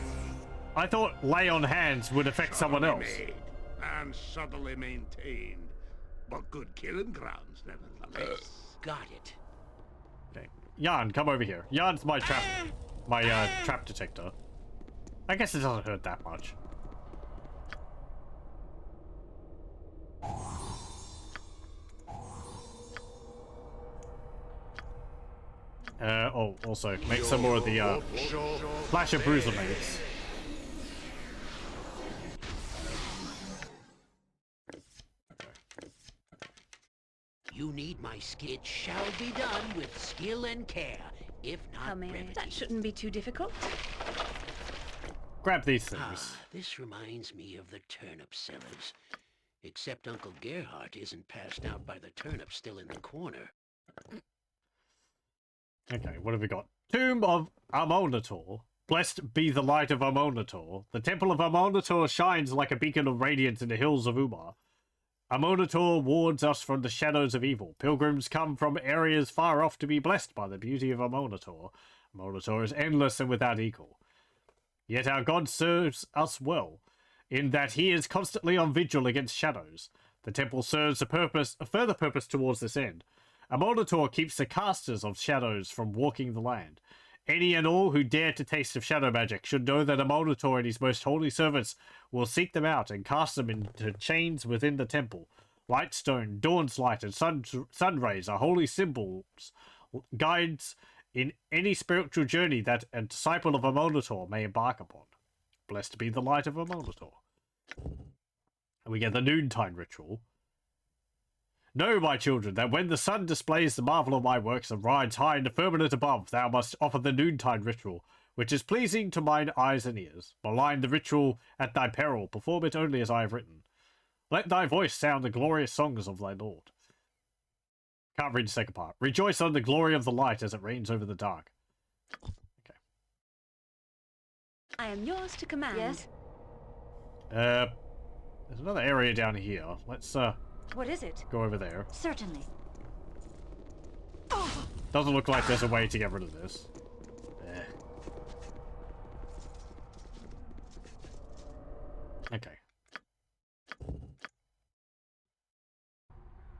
I thought lay on hands would affect someone else. Made and subtly maintained, but good killing grounds nevertheless. Got it. Okay. Jan, come over here. Jan's my trap trap detector. I guess it doesn't hurt that much. Oh, also, make some more of the, Flash of Bruiser mates. You need my skill. It shall be done with skill and care, if not brevity. That shouldn't be too difficult. Grab these things. This reminds me of the turnip sellers. Except Uncle Gerhardt isn't passed out by the turnip still in the corner. Okay, what have we got? Tomb of Amonator. Blessed be the light of Amonator. The temple of Amonator shines like a beacon of radiance in the hills of Umar. Amonator wards us from the shadows of evil. Pilgrims come from areas far off to be blessed by the beauty of Amonator. Amonator is endless and without equal. Yet our God serves us well, in that he is constantly on vigil against shadows. The temple serves a further purpose towards this end. Amonator keeps the casters of shadows from walking the land. Any and all who dare to taste of shadow magic should know that Amonator and his most holy servants will seek them out and cast them into chains within the temple. Lightstone, dawn's light, and sun rays are holy symbols, guides in any spiritual journey that a disciple of Amonator may embark upon. Blessed be the light of Amonator. And we get the noontide ritual. Know, my children, that when the sun displays the marvel of my works and rides high in the firmament above, thou must offer the noontide ritual, which is pleasing to mine eyes and ears. Malign the ritual at thy peril, perform it only as I have written. Let thy voice sound the glorious songs of thy Lord. Can't read the second part. Rejoice on the glory of the light as it reigns over the dark. Okay. I am yours to command. Yes? There's another area down here. Let's, What is it? go over there. Certainly. Doesn't look like there's a way to get rid of this. Okay.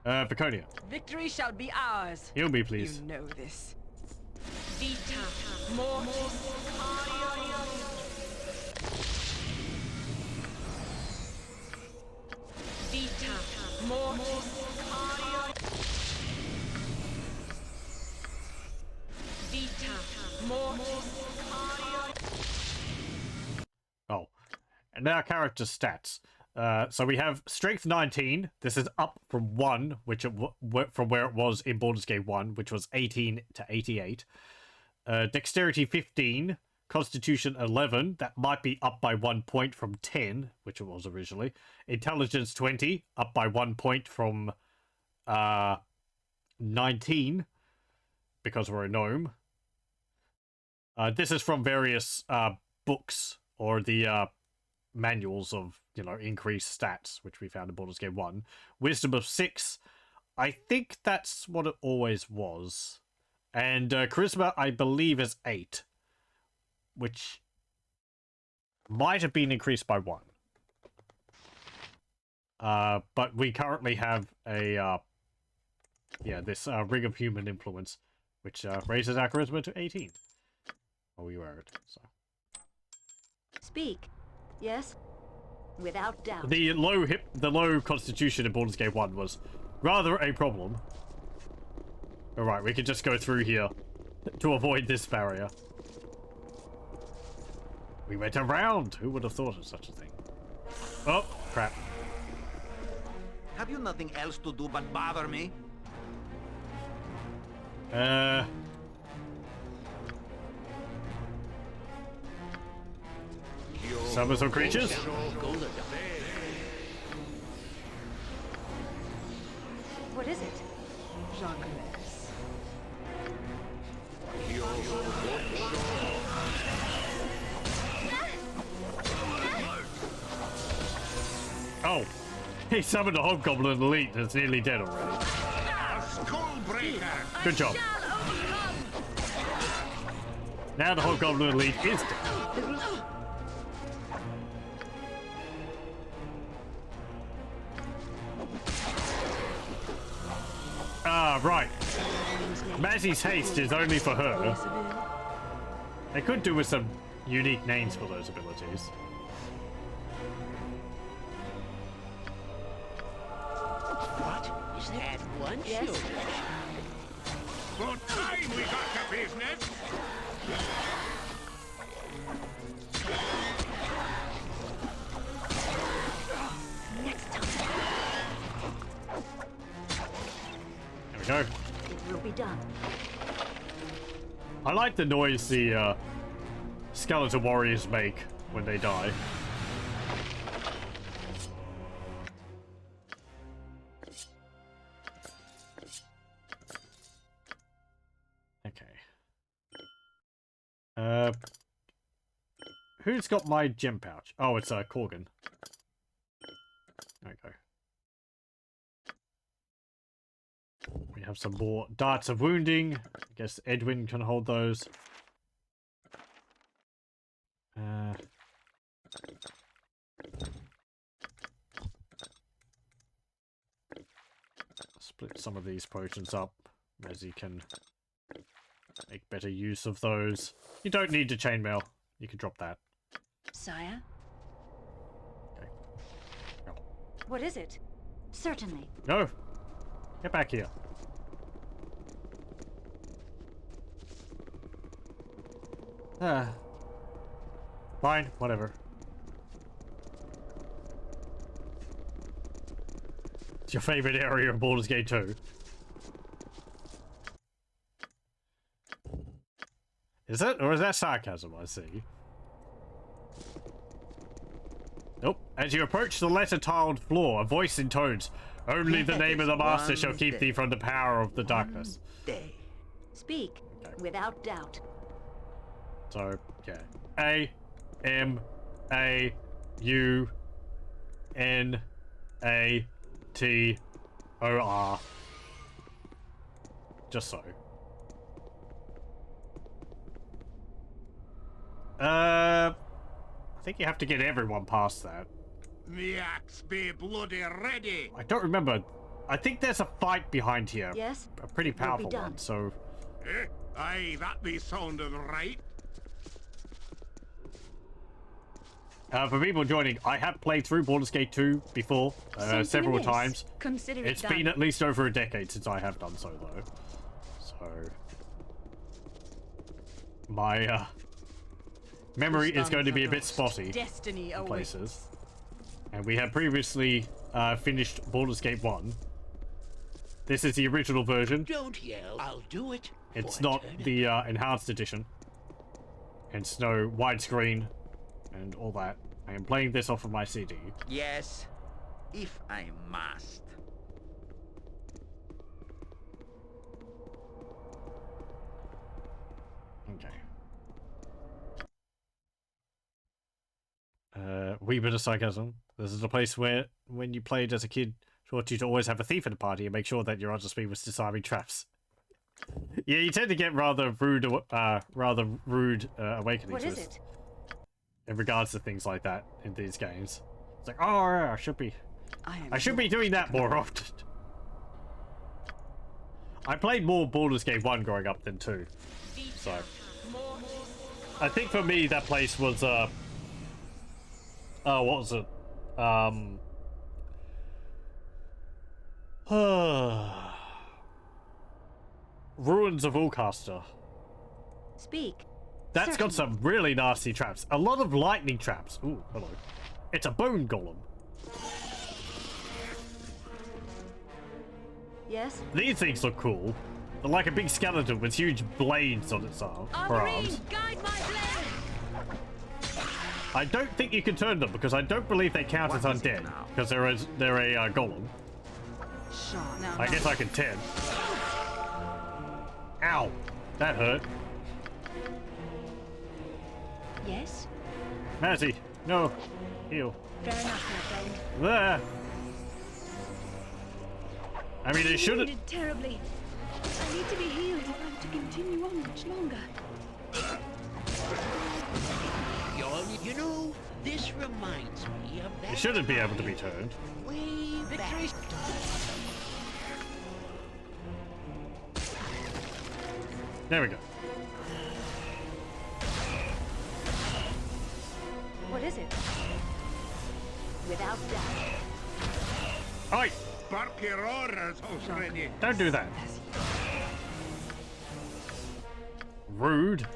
Baconia. Victory shall be ours. Heal me, please. You know this. Vita mortis cardio. Vita mortis cardio. Vita mortis cardio. Oh. And now character stats. So we have Strength 19. This is up from 1, which from where it was in Baldur's Gate 1, which was 18 to 88. Dexterity 15. Constitution 11. That might be up by 1 point from 10, which it was originally. Intelligence 20. Up by 1 point from 19, because we're a gnome. This is from various books or the manuals of, increased stats, which we found in Baldur's Gate 1. Wisdom of 6. I think that's what it always was. And Charisma, I believe, is 8. Which might have been increased by 1. But we currently have a, this Ring of Human Influence, which raises our Charisma to 18. Oh, we wear it, so. Speak. Yes? Without doubt. The low constitution in Baldur's Gate 1 was rather a problem. Alright, we can just go through here to avoid this barrier. We went around! Who would have thought of such a thing? Oh, crap. Have you nothing else to do but bother me? Summon some creatures? What is it? Jacques. He summoned a hobgoblin elite that's nearly dead already. Skullbreaker! Good job. Now the hobgoblin elite is dead. Ah, right. Mazzy's haste is only for her. They could do with some unique names for those abilities. What? Is that one Yes. shield? Good time we got to business! Next time. There we go. It will be done. I like the noise the skeleton warriors make when they die. Okay. Who's got my gem pouch? Oh, it's Corgan. There we go. We have some more darts of wounding. I guess Edwin can hold those. Split some of these potions up as you can make better use of those. You don't need to chainmail. You can drop that. Sire? Okay. No. What is it? Certainly. No! Get back here. Fine, whatever. It's your favorite area of Baldur's Gate 2. Is it? Or is that sarcasm I see? Nope. As you approach the letter-tiled floor, a voice intones, "Only the name of the master shall keep thee from the power of the darkness." Speak, Okay. without doubt. So, yeah. A M A U N A T O R. Just so. I think you have to get everyone past that. The axe be bloody ready! I don't remember. I think there's a fight behind here. Yes? A pretty It will be powerful done. one, so... Eh? Aye, that be sounding right. For people joining, I have played through Baldur's Gate 2 before, several amiss. times. Consider it It's done. been at least over a decade since I have done so, though. So... My, memory is going to be a bit spotty Destiny in awaits. places. And we have previously finished Baldur's Gate 1. This is the original version. Don't yell. I'll do it. It's for not eternity. the enhanced edition. It's no widescreen and all that. I am playing this off of my CD. Yes, if I must. Okay. Wee bit of sarcasm. This is a place where, when you played as a kid, taught you to always have a thief in the party and make sure that you're up to speed with disarming traps. Yeah, you tend to get rather rude awakenings What is it? in regards to things like that in these games. It's like, oh, yeah, I should be doing that more often. I played more Baldur's Gate 1 growing up than 2, so I think for me that place was what was it? Ruins of Ulcaster. Speak. That's got some really nasty traps. A lot of lightning traps. Ooh, hello. It's a bone golem. Yes? These things look cool. They're like a big skeleton with huge blades on its arms. Guide my blade! I don't think you can turn them because I don't believe they count as undead because they're a golem. I guess I can 10. Ow! That hurt. Yes? Mazzy, no. Heal. Fair enough, my friend. There. I mean, it shouldn't. Wounded terribly. I need to be healed if I'm to continue on much longer. You know, this reminds me of that. It shouldn't be able to be turned. Way Victory. There we go. What is it? Without doubt. Oi! Bark your orders already. Don't do that. Rude.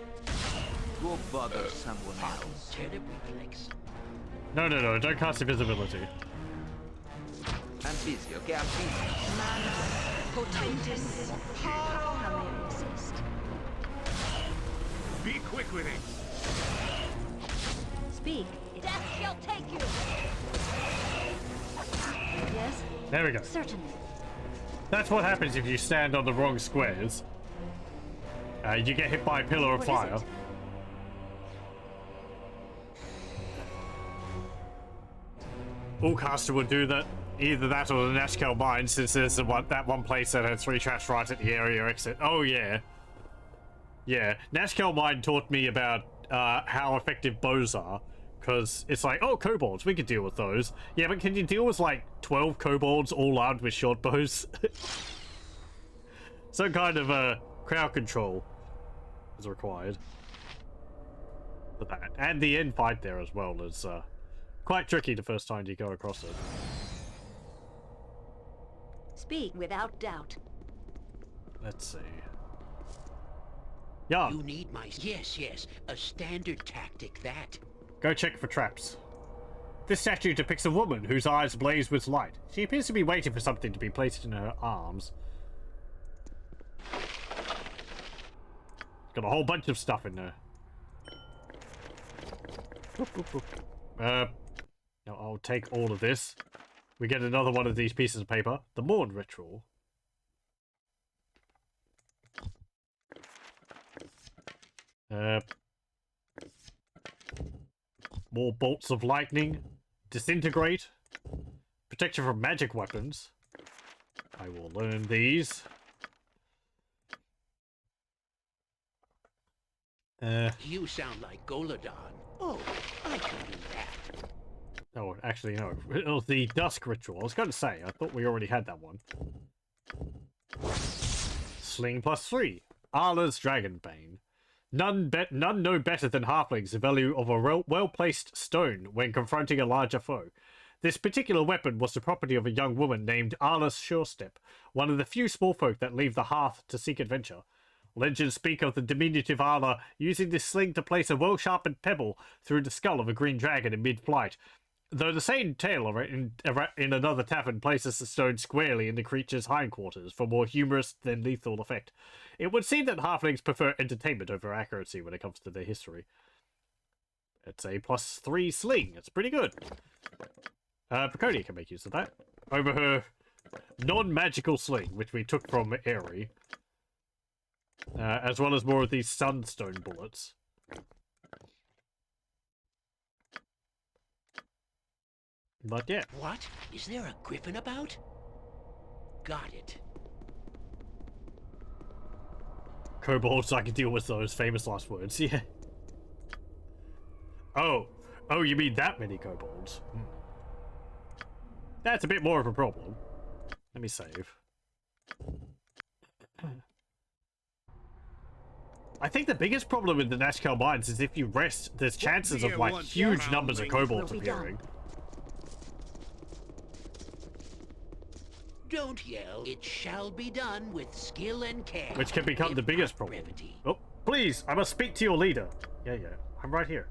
Go bother someone else. Turnip reflex. No, don't cast invisibility. I'm busy, okay? I'm busy. Potentis. How may I assist? Be quick with it. Speak. Death shall take you. Yes? There we go. Certainly. That's what happens if you stand on the wrong squares. You get hit by a pillar of What is fire. it? All caster would do that. Either that or the Nashkel mine, since there's that one place that had 3 traps right at the area exit. Oh yeah. Yeah, Nashkel mine taught me about how effective bows are. Because it's like, oh, kobolds, we could deal with those. Yeah, but can you deal with like 12 kobolds all armed with short bows? Some kind of crowd control is required for that. And the end fight there as well is quite tricky the first time you go across it. Speak without doubt. Let's see. Yeah. You need my... Yes, a standard tactic, that. Go check for traps. This statue depicts a woman whose eyes blaze with light. She appears to be waiting for something to be placed in her arms. Got a whole bunch of stuff in there. I'll take all of this. We get another one of these pieces of paper. The Morn Ritual. More bolts of lightning. Disintegrate. Protection from magic weapons. I will learn these. You sound like Goladon. Oh, I can do that. Oh, actually, no. It was the Dusk Ritual. I was going to say, I thought we already had that one. Sling +3. Arla's Dragonbane. None know better than halflings the value of a well-placed stone when confronting a larger foe. This particular weapon was the property of a young woman named Arla's Surestep, one of the few small folk that leave the hearth to seek adventure. Legends speak of the diminutive Arla using this sling to place a well-sharpened pebble through the skull of a green dragon in mid-flight, though the same tale in another tavern places the stone squarely in the creature's hindquarters for more humorous than lethal effect. It would seem that halflings prefer entertainment over accuracy when it comes to their history. It's a +3 sling. It's pretty good. Praconia can make use of that over her non-magical sling, which we took from Aerie. As well as more of these sunstone bullets. But yeah. What? Is there a griffin about? Got it. Kobolds, I can deal with those famous last words, yeah. Oh, you mean that many kobolds? That's a bit more of a problem. Let me save. I think the biggest problem with the Nashkel mines is if you rest, there's chances of like huge numbers of kobolds appearing. Don't yell. It shall be done with skill and care. Which can become the biggest problem. Oh, please, I must speak to your leader. Yeah, I'm right here.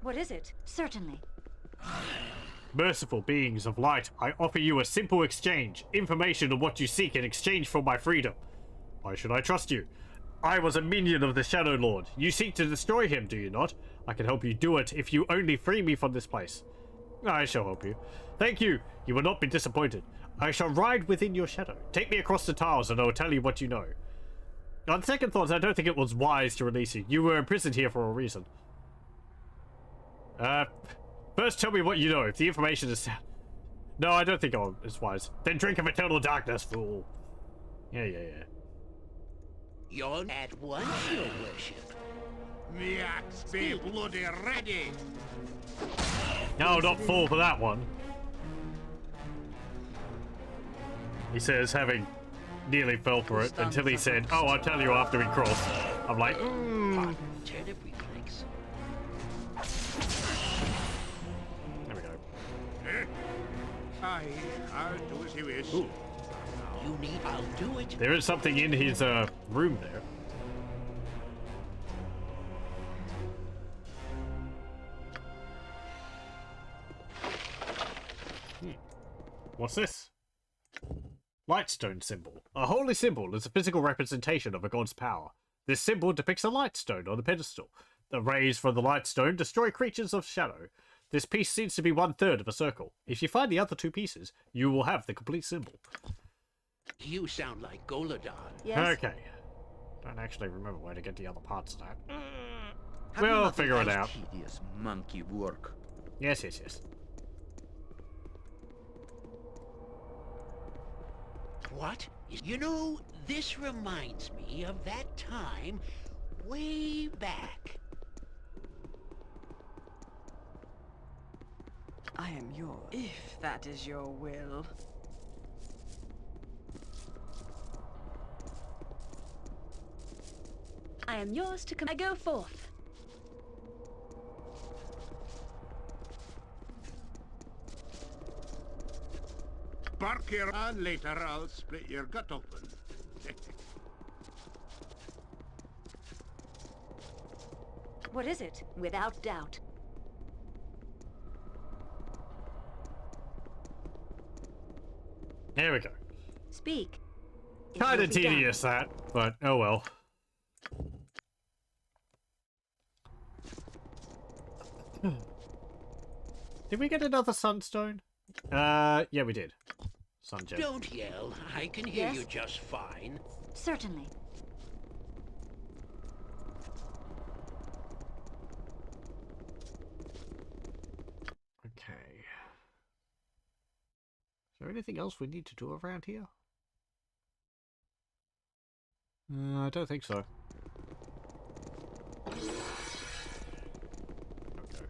What is it? Certainly. Merciful beings of light, I offer you a simple exchange. Information on what you seek in exchange for my freedom. Why should I trust you? I was a minion of the Shadow Lord. You seek to destroy him, do you not? I can help you do it if you only free me from this place. I shall help you. Thank you. You will not be disappointed. I shall ride within your shadow. Take me across the tiles and I will tell you what you know. On second thoughts, I don't think it was wise to release you. You were imprisoned here for a reason. First tell me what you know. If the information is... No, I don't think it's wise. Then drink of eternal darkness, fool. Yeah, yeah, yeah. You're at once, your worship. Me axe be bloody ready. No, not fall for that one. He says, having nearly fell for it until he said, "Oh, I'll tell you after we cross." I'm like, Turnip reflex. There we go. Aye, I'll do as you wish. You need, I'll do it. There is something in his room there. What's this? Lightstone symbol. A holy symbol is a physical representation of a god's power. This symbol depicts a lightstone on a pedestal. The rays from the lightstone destroy creatures of shadow. This piece seems to be 1/3 of a circle. If you find the other 2 pieces, you will have the complete symbol. You sound like Goladon. Yes? Okay. Don't actually remember where to get the other parts of that. We'll figure it out. Tedious monkey work. Yes, yes, yes. What? You know, this reminds me of that time way back. I am yours, if that is your will. I am yours to I go forth. Bark your hand later, I'll split your gut open. What is it? Without doubt. There we go. Speak. It Kind will of be done. tedious that, but oh well. Did we get another sunstone? Yeah, we did. Sun gem. Don't yell. I can hear Yes? you just fine. Certainly. Okay. Is there anything else we need to do around here? I don't think so. Okay.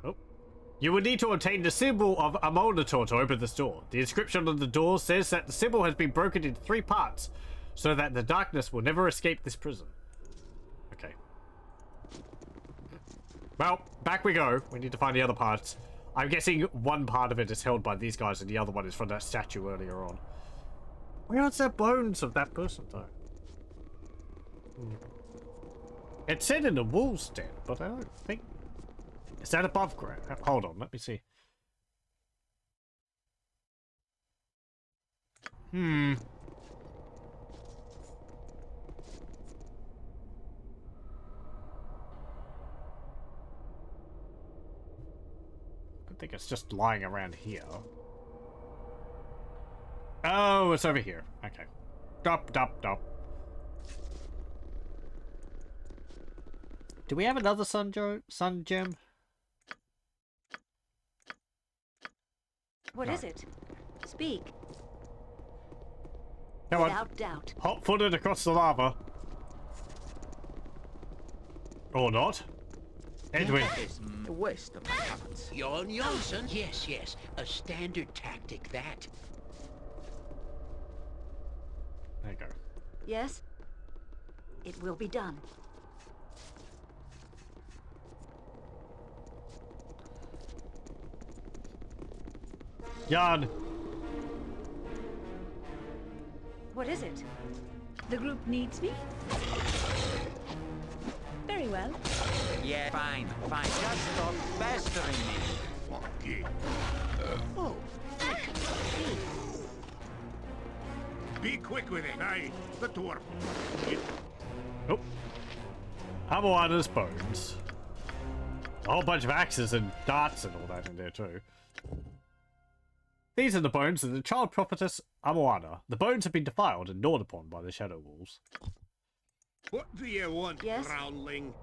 Oh. You will need to obtain the symbol of a monitor to open this door. The inscription on the door says that the symbol has been broken into 3 parts, so that the darkness will never escape this prison. Okay. Well, back we go. We need to find the other parts. I'm guessing one part of it is held by these guys and the other one is from that statue earlier on. Where are the bones of that person, though? It said in the walls den, but I don't think... Is that above ground? Hold on, let me see. I think it's just lying around here. Oh, it's over here. Okay. Dop, dop, dop. Do we have another sun gem? What No. is it? Speak. Come on. Without doubt. Hot-footed across the lava. Or not. Edwin. That is a waste of my talents. Yon Johnson? Yes, yes. A standard tactic, that. There you go. Yes? It will be done. Jan. What is it? The group needs me? Very well. Yeah, fine, fine. Just stop pestering me. Fuck Oh, Be quick with it, aye. The dwarf. Oh. Amoana's bones. A whole bunch of axes and darts and all that in there too. These are the bones of the child prophetess Amoana. The bones have been defiled and gnawed upon by the shadow wolves. What do you want, Yes? groundling?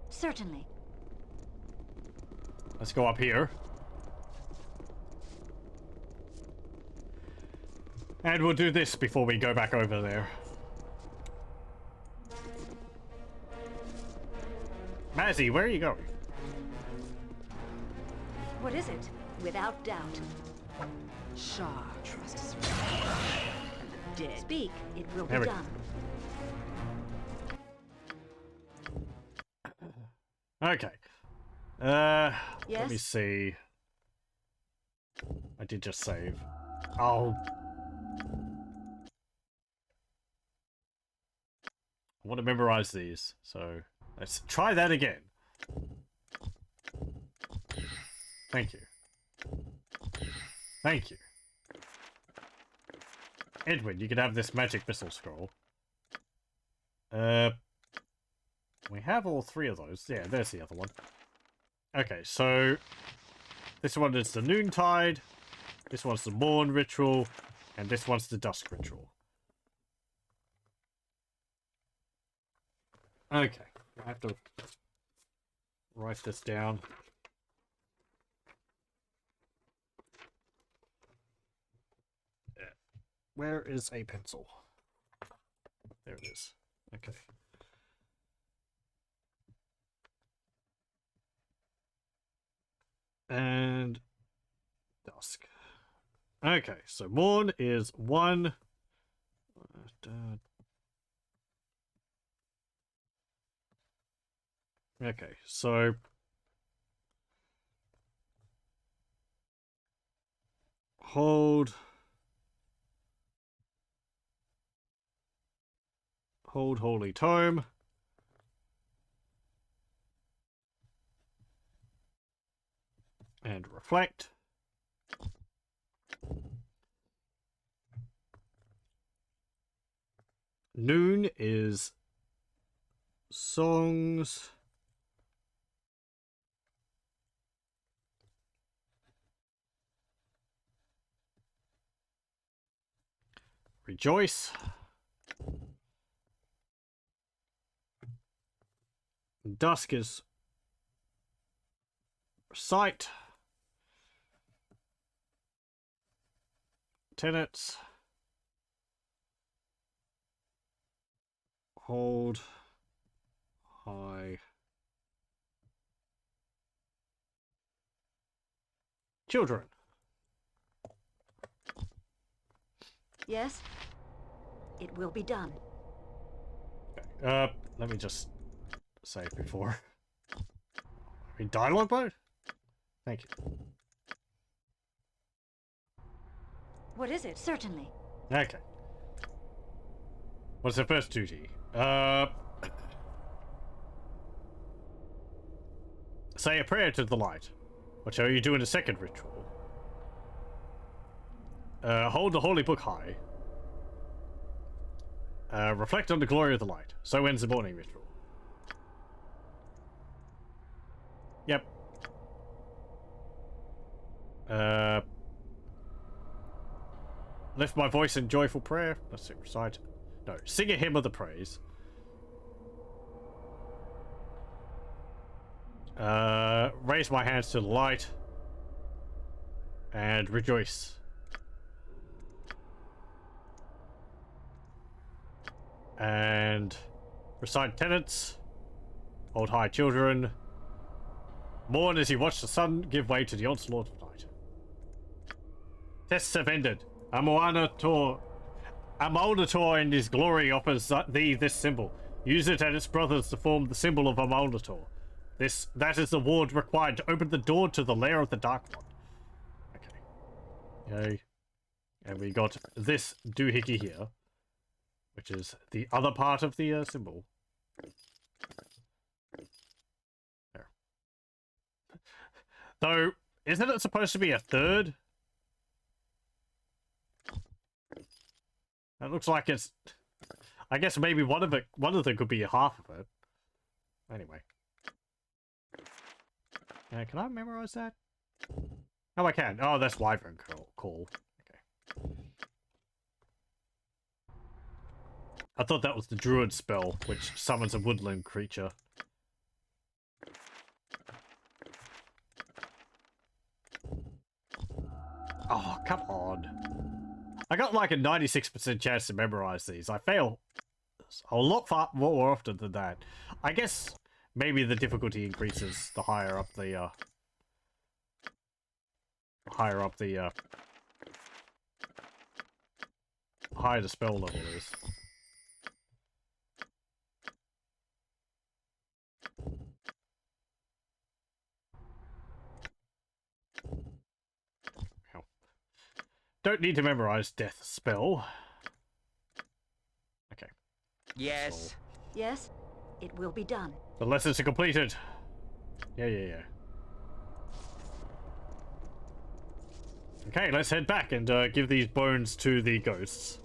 Certainly. Let's go up here. And we'll do this before we go back over there. Mazzy, where are you going? What is it? Without doubt. Shah trusts me. And the dead. Speak, it will There be we go. done. Okay. Yes? Let me see. I did just save. Oh. I want to memorize these, so let's try that again. Thank you. Thank you. Edwin, you can have this magic missile scroll. We have all three of those. Yeah, there's the other one. Okay, so this one is the noontide, this one's the morn ritual, and this one's the dusk ritual. Okay, I have to write this down. Yeah. Where is a pencil? There it is. Okay. And dusk. Okay, so morn is 1. Okay, so hold holy tome. And reflect. Noon is songs. Rejoice. Dusk is recite. Tenets. Hold high children. Yes? It will be done. Okay. Let me just save before. In dialogue mode? Thank you. What is it? Certainly. Okay. What's the first duty? Say a prayer to the light. What shall you do in the second ritual? Hold the holy book high. Reflect on the glory of the light. So ends the morning ritual. Yep. Lift my voice in joyful prayer. Let's see, recite. No, sing a hymn of the praise. Raise my hands to the light. And rejoice. And recite tenets. Hold high children. Mourn as you watch the sun give way to the onslaught of night. Tests have ended. Amuanator in his glory offers thee this symbol. Use it and its brothers to form the symbol of Amuanator. That is the ward required to open the door to the lair of the Dark One. Okay. Okay. And we got this doohickey here, which is the other part of the symbol. There. Though, isn't it supposed to be a third? That looks like it's... I guess maybe one of them could be half of it. Anyway. Can I memorize that? Oh, I can. Oh, that's Wyvern Call. Okay. I thought that was the Druid spell, which summons a woodland creature. Oh, come on. I got like a 96% chance to memorize these. I fail a lot far more often than that. I guess maybe the difficulty increases the higher up the higher the spell level is. Don't need to memorize death spell. Okay. Yes. So, Yes, it will be done. the lessons are completed. Yeah. Okay, let's head back and give these bones to the ghosts.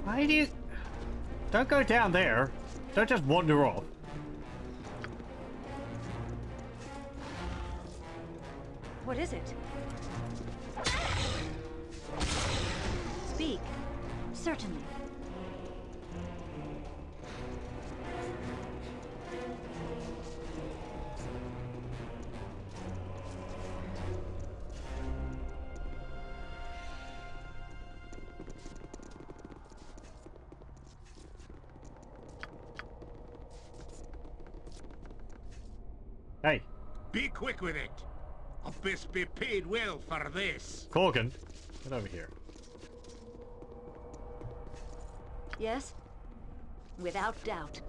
Why do you... Don't go down there. Don't just wander off. What is it? Speak. Certainly. Hey. Be quick with it. I'll best be paid well for this. Corgan, get over here. Yes? Without doubt.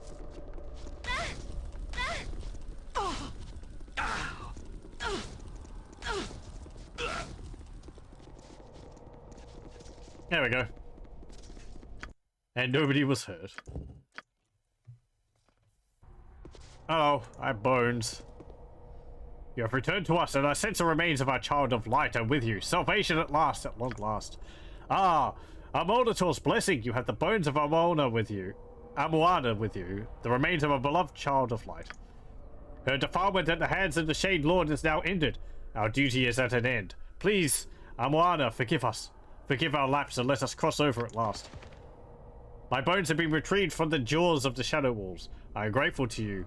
There we go. And nobody was hurt. Oh, I have bones. You have returned to us, and I sense the remains of our child of light are with you. Salvation at last, at long last. Ah, Amolator's blessing. You have the bones of Amoana with you. Amoana with you. The remains of a beloved child of light. Her defilement at the hands of the Shade Lord is now ended. Our duty is at an end. Please, Amoana, forgive us. Forgive our lapse and let us cross over at last. My bones have been retrieved from the jaws of the Shadow Walls. I am grateful to you.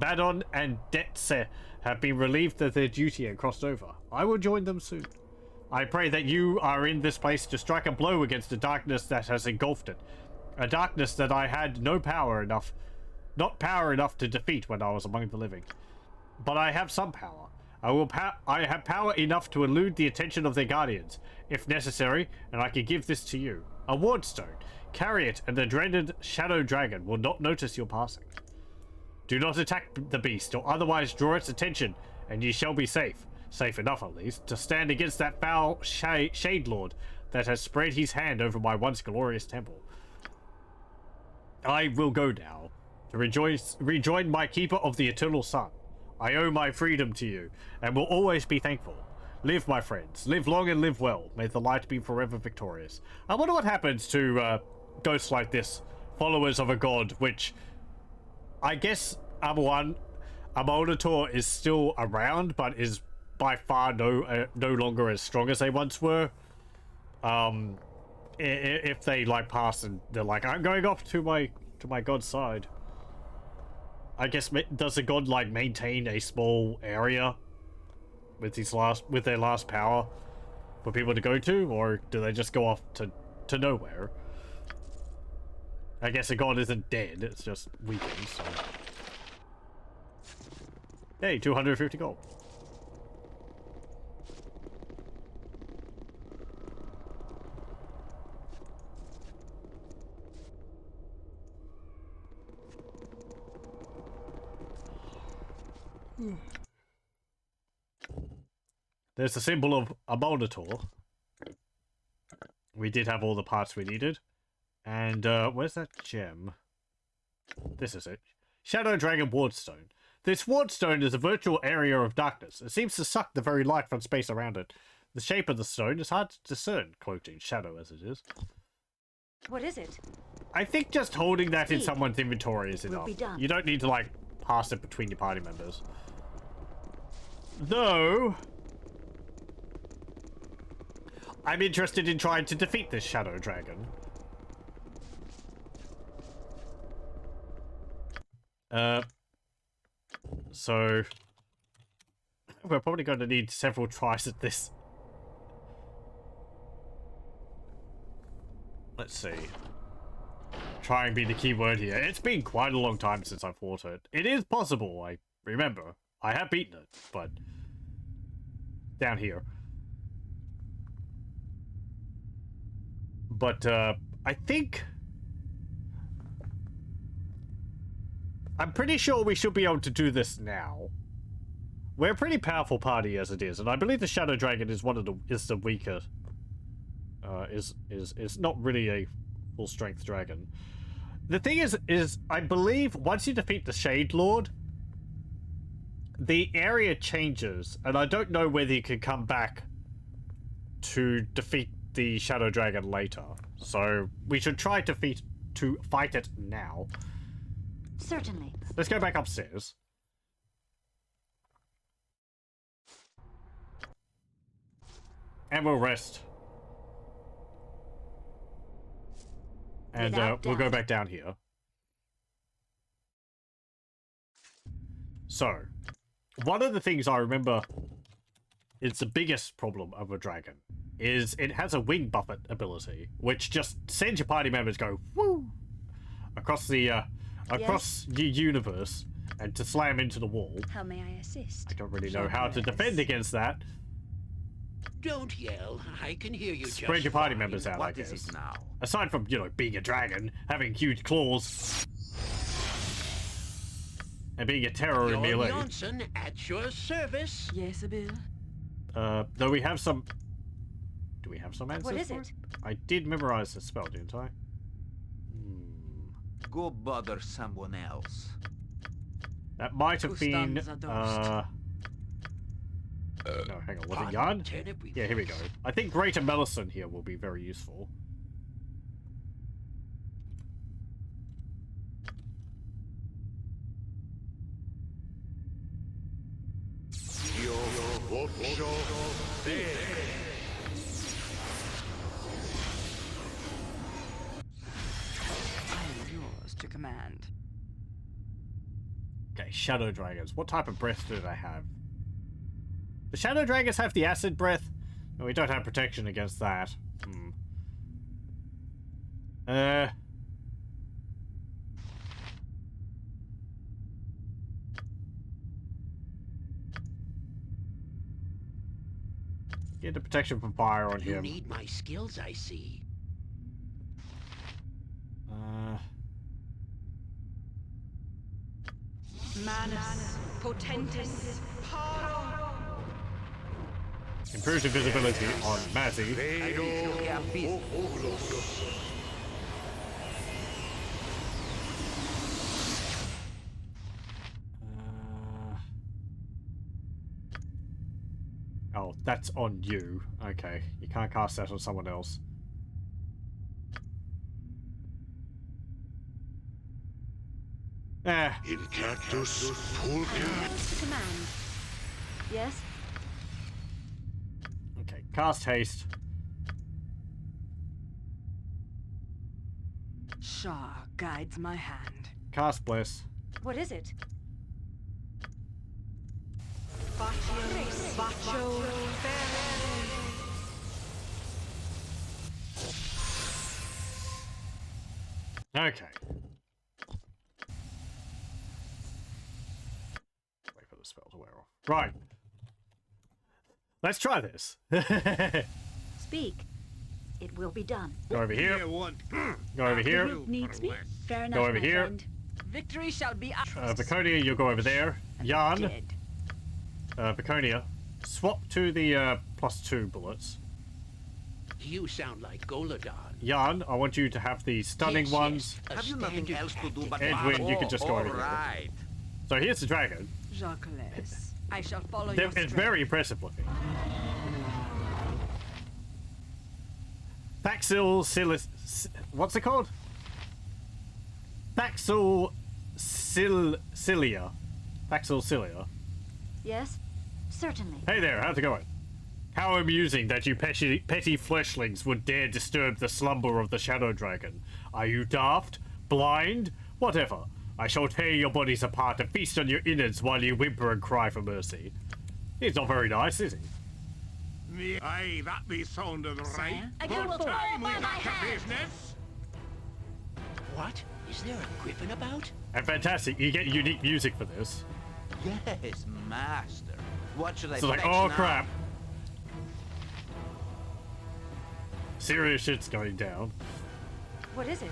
Badon and Detse have been relieved of their duty and crossed over. I will join them soon. I pray that you are in this place to strike a blow against the darkness that has engulfed it. A darkness that I had not power enough to defeat when I was among the living. But I have some power. I have power enough to elude the attention of their guardians, if necessary, and I can give this to you. A ward stone. Carry it, and the dreaded Shadow Dragon will not notice your passing. Do not attack the beast, or otherwise draw its attention, and ye shall be safe. Safe enough, at least, to stand against that foul Shade Lord that has spread his hand over my once glorious temple. I will go now, to rejoin my Keeper of the Eternal Sun. I owe my freedom to you, and will always be thankful. Live, my friends. Live long and live well. May the light be forever victorious. I wonder what happens to ghosts like this, followers of a god, which... I guess Amolator is still around, but is by far no longer as strong as they once were. If they like pass and they're like, I'm going off to my god's side. I guess, does the god like maintain a small area with their last power for people to go to, or do they just go off to nowhere? I guess the god isn't dead, it's just weakened, so... Hey, 250 gold. There's the symbol of Amolator. We did have all the parts we needed. And, where's that gem? This is it. Shadow Dragon Wardstone. This Wardstone is a virtual area of darkness. It seems to suck the very light from space around it. The shape of the stone is hard to discern, cloaked in shadow as it is. What is it? I think just holding that in someone's inventory is enough. You don't need to, like, pass it between your party members. Though... I'm interested in trying to defeat this Shadow Dragon. So we're probably going to need several tries at this. Let's see. Try and be the key word here. It's been quite a long time since I fought it. It is possible, I remember. I have beaten it, but... down here. But, I think... I'm pretty sure we should be able to do this now. We're a pretty powerful party as it is, and I believe the Shadow Dragon is the weaker. Is not really a full strength dragon. The thing is I believe once you defeat the Shade Lord, the area changes, and I don't know whether you can come back to defeat the Shadow Dragon later. So we should try to fight it now. Certainly. Let's go back upstairs. And we'll rest. And we'll go back down here. So, one of the things I remember is the biggest problem of a dragon is it has a wing buffet ability, which just sends your party members go woo across the universe and to slam into the wall. How may I assist? I don't really know how to defend against that. Don't yell. I can hear you. Spread your party members out, I guess. What is it now? Aside from, being a dragon, having huge claws, and being a terror in melee. Johnson at your service. Yes, Bill. Though we have some... Do we have some answers? What is it? I did memorize the spell, didn't I? Go bother someone else. That might have been... no, hang on. Was it Yarn? Yeah, here we go. I think Greater Medicine here will be very useful. To command. Okay, Shadow Dragons. What type of breath do they have? The Shadow Dragons have the acid breath? No, we don't have protection against that. Get the protection from fire on him. You need my skills, I see. Manus, Potentis, Paro. Improved invisibility on Mazzy. Oh, that's on you. Okay, you can't cast that on someone else. Incactus Pulca. Command. Yes? Okay, cast haste. Shah guides my hand. Cast bless. What is it? Okay. Wait for the spell to wear off. Right. Let's try this. Speak. It will be done. Go over here. Go over here. Needs me? Fair enough, Go over my here. friend. Victory shall be ours. Baconia, you'll go over there. Yarn. Dead. Baconia, swap to the +2 bullets. You sound like Goladon. Yarn, I want you to have the stunning ones. Have you nothing else to do but Edwin, you can just go over there. Right. So here's the dragon. Jacques, I shall follow your It's strength. very impressive looking. Thaxil what's it called? Thaxil Cilia. Thaxil Cilia. Yes? Certainly. Hey there, how's it going? How amusing that you petty fleshlings would dare disturb the slumber of the Shadow Dragon. Are you daft? Blind? Whatever. I shall tear your bodies apart and feast on your innards while you whimper and cry for mercy. He's not very nice, is he? Aye, that be sounded right. I Good will time we fall by got my to hand. business. What? Is there a griffin about? And fantastic, you get unique music for this. Yes, master. What should I So like, fetch oh now? crap. Serious shit's going down. What is it?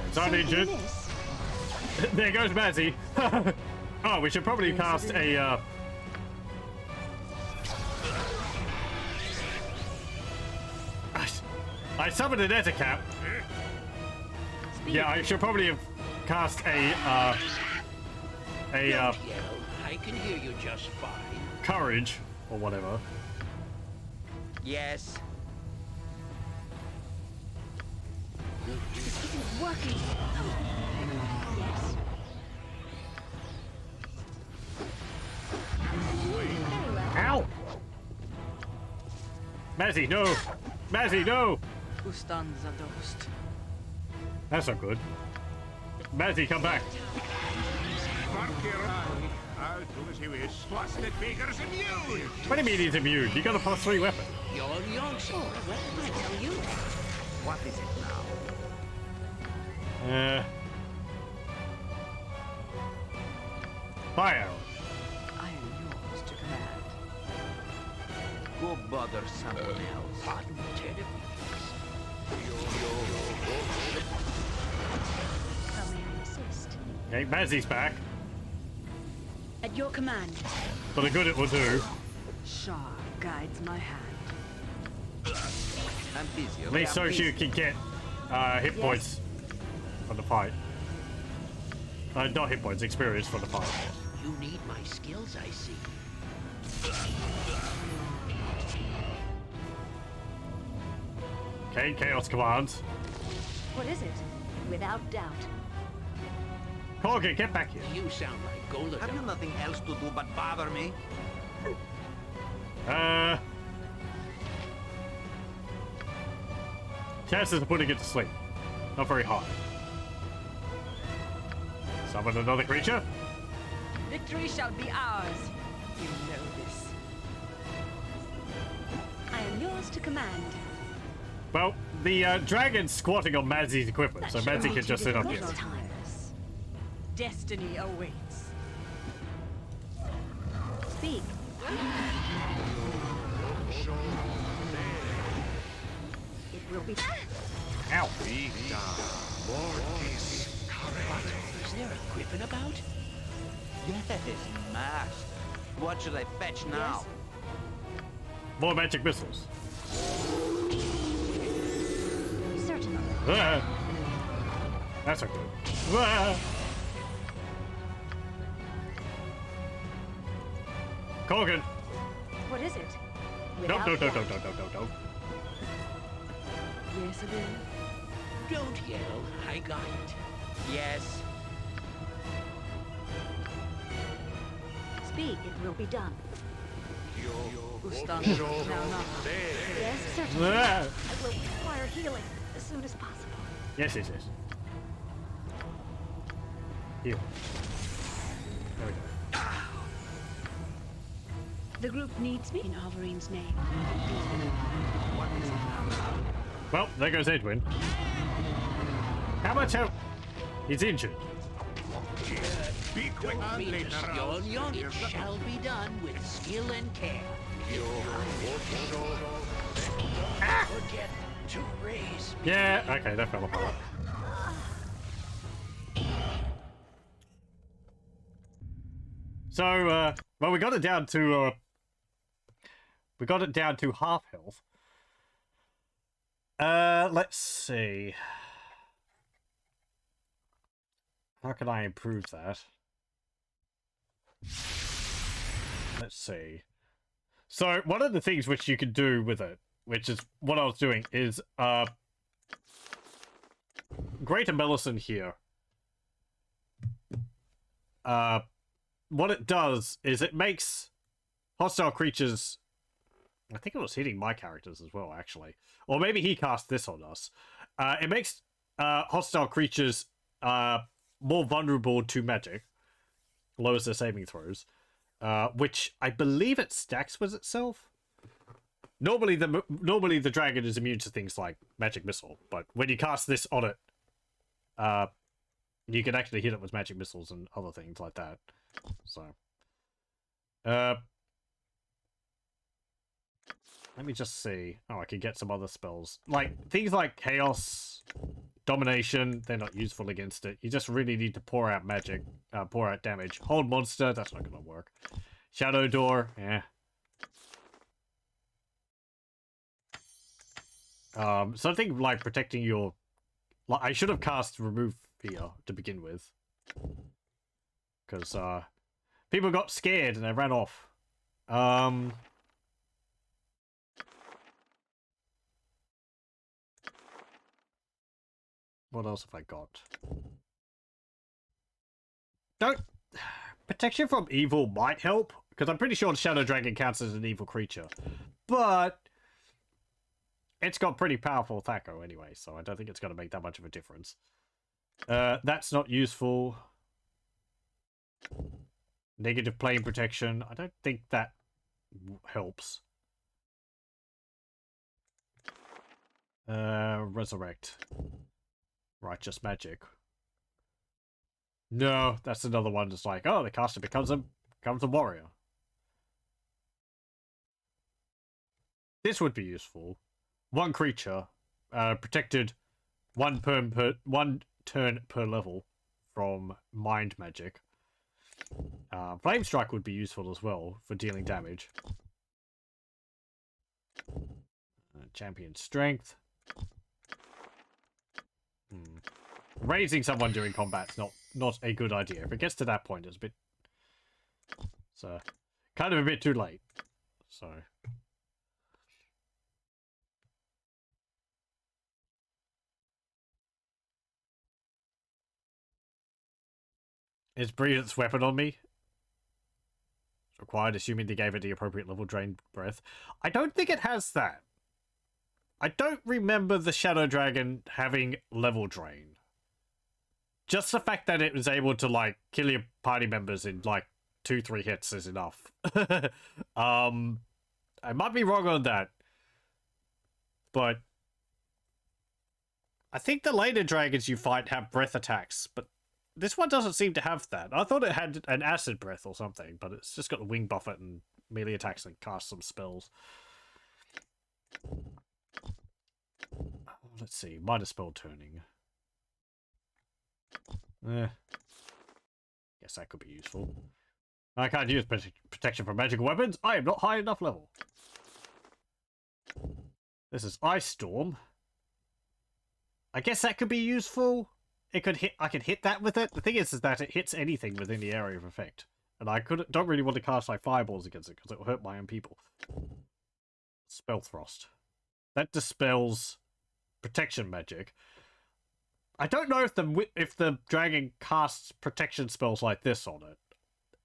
It's uninjured. There goes Mazzy. Oh, we should probably cast a, I summoned an Ettercap. Yeah, I should probably have cast a, Don't yell. I can hear you just fine. courage, or whatever. Yes. This isn't working. Yes. Ow! Mazzy, no! Mazzy, no! Ustan Zadost. That's not good. Mazzy, come back. Mark your eye. I'll do as you wish. Plus the beggar's immune. What do you mean he's immune? You got a +3 weapon. You're young, sir. What did I tell you? What is it now? Fire. I am yours to command. Go bother someone else. Pardon, Lieutenant. How may I assist? Okay, Mazzy's back. At your command. For the good it will do. Shah guides my hand. I'm busy. At least so I'm she busy. can get hit points for the fight. Not hit points, experience for the fight. You need my skills, I see. Okay, Chaos commands. What is it? Without doubt. Corgan, get back here. You sound like Golden. Have you nothing else to do but bother me? Chances of putting it to sleep. Not very high. Summon another creature. Victory shall be ours. You know this. I am yours to command. Well, the dragon's squatting on Mazzy's equipment, so Mazzy can just sit up here. Next time. Destiny awaits. Speak. It will be. Ow. Is there a griffin about? Yes, master. What should I fetch now? More magic missiles. Certainly. That's not good. Corgan. What is it? No. Without doubt. Yes, it is. Don't yell. I got it. Yes. Speak. It will be done. Ustan now not. Yes, certainly. I will require healing as soon as possible. Yes. Heal. There we go. The group needs me in Hoverin's name. Well, there goes Edwin. How much help? He's injured. Be quick Don't on be later. young, young. It shall be done with skill and care. Forget to raise. Yeah, okay, that fell apart. So, well, we got it down to half health. Let's see. How can I improve that? Let's see. So, one of the things which you can do with it, which is what I was doing, is, Greater Melisson here. What it does is it makes hostile creatures I think it was hitting my characters as well, actually. Or maybe he cast this on us. It makes hostile creatures more vulnerable to magic. Lowers their saving throws. Which I believe it stacks with itself. Normally the dragon is immune to things like magic missile, but when you cast this on it, you can actually hit it with magic missiles and other things like that. So, let me just see. Oh, I can get some other spells. Like, things like Chaos, Domination, they're not useful against it. You just really need to pour out magic, pour out damage. Hold Monster, that's not going to work. Shadow Door, yeah. Something like protecting your... Like, I should have cast Remove Fear to begin with. Because, people got scared and they ran off. What else have I got? Protection from evil might help, because I'm pretty sure the Shadow Dragon counts as an evil creature. But it's got pretty powerful Thaco anyway, so I don't think it's going to make that much of a difference. That's not useful. Negative plane protection. I don't think that helps. Resurrect. Righteous magic. No, that's another one that's like, oh, the caster becomes a warrior. This would be useful. One creature, protected one turn per level from mind magic. Flame Strike would be useful as well for dealing damage. Champion Strength. Raising someone during combat's not a good idea. If it gets to that point, it's a bit... So, kind of a bit too late. So... Is Brilliant's weapon on me? It's required, assuming they gave it the appropriate level. Drain breath. I don't think it has that. I don't remember the Shadow Dragon having level drain. Just the fact that it was able to, like, kill your party members in, like, 2-3 hits is enough. I might be wrong on that. But I think the later dragons you fight have breath attacks, but this one doesn't seem to have that. I thought it had an acid breath or something, but it's just got the wing buffet and melee attacks and cast some spells. Let's see. Minor spell turning. Guess that could be useful. I can't use protection from magical weapons. I am not high enough level. This is Ice Storm. I guess that could be useful. It could hit. I could hit that with it. The thing is that it hits anything within the area of effect, and I don't really want to cast like fireballs against it because it will hurt my own people. Spell Thrust. That dispels protection magic. I don't know if the dragon casts protection spells like this on it.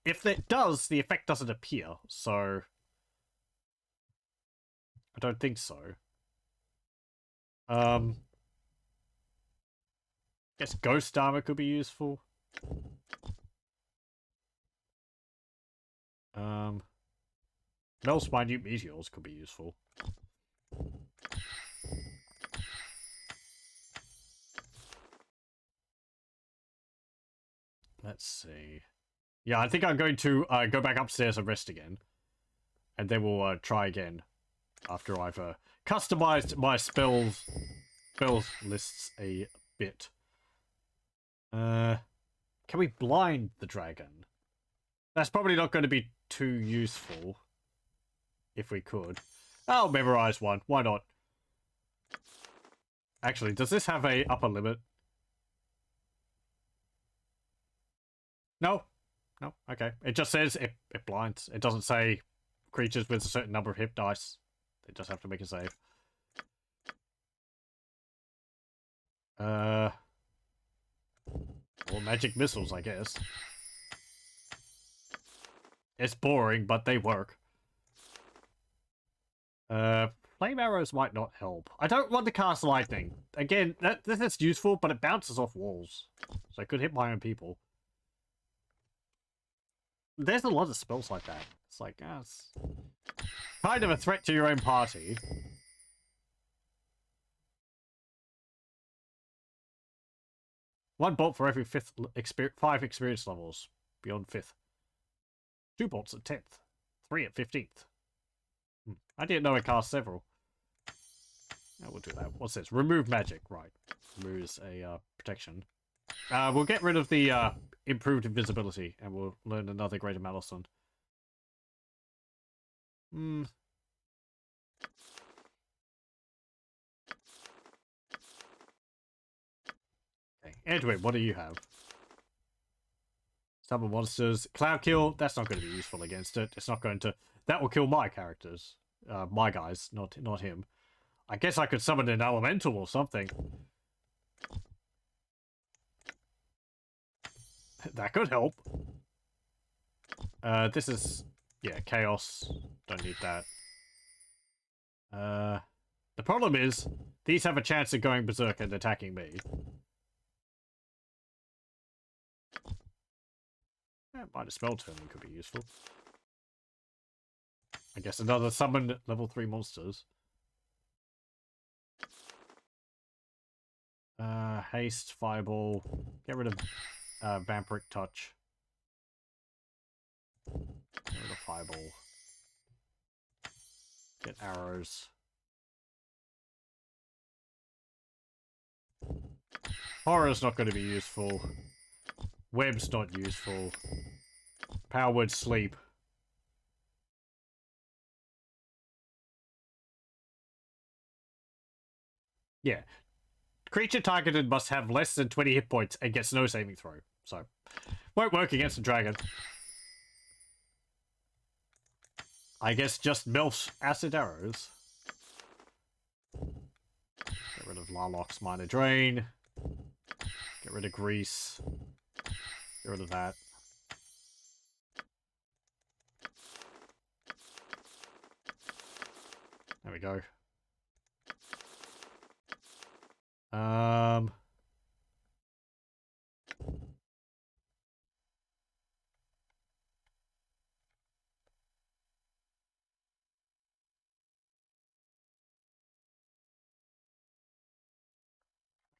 If it does, the effect doesn't appear, so I don't think so. Guess Ghost Armor could be useful. Mel's Minute Meteors could be useful. Let's see. Yeah, I think I'm going to go back upstairs and rest again. And then we'll try again after I've customized my spells lists a bit. Can we blind the dragon? That's probably not going to be too useful. If we could. I'll memorize one. Why not? Actually, does this have a upper limit? No. No, okay. It just says it blinds. It doesn't say creatures with a certain number of hit dice. They just have to make a save. Or magic missiles, I guess. It's boring, but they work. Flame arrows might not help. I don't want to cast lightning. Again, this is useful, but it bounces off walls. So I could hit my own people. There's a lot of spells like that. It's like, it's kind of a threat to your own party. One bolt for every 5 experience levels beyond 5th. 2 bolts at 10th. 3 at 15th. I didn't know it cast several. Yeah, we'll do that. What's this? Remove magic. Right. Removes a protection. We'll get rid of the improved invisibility, and we'll learn another Greater Malison. Okay. Edwin, what do you have? Summon monsters. Cloud kill. That's not going to be useful against it. It's not going to... That will kill my characters. My guys, not him. I guess I could summon an elemental or something. That could help. This is... Yeah, chaos. Don't need that. The problem is, these have a chance of going berserk and attacking me. Might a spell turning could be useful. I guess another summon level 3 monsters. Haste, fireball. Get rid of vampiric touch. Get rid of fireball. Get arrows. Horror's not going to be useful. Web's not useful. Power word sleep. Yeah. Creature targeted must have less than 20 hit points and gets no saving throw. So, won't work against a dragon. I guess just melt acid arrows. Get rid of Larlock's minor drain. Get rid of grease. Get rid of that. There we go.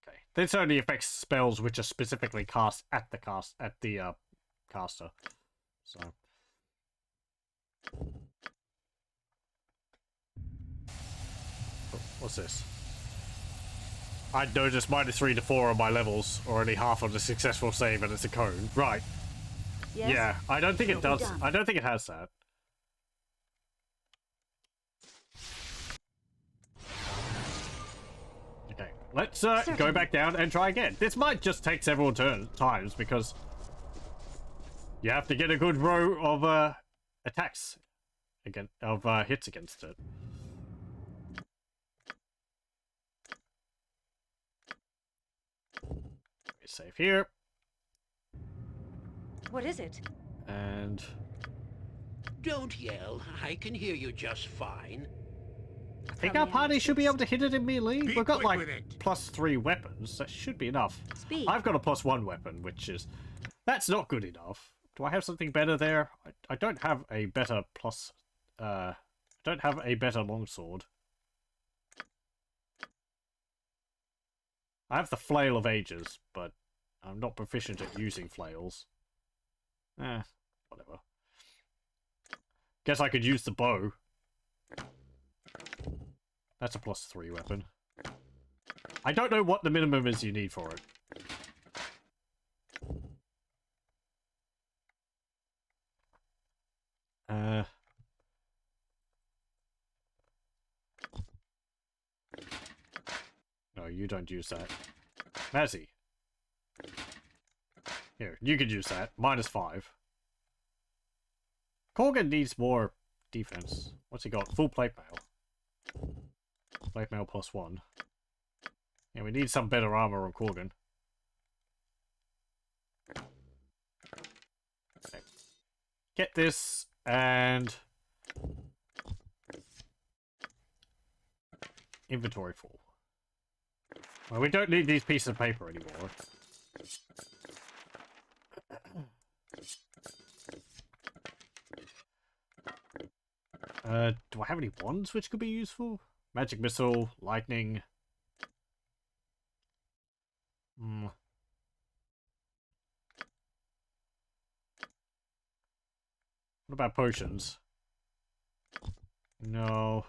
Okay. This only affects spells which are specifically cast at the caster. So what's this? I'd notice -3 to 4 on my levels, or only half of the successful save, and it's a cone. Right. Yes? Yeah, I don't think it does. I don't think it has that. Okay, let's go back down and try again. This might just take several times, because you have to get a good row of attacks hits against it. Save here. What is it? And... Don't yell. I can hear you just fine. I think our party should be able to hit it in melee. We've got like +3 weapons. That should be enough. Speak. I've got a +1 weapon, which is... That's not good enough. Do I have something better there? I don't have a better I don't have a better longsword. I have the Flail of Ages, but I'm not proficient at using flails. Whatever. Guess I could use the bow. That's a +3 weapon. I don't know what the minimum is you need for it. No, you don't use that. Mazzy. Here, you could use that. -5. Corgan needs more defense. What's he got? Full plate mail. Plate mail +1. Yeah, we need some better armor on Corgan. Okay. Get this, and... Inventory full. Well, we don't need these pieces of paper anymore. Do I have any wands which could be useful? Magic missile, lightning. What about potions? No.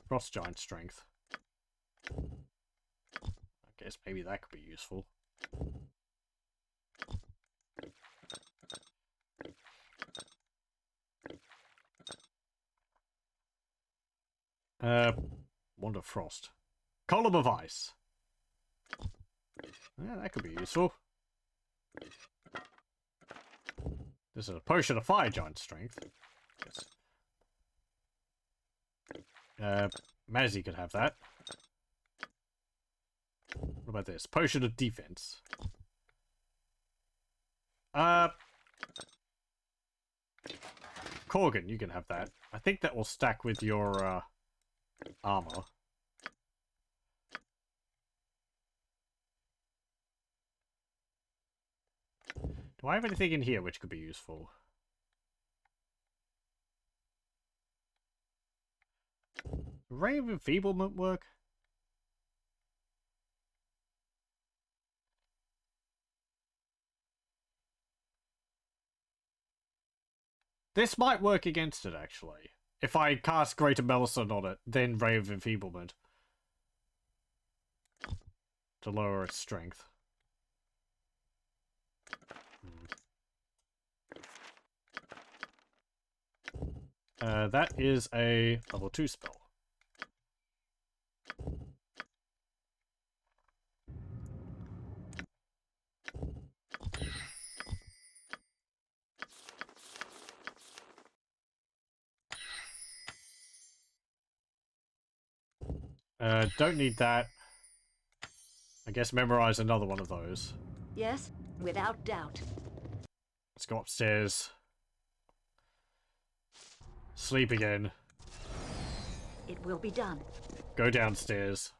Frost giant strength. I guess maybe that could be useful. Wand of Frost. Column of Ice. Yeah, that could be useful. This is a potion of fire giant strength. Mazzy could have that. What about this? Potion of defense. Corgan, you can have that. I think that will stack with your armor. Do I have anything in here which could be useful? Ray of Enfeeblement work? This might work against it, actually. If I cast Greater Melisande on it, then Ray of Enfeeblement. To lower its strength. That is a level 2 spell. Don't need that. I guess memorize another one of those. Yes, without doubt. Let's go upstairs. Sleep again. It will be done. Go downstairs.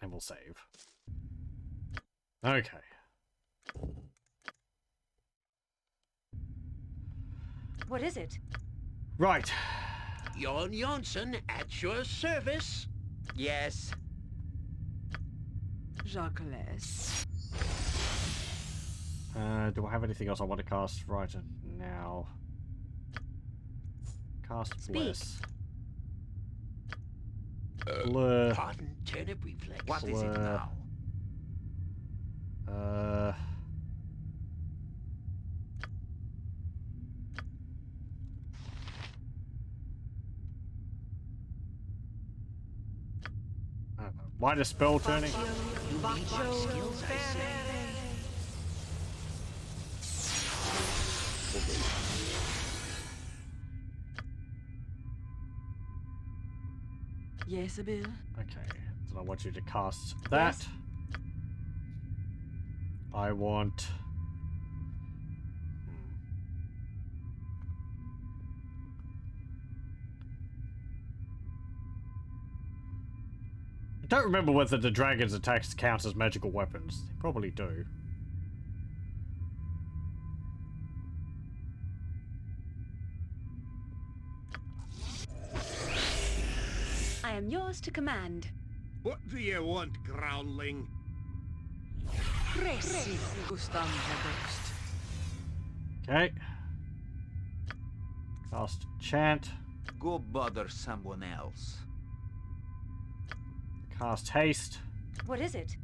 And we'll save. Okay. What is it? Right. Jon Janssen at your service. Yes. Jacques. Do I have anything else I want to cast right now? Cast Bless. Blur. Pardon, turnip reflex. What is it now? I don't know. Minus spell turning. You need my skills, I say. Yes, Bill. Okay, so I want you to cast that. Yes. I want... I don't remember whether the dragon's attacks count as magical weapons. They probably do. I am yours to command. What do you want, groundling? Okay. Cast Chant. Go bother someone else. Cast Haste. What is it?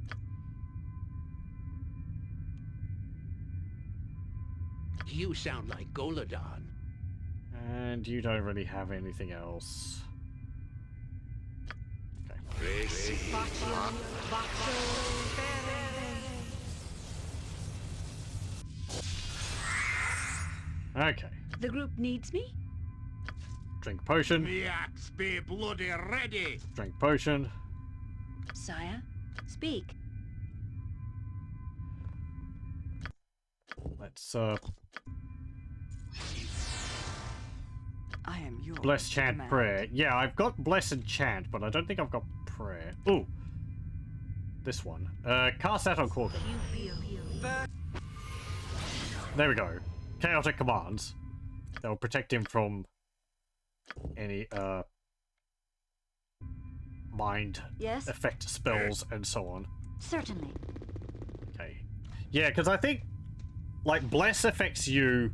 You sound like Goladon. And you don't really have anything else. Okay. Okay. The group needs me? Drink potion. The axe be bloody ready. Drink potion. Sire, speak. Let's I am yours. Bless, to chant, command. prayer. Yeah, I've got bless and chant, but I don't think I've got prayer. Ooh. This one. Cast that on Corgan. There we go. Chaotic commands. That will protect him from any, mind effect spells and so on. Certainly. Okay. Yeah, because I think, like, bless affects you.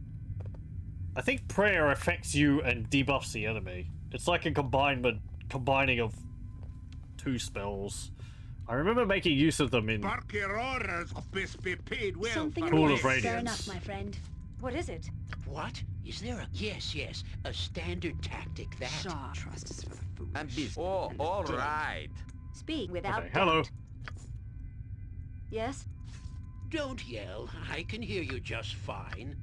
I think prayer affects you and debuffs the enemy. It's like a combining of two spells. I remember making use of them in Bark your orders, must be paid well. Something Pool of fair Radiance. enough, my friend. What is it? What? Is there a... Yes, a standard tactic that... Shaw, trust is for the foolish. I'm busy. Oh, all right. Speak without Okay, hello. doubt. Yes? Don't yell. I can hear you just fine.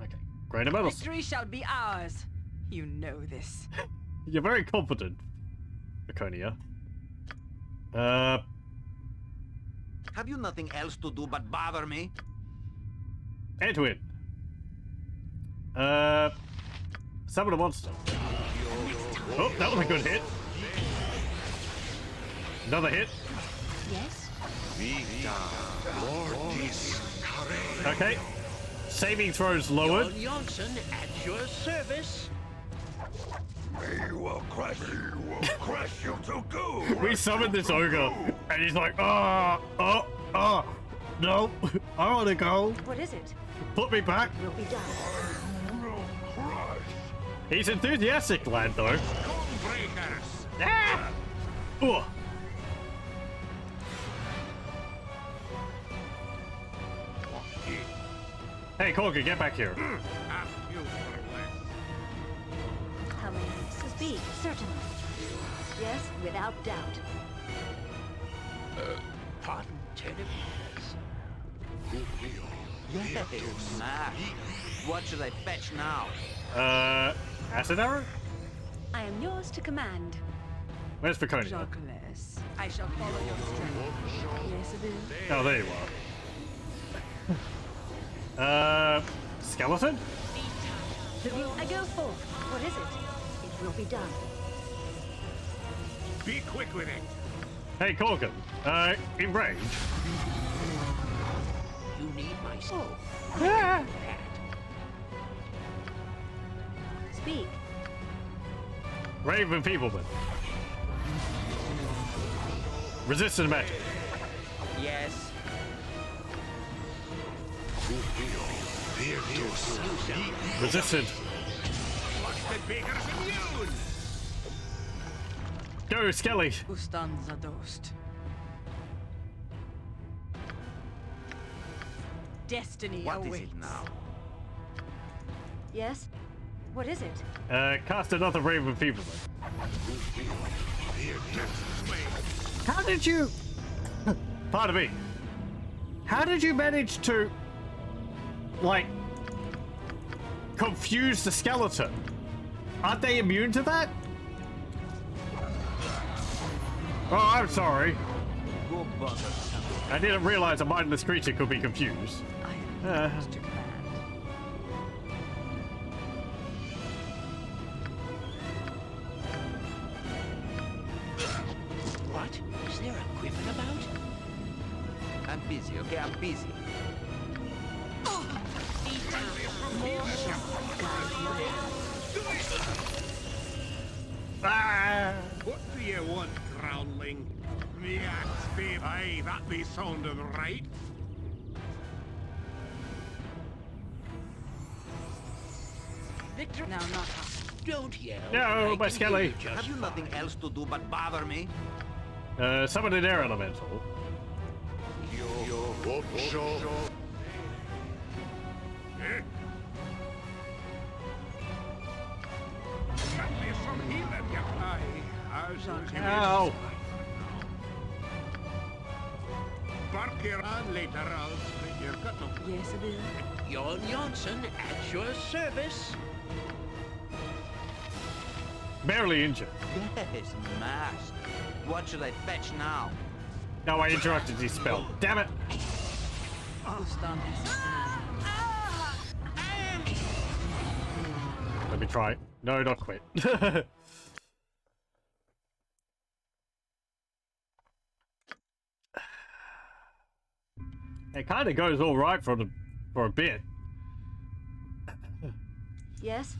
Okay. Greater medals. Victory shall be ours. You know this. You're very confident, Laconia. Have you nothing else to do but bother me? Edwin. Summon a monster. Oh, that was a good hit. Another hit. Yes? Okay. Saving throws lowered. Johnson at your service. We will crush you to goo. We summoned this ogre, and he's like, no, I want to go. What is it? Put me back. Will be done. He's enthusiastic, lad, though. Breakers. Ah! Ugh. Hey, Corker, get back here. Ask you for less. How many? Speak, certainly. Yes, without doubt. Pardon, Tenebris. Yes, smash. What should I fetch now? Acid arrow? I am yours to command. Where's Viconia? Jockless. I shall follow your strength. Yes, it is. Oh, there you are. Skeleton? I go forth. What is it? It will be done. Be quick with it. Hey, Corgan. In range. You need my soul. Ah. Speak. Raven Feebleman. Resistant magic. Yes. Resistant. Busted Baker's immune. Go, Skelly. Ustanza dost. Destiny What awaits. is it now? Yes? What is it? Cast another Raven Feebleman. How did you... Pardon me. How did you manage to, like, confuse the skeleton? Aren't they immune to that? Oh, I'm sorry. Go bother something. I didn't realize a mindless creature could be confused. I am yours to command. What? Is there a quiver about? I'm busy, okay? I'm busy. Ah! What do you want, groundling? Me axe, babe. Aye, that be sounding right. Victory. Now, not us. Don't yell. No, I my can Skelly. hear you just Have you nothing fine. else to do but bother me? Summon an air elemental. Get me some healing, you aye. How's those Ow! Bark your on later, I'll split your gut up. Yes, it is. Jon Johnson at your service. Barely injured. Yes, master. What should I fetch now? No, I interrupted his spell. Damn it! Ustanza. Let me try. No, not quit. It kind of goes all right for a bit. Yes?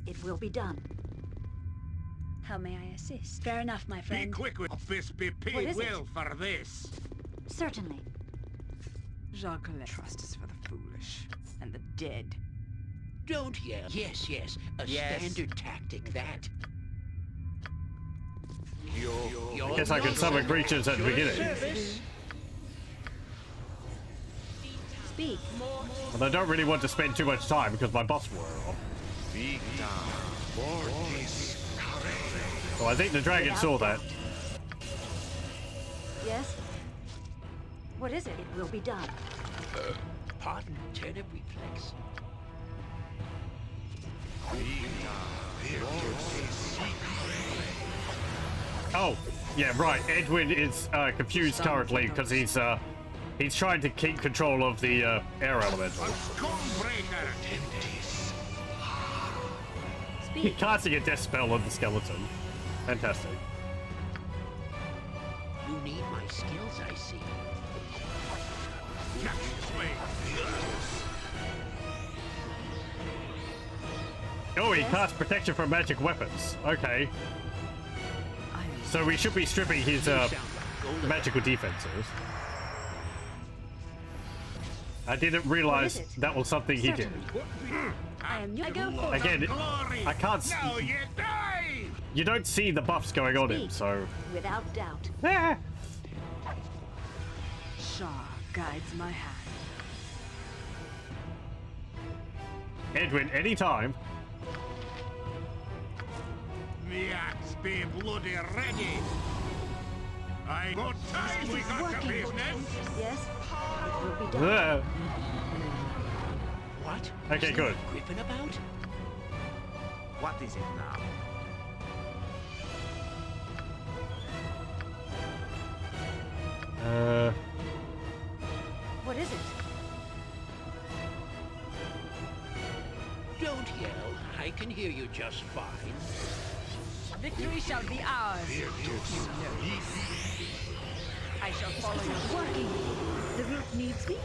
It will be done. How may I assist? Fair enough, my Be friend. quick with this, be What paid is it? well for this. Certainly. Jacques trust is for the foolish and the dead. Don't yell. Yes, yes. A standard tactic, that. I guess I could summon creatures at the beginning. Speak. And I don't really want to spend too much time because my boss wore off. So I think the dragon saw that. Yes? What is it? It will be done. Pardon, turnip reflex. Oh, yeah, right. Edwin is confused currently because he's trying to keep control of the air elemental. He's casting a death spell on the skeleton. Fantastic. You need my skills, I see. Oh, he casts protection from magic weapons. Okay. So we should be stripping his magical defenses. I didn't realize that was something he did. I am I go for Again, I can't see. You don't see the buffs going on him, so. Without doubt. Shah guides my hand. Edwin, anytime. Me axe be bloody ready. I got time, we got the business. Yes? It will be done. What? Okay, good. Gripping about? What is it now? What is it? Don't yell. I can hear you just fine. Victory shall be ours. I shall follow your working. The route needs me.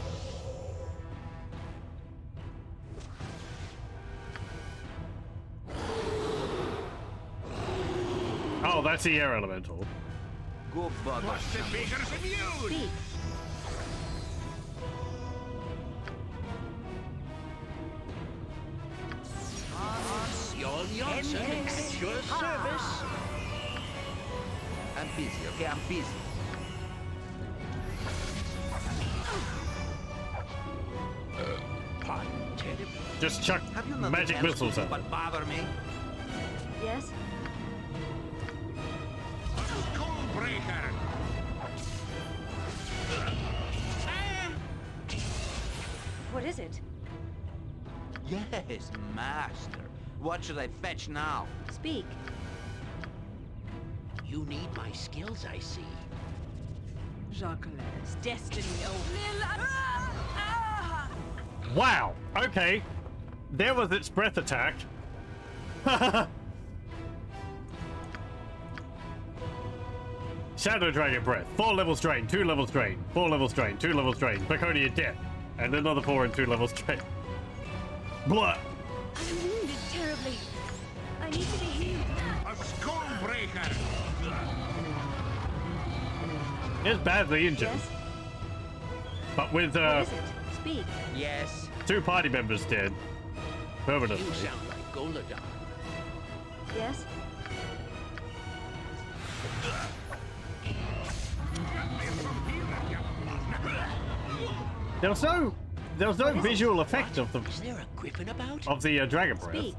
Oh, that's the air elemental. Go bug. What's the bigger's immune? Speak. Jon Janssen at your service. I'm busy, okay? I'm busy. Pardon, turnip. Just chuck Have you nothing magic else missiles to at do him. but bother me? Yes? Breaker. What is it? Yes, master. What should I fetch now? Speak. You need my skills, I see. Jacques' destiny. Wow. Okay. There was its breath attack. Shadow Dragon Breath. 4 levels drain, 2 levels drain, 4 levels drain, 2 levels drain. Baconia Death. And another 4 and 2 levels drain. Blah. I'm wounded terribly. I need to be healed. A Skullbreaker. It's badly injured. Yes? But with What is it? Speak. Yes. 2 party members dead. Permanently. You sound like Golodon. Yes? There was no visual effect of the Is there a griffin about? Dragon Breath. Speak.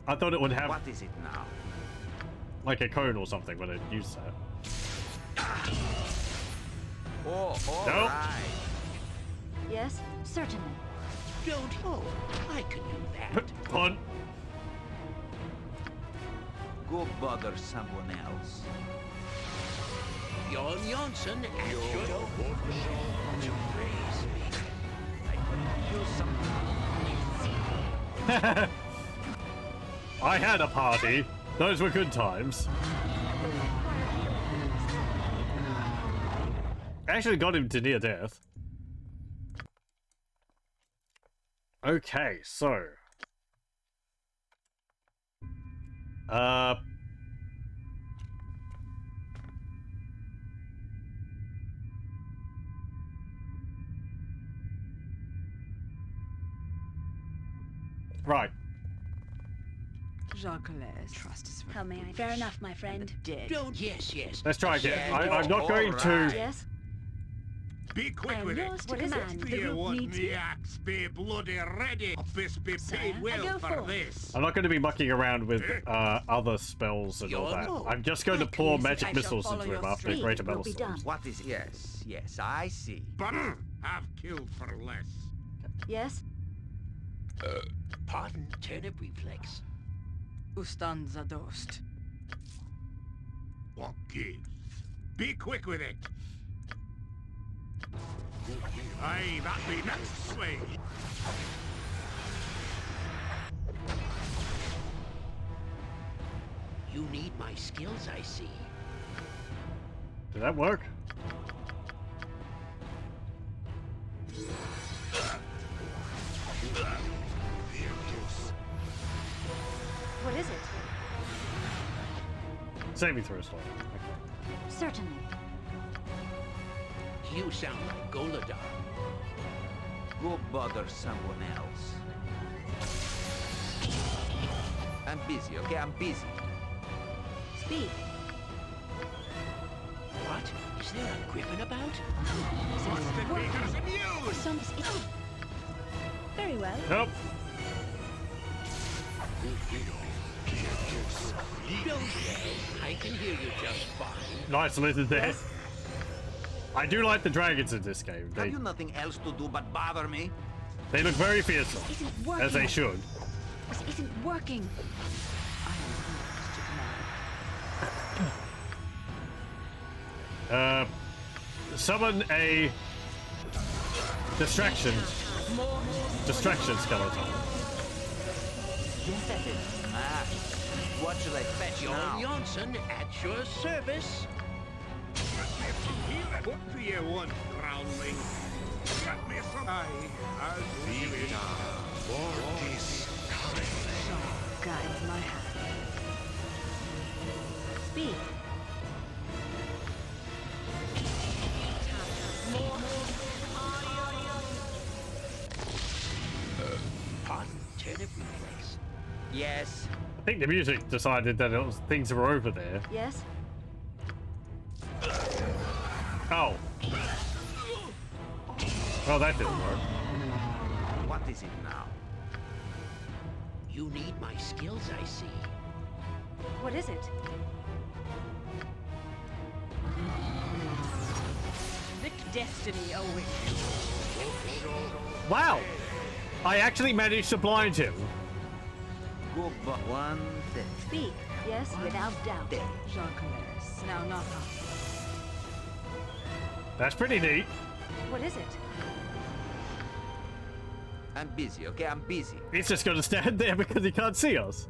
I thought it would have What is it now? like a cone or something when it used that. Oh, all Nope. right. Yes? Certainly. Don't. Oh, I can do that. Punt. Go bother someone else. Jon Janssen at your... To praise me. I put I had a party. Those were good times. Actually got him to near death. Okay, so... Right. Jacques, trust us. How may I? Fair enough, my friend. Dead. Don't. Yes, yes. Let's try again. Yeah, I'm not going to... Yes? Be quick And with it. yours to command. Do The you group want needs the you. axe be bloody ready? This be Sire, paid I well go for forth. this. I'm not going to be mucking around with other spells and all that. I'm just going to pour Yes, magic I shall missiles follow into him your after stream. Greater Will be done. Metalstorms. What is... Yes, yes, I see. But I've killed for less. Yes? Pardon, turnip reflex. Ustan zadost. What gives? Be quick with it. Aye, that be next swing. You need my skills, I see. Did that work? What is it? Saving throw slot. Okay. Certainly. You sound like Goladar. Go bother someone else. I'm busy, okay? I'm busy. Speak. What? Is there a griffin about? Very well. Nope. Don't worry, I can hear you just fine. Nice little there. I do like the dragons in this game. Have you nothing else to do but bother me? They look very fearsome, This isn't working. as they should. This isn't working. Summon a distraction skeleton. Ah, what should I fetch John now? Johnson at your service. What do you want, groundling? Get me some... Aye, I'll do you it. Guides my hand. Speak. Pardon, turnip reflex. Yes. I think the music decided that things were over there. Yes? Oh. Well, that didn't work. What is it now? You need my skills, I see. What is it? Thick destiny awaits. Wow! I actually managed to blind him. Go but one thing. Speak. Yes, without doubt. Jacques, now not us. That's pretty neat. What is it? I'm busy, okay? I'm busy. He's just gonna stand there because he can't see us.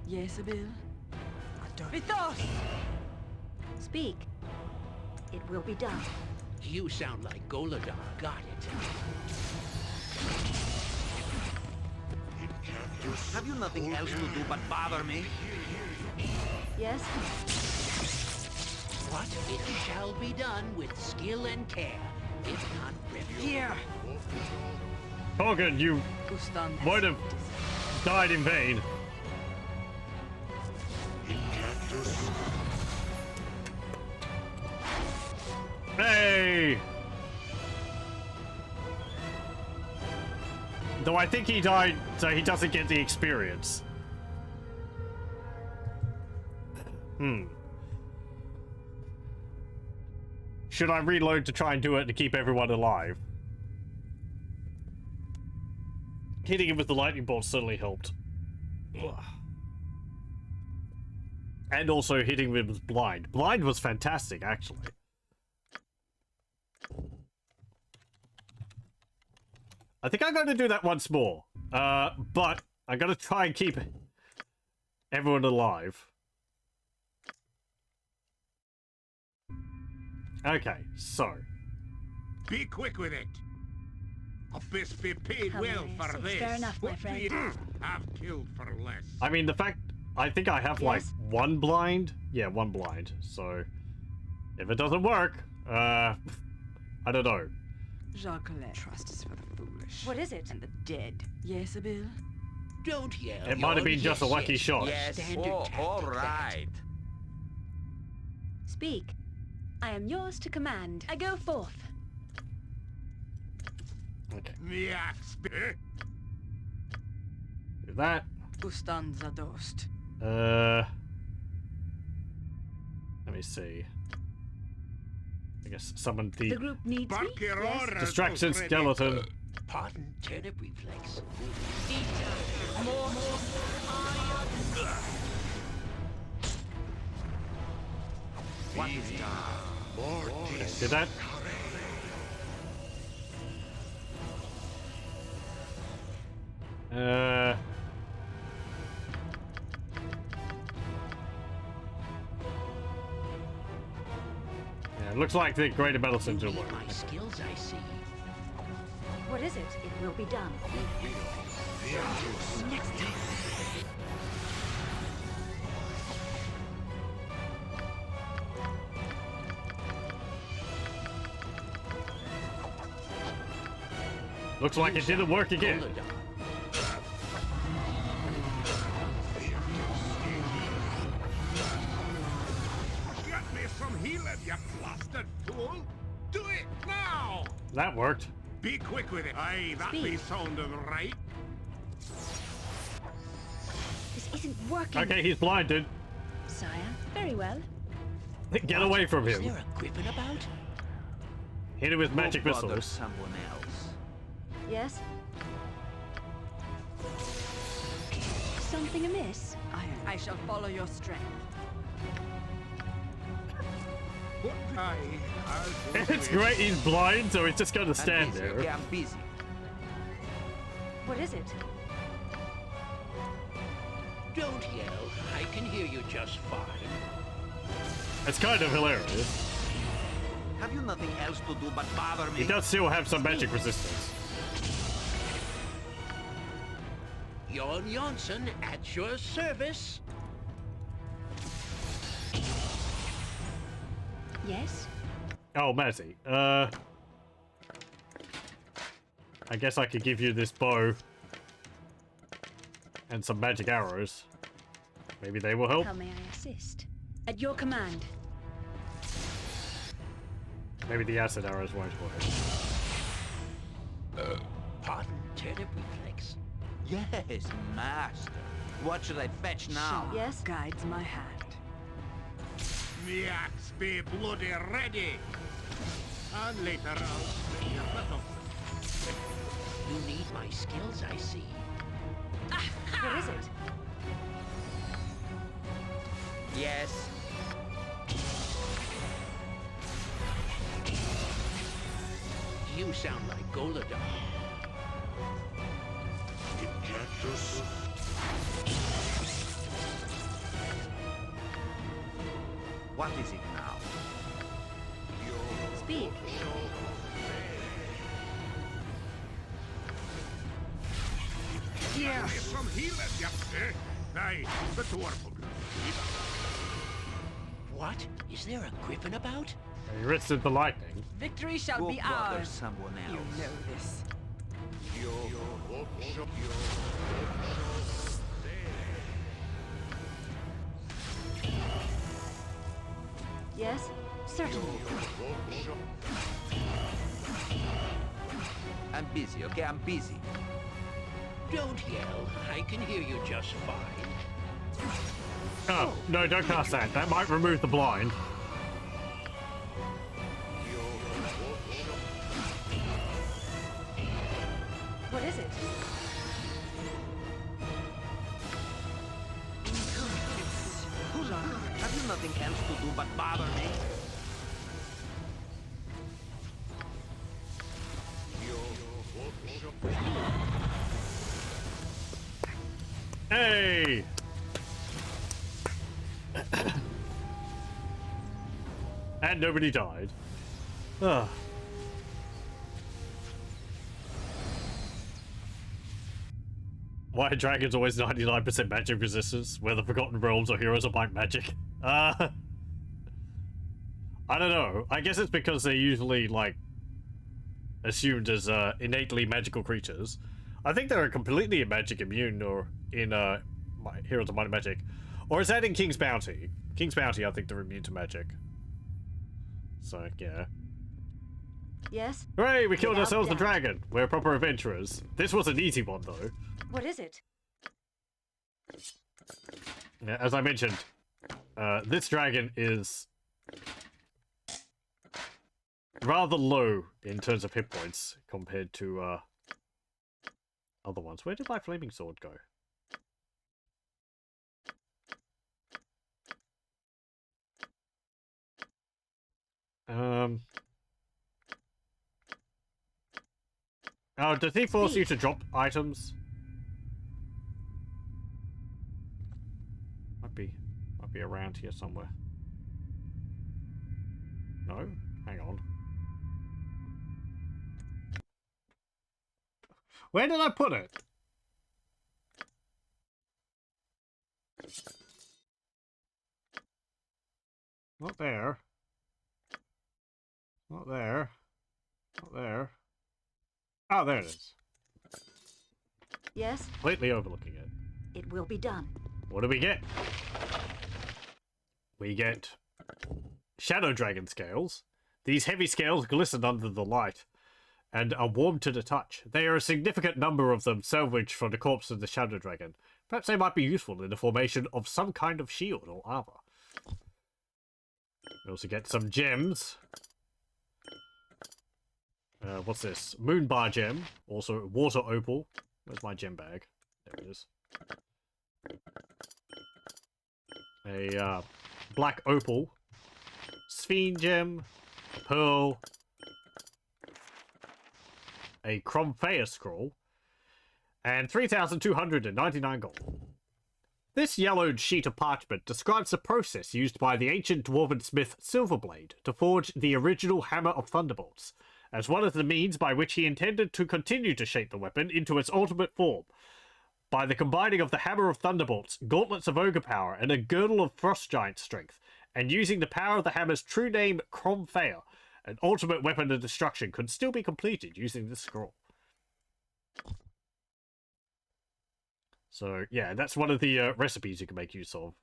Yes, Abil. Vithos! Speak. It will be done. You sound like Goladar. Got it. Have you nothing else to do but bother me? Yes? What? It shall be done with skill and care. If not, Here! Hogan, you Ustan might have died in vain. Hey! Though I think he died so he doesn't get the experience. Should I reload to try and do it to keep everyone alive? Hitting him with the lightning bolt certainly helped. Ugh. And also hitting him with blind. Blind was fantastic, actually. I think I'm going to do that once more. But I'm going to try and keep everyone alive. Okay, so. Be quick with it. Abyss be paid How well may I for assist? this. Fair enough, my What do friend. you have killed for less? I mean, the fact... I think I have, like, one blind. Yeah, one blind. So, if it doesn't work, I don't know. Jacques, trust is for the foolish. What is it? And the dead. Yes, Abil? Don't yell. It might have been Yes, just a lucky yes. shot. Yes, Standard all tactic, right. Speak. I am yours to command. I go forth. Okay. The axe. Do that. Ustanza dost. Let me see. I guess summon the... The group needs me. Yes. Distraction skeleton. Pardon, turnip reflex. What is it? Okay, did that? Yeah, it looks like the greater battle center will work. My skills, I see. What is it? It will be done. Next time. Looks like it didn't work again. Get me some healing, you blasted fool! Do it now! That worked. Be quick with it. Aye, that be sounding right. This isn't working. Okay, he's blinded. Sire, very well. Get away from Is him. there a griffin about? Hit him with magic Go bother missiles. someone else. Yes? Something amiss? I shall follow your strength. What? Aye, I'll do It's great he's blind, so he's just going to stand busy, okay? there. I'm busy. What is it? Don't yell. I can hear you just fine. It's kind of hilarious. Have you nothing else to do but bother me? He does still have some magic resistance. Jon Jonsson at your service. Yes? Oh, Mazzy. I guess I could give you this bow. And some magic arrows. Maybe they will help. How may I assist? At your command. Maybe the acid arrows won't work. Pardon, turnip reflex. Yes, master. What should I fetch now? Yes? Guides my hand. The axe be bloody ready. And later I'll slay your little. You need my skills, I see. What is it? Yes. You sound like Golodar. What is it now? Speak. Get me some healing, you. Aye, the dwarf will be. What? Is there a griffin about? He resisted the lightning. Victory shall Go be bother ours. someone else. You know this. Yes? Certainly. I'm busy, okay? I'm busy. Don't yell. I can hear you just fine. Oh, no, don't cast that. That might remove the blind. What is it? Have you nothing else to do but bother me? Hey! And nobody died. Ugh. Why are dragons always 99% magic resistance, whether Forgotten Realms or Heroes of Might magic? I don't know. I guess it's because they're usually, like, assumed as innately magical creatures. I think they're completely magic immune, or in Heroes of Might and Magic. Or is that in King's Bounty? King's Bounty, I think they're immune to magic. So, yeah. Yes? Hooray, we killed Without ourselves the doubt. dragon. We're proper adventurers. This was an easy one, though. What is it? Yeah, as I mentioned, this dragon is rather low in terms of hit points compared to other ones. Where did my flaming sword go? Oh, does he force you to drop items? Might be around here somewhere. No? Hang on. Where did I put it? Not there. Not there. Not there. Oh, there it is. Yes? Completely overlooking it. It will be done. What do we get? We get shadow dragon scales. These heavy scales glisten under the light and are warm to the touch. There are a significant number of them salvaged from the corpse of the shadow dragon. Perhaps they might be useful in the formation of some kind of shield or armor. We also get some gems. What's this? Moonbar gem. Also water opal. Where's my gem bag? There it is. A black opal. Sphene gem. A pearl. A Cromphea scroll. And 3,299 gold. This yellowed sheet of parchment describes the process used by the ancient dwarven smith Silverblade to forge the original Hammer of Thunderbolts, as well as the means by which he intended to continue to shape the weapon into its ultimate form, by the combining of the Hammer of Thunderbolts, Gauntlets of Ogre Power, and a Girdle of Frost Giant Strength, and using the power of the hammer's true name, Cromphea, an ultimate weapon of destruction could still be completed using this scroll. So, yeah, that's one of the recipes you can make use of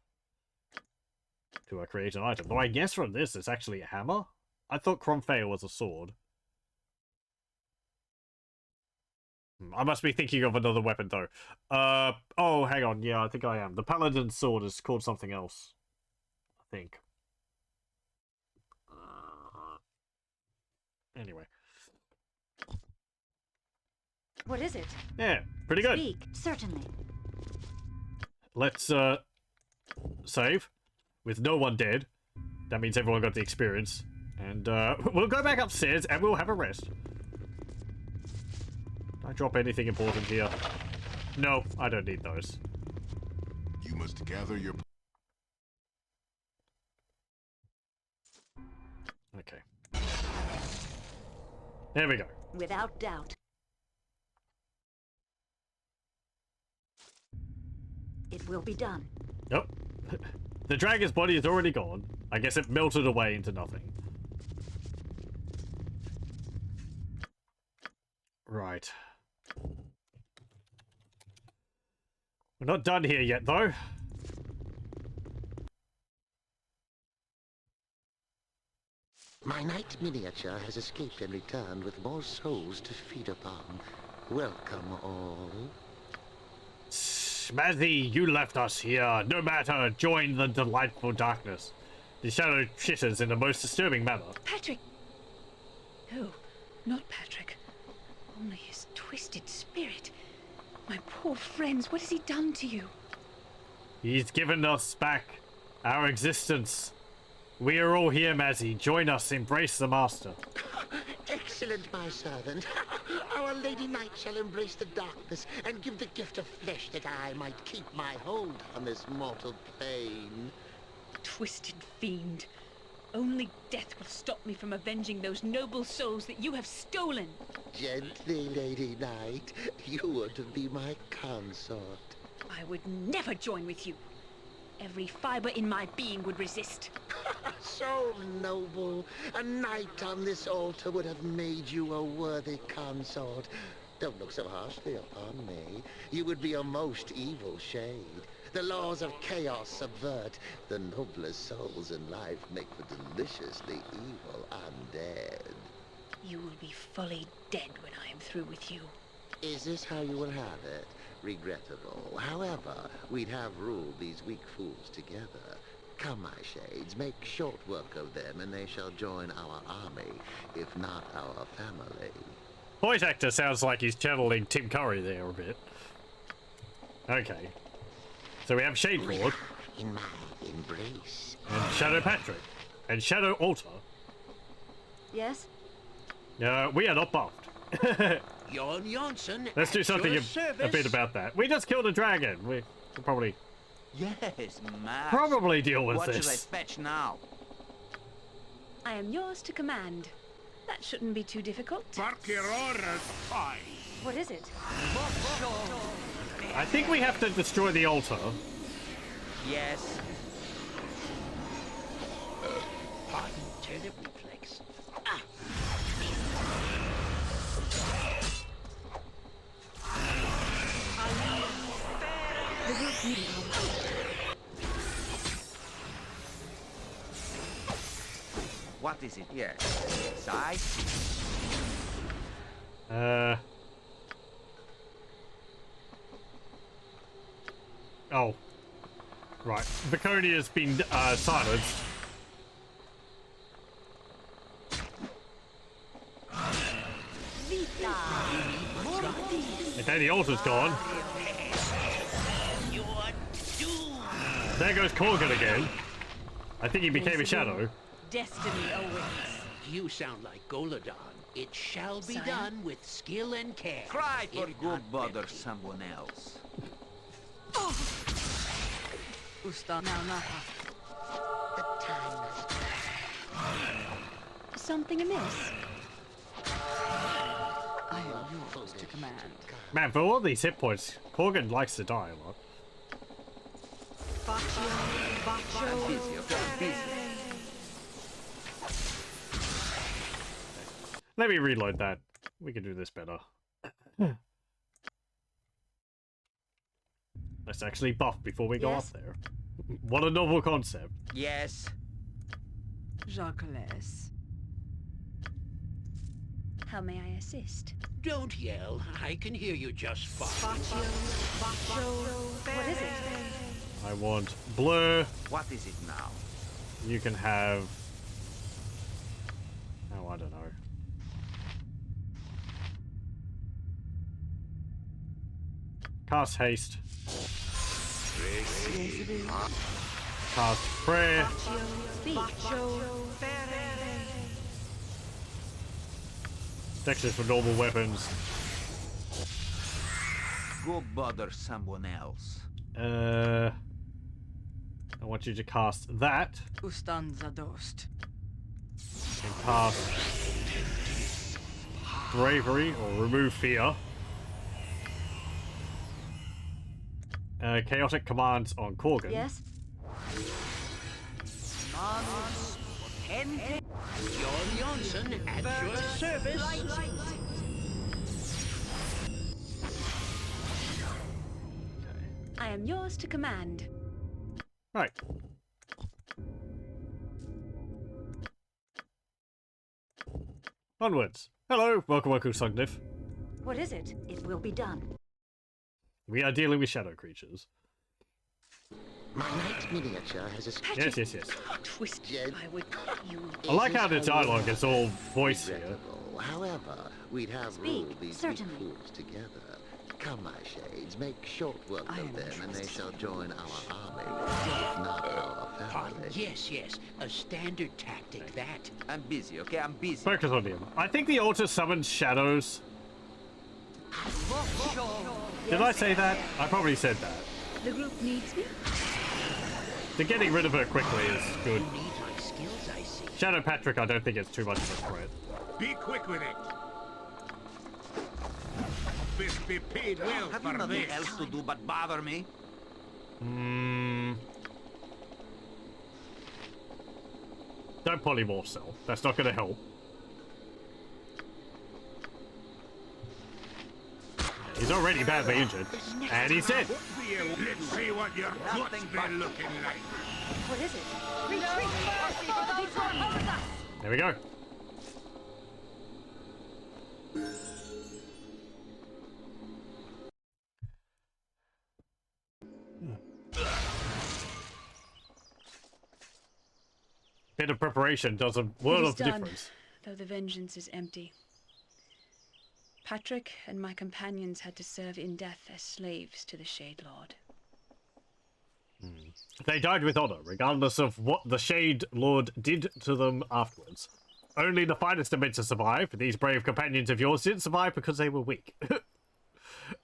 to create an item. Though I guess from this, it's actually a hammer. I thought Cromphea was a sword. I must be thinking of another weapon, though. Oh, hang on. Yeah, I think I am. The Paladin's sword is called something else. I think. Anyway. What is it? Yeah, pretty good. Speak, certainly. Let's, save. With no one dead. That means everyone got the experience. And, we'll go back upstairs and we'll have a rest. Did I drop anything important here? No, I don't need those. You must gather your... Okay. There we go. Without doubt. It will be done. Yep. The dragon's body is already gone. I guess it melted away into nothing. Right. We're not done here yet, though. My knight miniature has escaped and returned with more souls to feed upon. Welcome all. Mazzy, you left us here. No matter, join the delightful darkness. The shadow chitters in the most disturbing manner. Patrick! No, not Patrick. Only his twisted spirit. My poor friends, what has he done to you? He's given us back our existence. We are all here, Mazzy. Join us, embrace the master. Excellent, my servant. Our Lady Knight shall embrace the darkness and give the gift of flesh that I might keep my hold on this mortal plane. Twisted fiend. Only death will stop me from avenging those noble souls that you have stolen. Gently, Lady Knight. You are to be my consort. I would never join with you. Every fiber in my being would resist. So noble. A knight on this altar would have made you a worthy consort. Don't look so harshly upon me. You would be a most evil shade. The laws of chaos subvert. The noblest souls in life make for deliciously evil undead. You will be fully dead when I am through with you. Is this how you will have it? Regrettable. However, we'd have ruled these weak fools together. Come, my shades, make short work of them, and they shall join our army, if not our family. Voice actor sounds like he's channeling Tim Curry there a bit. Okay. So we have Shade Lord. In my embrace. And Shadow Patrick. And Shadow Altar. Yes? We are not buffed. Jon Janssen. Let's do something a bit about that. We just killed a dragon. We'll probably... Yes, Max. Probably deal with what this. What should I fetch now? I am yours to command. That shouldn't be too difficult. Bark your orders, fine. What is it? I think we have to destroy the altar. Yes. Pardon, turnip reflex. What is it here? Size? Oh. Right. Viconia's been silenced. Okay, the altar's gone. There goes Corgan again. I think he became a shadow. Destiny awaits. You sound like Goladon. It shall be done with skill and care. Cry for if go not bother better. someone else. Usta now The time is Something amiss? I am yours to command. Man, for all these hit points, Corgan likes to die a lot. I'm busy, okay? Busy. Let me reload that. We can do this better. Let's actually buff before we go up there. What a novel concept. Yes. Jacques. How may I assist? Don't yell. I can hear you just fine. What is it? I want blur. What is it now? You can have... Oh, I don't know. Cast haste. Cast prayer. Protection for normal weapons. Go bother someone else. I want you to cast that. Ustan zadost. And cast bravery or remove fear. Chaotic commands on Corgan. Yes? Jon Janssen at your service. I am yours to command. Right. Onwards. Hello, welcome Sugnif. What is it? It will be done. We are dealing with shadow creatures. My knight miniature has a... Yes. Twisted, I would... You... I like how the dialogue is all voice here. However, we'd have ruled these weak fools together. Come, my shades, make short work of them, and they shall join our army, if not our family. Yes, yes. A standard tactic, that. I'm busy, okay? I'm busy. Focus on him. I think the altar summons shadows. Did I say that? I probably said that. The group needs me? The getting rid of her quickly is good. You need my skills, I see. Shadow Patrick, I don't think it's too much of a threat. Be quick with it. Fist be paid well Have for you nothing this. else to do but bother me? Don't polymorph self. That's not going to help. He's already badly injured. And he's dead. Let's see what your guts been looking like. What is it? Retreat! Or see what the big one holds us! There we go. Bit of preparation does a world of difference. Though the vengeance is empty. Patrick and my companions had to serve in death as slaves to the Shade Lord. They died with honor, regardless of what the Shade Lord did to them afterwards. Only the finest are meant to survive. These brave companions of yours didn't survive because they were weak.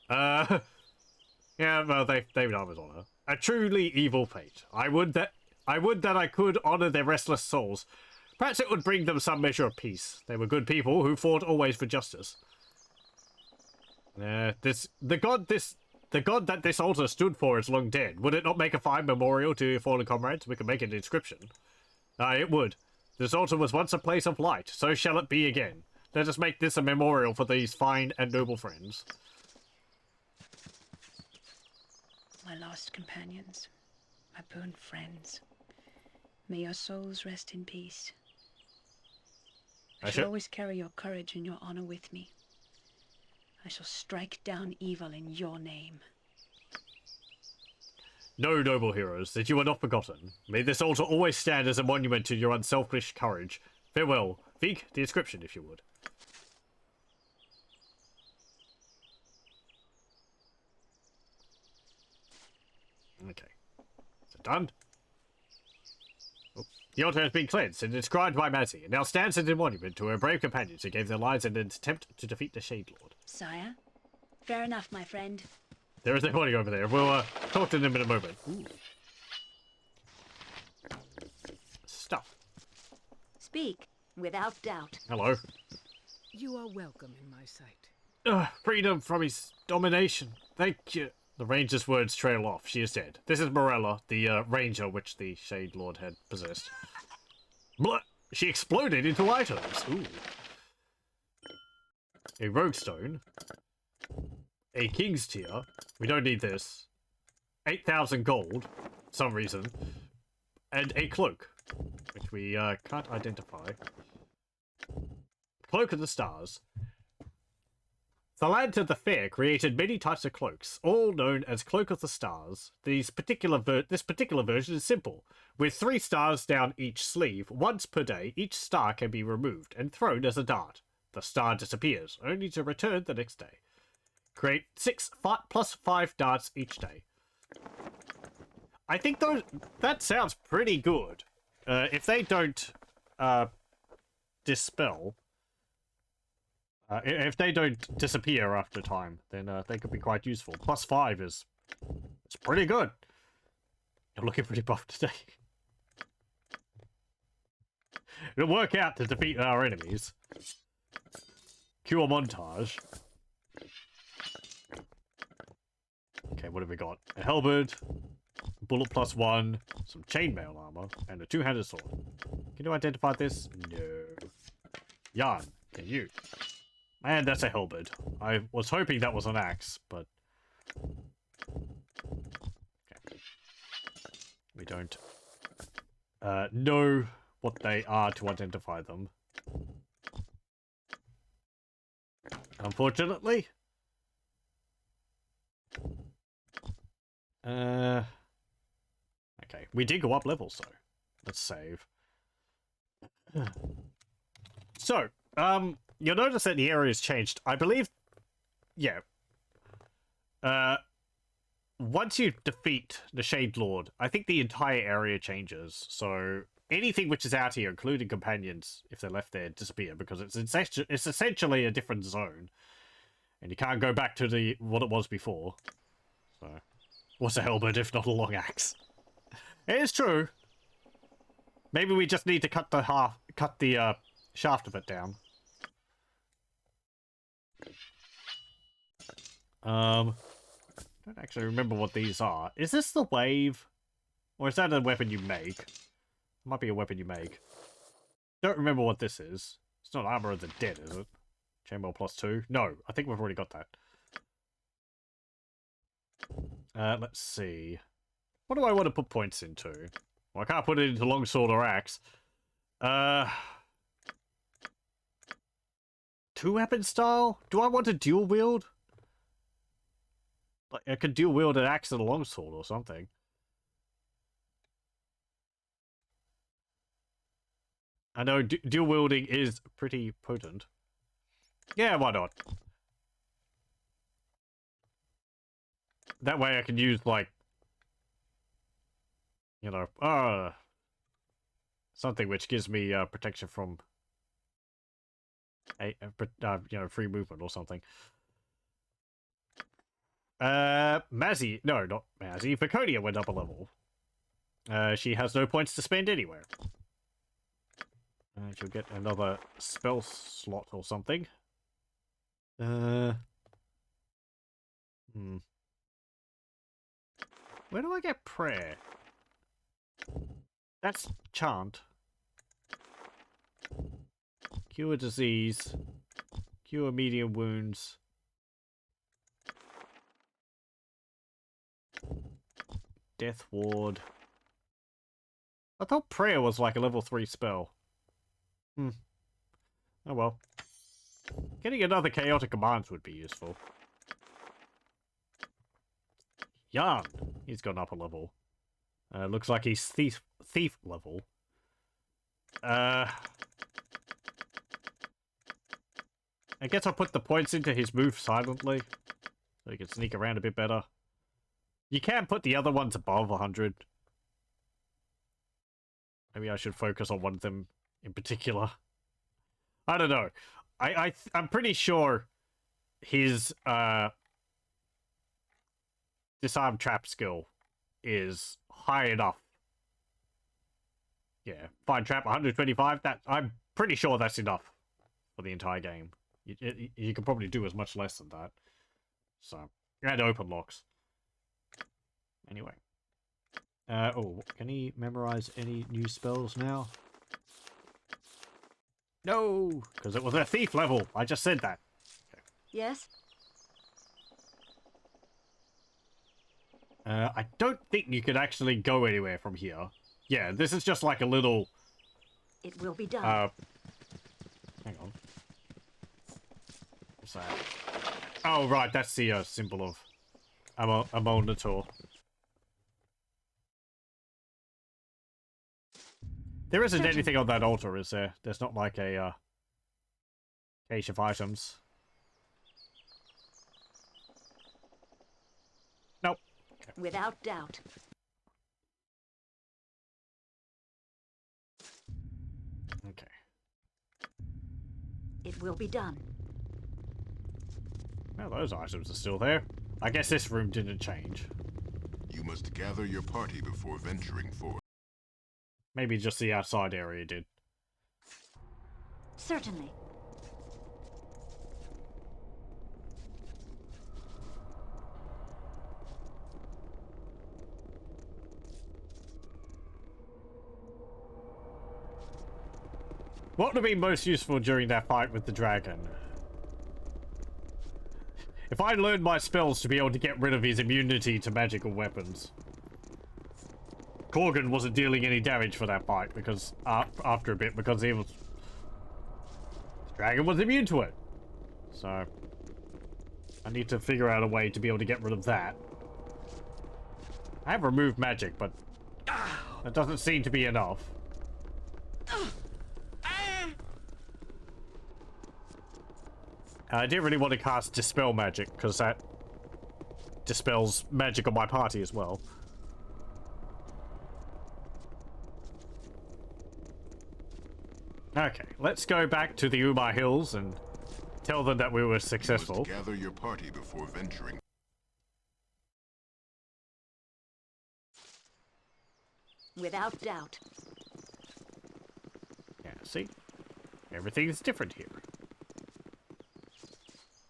Yeah, well, they died with honor. A truly evil fate. I would that I could honor their restless souls. Perhaps it would bring them some measure of peace. They were good people who fought always for justice. The god that this altar stood for is long dead. Would it not make a fine memorial to your fallen comrades? We could make an inscription. It would. This altar was once a place of light, so shall it be again. Let us make this a memorial for these fine and noble friends. My lost companions, my boon friends, may your souls rest in peace. I shall always carry your courage and your honor with me. I shall strike down evil in your name. No, noble heroes, that you are not forgotten. May this altar always stand as a monument to your unselfish courage. Farewell. Vig, the inscription, if you would. Okay. Is it done? Oh. The altar has been cleansed and inscribed by Mazzy, and now stands as a monument to her brave companions who gave their lives in an attempt to defeat the Shade Lord. Sire? Fair enough, my friend. There is a body over there. We'll talk to them in a moment. Ooh. Stuff. Speak, without doubt. Hello. You are welcome in my sight. Freedom from his domination. Thank you. The ranger's words trail off. She is dead. This is Morella, the ranger which the Shade Lord had possessed. Blah! She exploded into items. Ooh. A rogue stone. A king's tier. We don't need this. 8,000 gold. For some reason. And a cloak. Which we can't identify. Cloak of the Stars. The Land of the Fair created many types of cloaks, all known as Cloak of the Stars. This particular version is simple. With 3 stars down each sleeve, once per day, each star can be removed and thrown as a dart. The star disappears, only to return the next day. Create 6 plus 5 darts each day. I think that sounds pretty good. If they don't dispel... if they don't disappear after time, then they could be quite useful. Plus 5 is... it's pretty good. You're looking pretty buff today. It'll work out to defeat our enemies. Cure montage. Okay, what have we got? A halberd, bullet plus 1, some chainmail armor, and a 2-handed sword. Can you identify this? No. Yarn, can you? Man, that's a halberd. I was hoping that was an axe, but... okay. We don't know what they are to identify them. Unfortunately. Okay, we did go up levels though. Let's save. So, you'll notice that the area has changed. I believe, yeah. once you defeat the Shade Lord, I think the entire area changes. So anything which is out here, including companions, if they're left there, disappear because it's essentially a different zone, and you can't go back to what it was before. So, what's a halberd if not a long axe? It is true. Maybe we just need to cut the shaft of it down. I don't actually remember what these are. Is this the wave? Or is that a weapon you make? It might be a weapon you make. Don't remember what this is. It's not Armor of the Dead, is it? Chamber +2? No, I think we've already got that. Let's see. What do I want to put points into? Well, I can't put it into longsword or axe. Two-weapon style? Do I want to dual wield? Like, I could dual wield an axe and a longsword or something. I know dual wielding is pretty potent. Yeah, why not? That way I can use, like, you know, something which gives me protection from you know, free movement or something. Mazzy, no, not Mazzy. Viconia went up a level. She has no points to spend anywhere. She'll get another spell slot or something. Where do I get prayer? That's chant. Cure disease. Cure medium wounds. Death ward. I thought prayer was like a level 3 spell. Oh well. Getting another chaotic commands would be useful. Yarn. He's gone up a level. Looks like he's thief level. I guess I'll put the points into his move silently, so he can sneak around a bit better. You can put the other ones above 100. Maybe I should focus on one of them in particular. I don't know. I'm pretty sure his disarm trap skill is high enough. Yeah, find trap 125. That I'm pretty sure that's enough for the entire game. You can probably do as much less than that. So, and open locks. Anyway. Oh, can he memorize any new spells now? No, because it was a thief level. I just said that. Okay. Yes? I don't think you could actually go anywhere from here. Yeah, this is just like a little... It will be done. Hang on. What's that? Oh, right, that's the symbol of Amon-Nator. There isn't anything on that altar, is there? There's not like a cache of items. Nope. Okay. Without doubt. Okay. It will be done. Well, those items are still there. I guess this room didn't change. You must gather your party before venturing forth. Maybe just the outside area did. Certainly. What would have been most useful during that fight with the dragon? If I learned my spells to be able to get rid of his immunity to magical weapons. Corgan wasn't dealing any damage for that fight because after a bit because he was... The dragon was immune to it. So I need to figure out a way to be able to get rid of that. I have removed magic, but that doesn't seem to be enough. I didn't really want to cast Dispel Magic, because that dispels magic on my party as well. Okay, let's go back to the Umar Hills and tell them that we were successful. You must gather your party before venturing. Without doubt. Yeah, see? Everything is different here.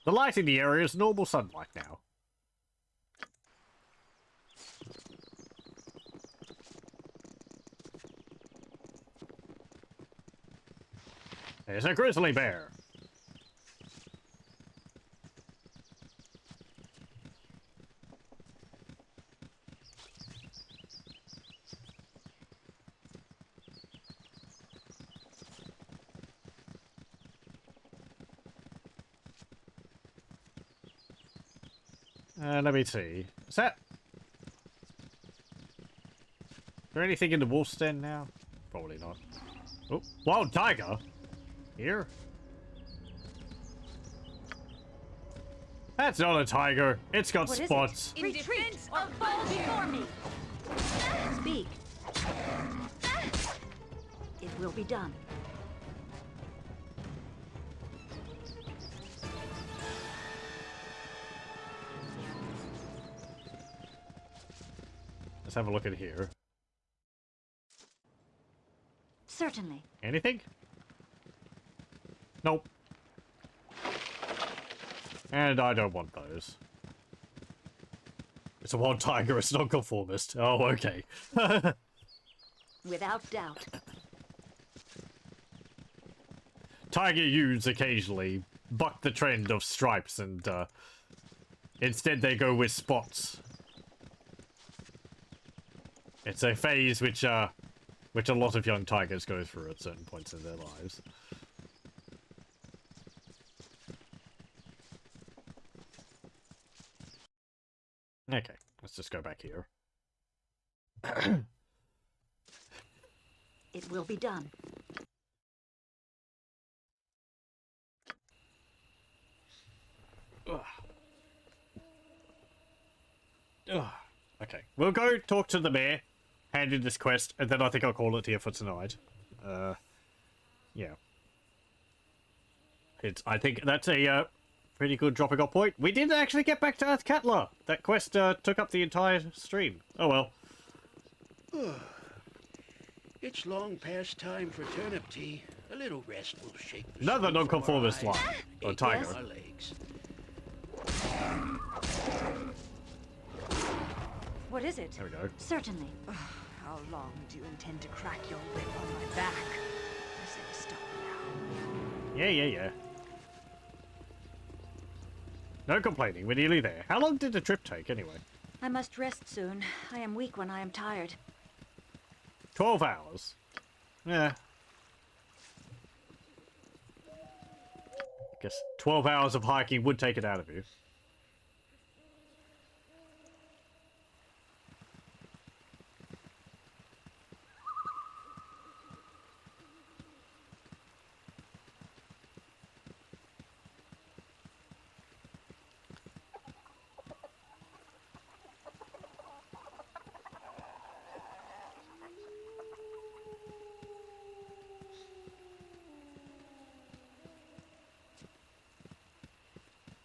The light in the area is normal sunlight now. There's a grizzly bear. Let me see. Is there anything in the wolf's den now? Probably not. Oh, wild tiger? Here? That's not a tiger. It's got What spots. Is it? Retreat or fall before me. Speak. It will be done. Let's have a look at here. Certainly. Anything? Nope. And I don't want those. It's a wild tiger, it's non-conformist. Oh, okay. Without doubt. Tiger ewes occasionally buck the trend of stripes and instead they go with spots. It's a phase which a lot of young tigers go through at certain points in their lives. Okay, let's just go back here. It will be done. Ugh. Ugh. Okay, we'll go talk to the mayor, hand in this quest, and then I think I'll call it here for tonight. Yeah. I think that's a pretty good dropping off point. We did actually get back to Earth Catler. That quest took up the entire stream. Oh well. It's long past time for turnip tea. A little rest will shake the Another stew from our non-conformist eyes, line. Or ache tiger. our legs. What is it? There we go. Certainly. How long do you intend to crack your whip on my back? I say stop now. Yeah. No complaining, we're nearly there. How long did the trip take, anyway? I must rest soon. I am weak when I am tired. 12 hours. Yeah. I guess 12 hours of hiking would take it out of you.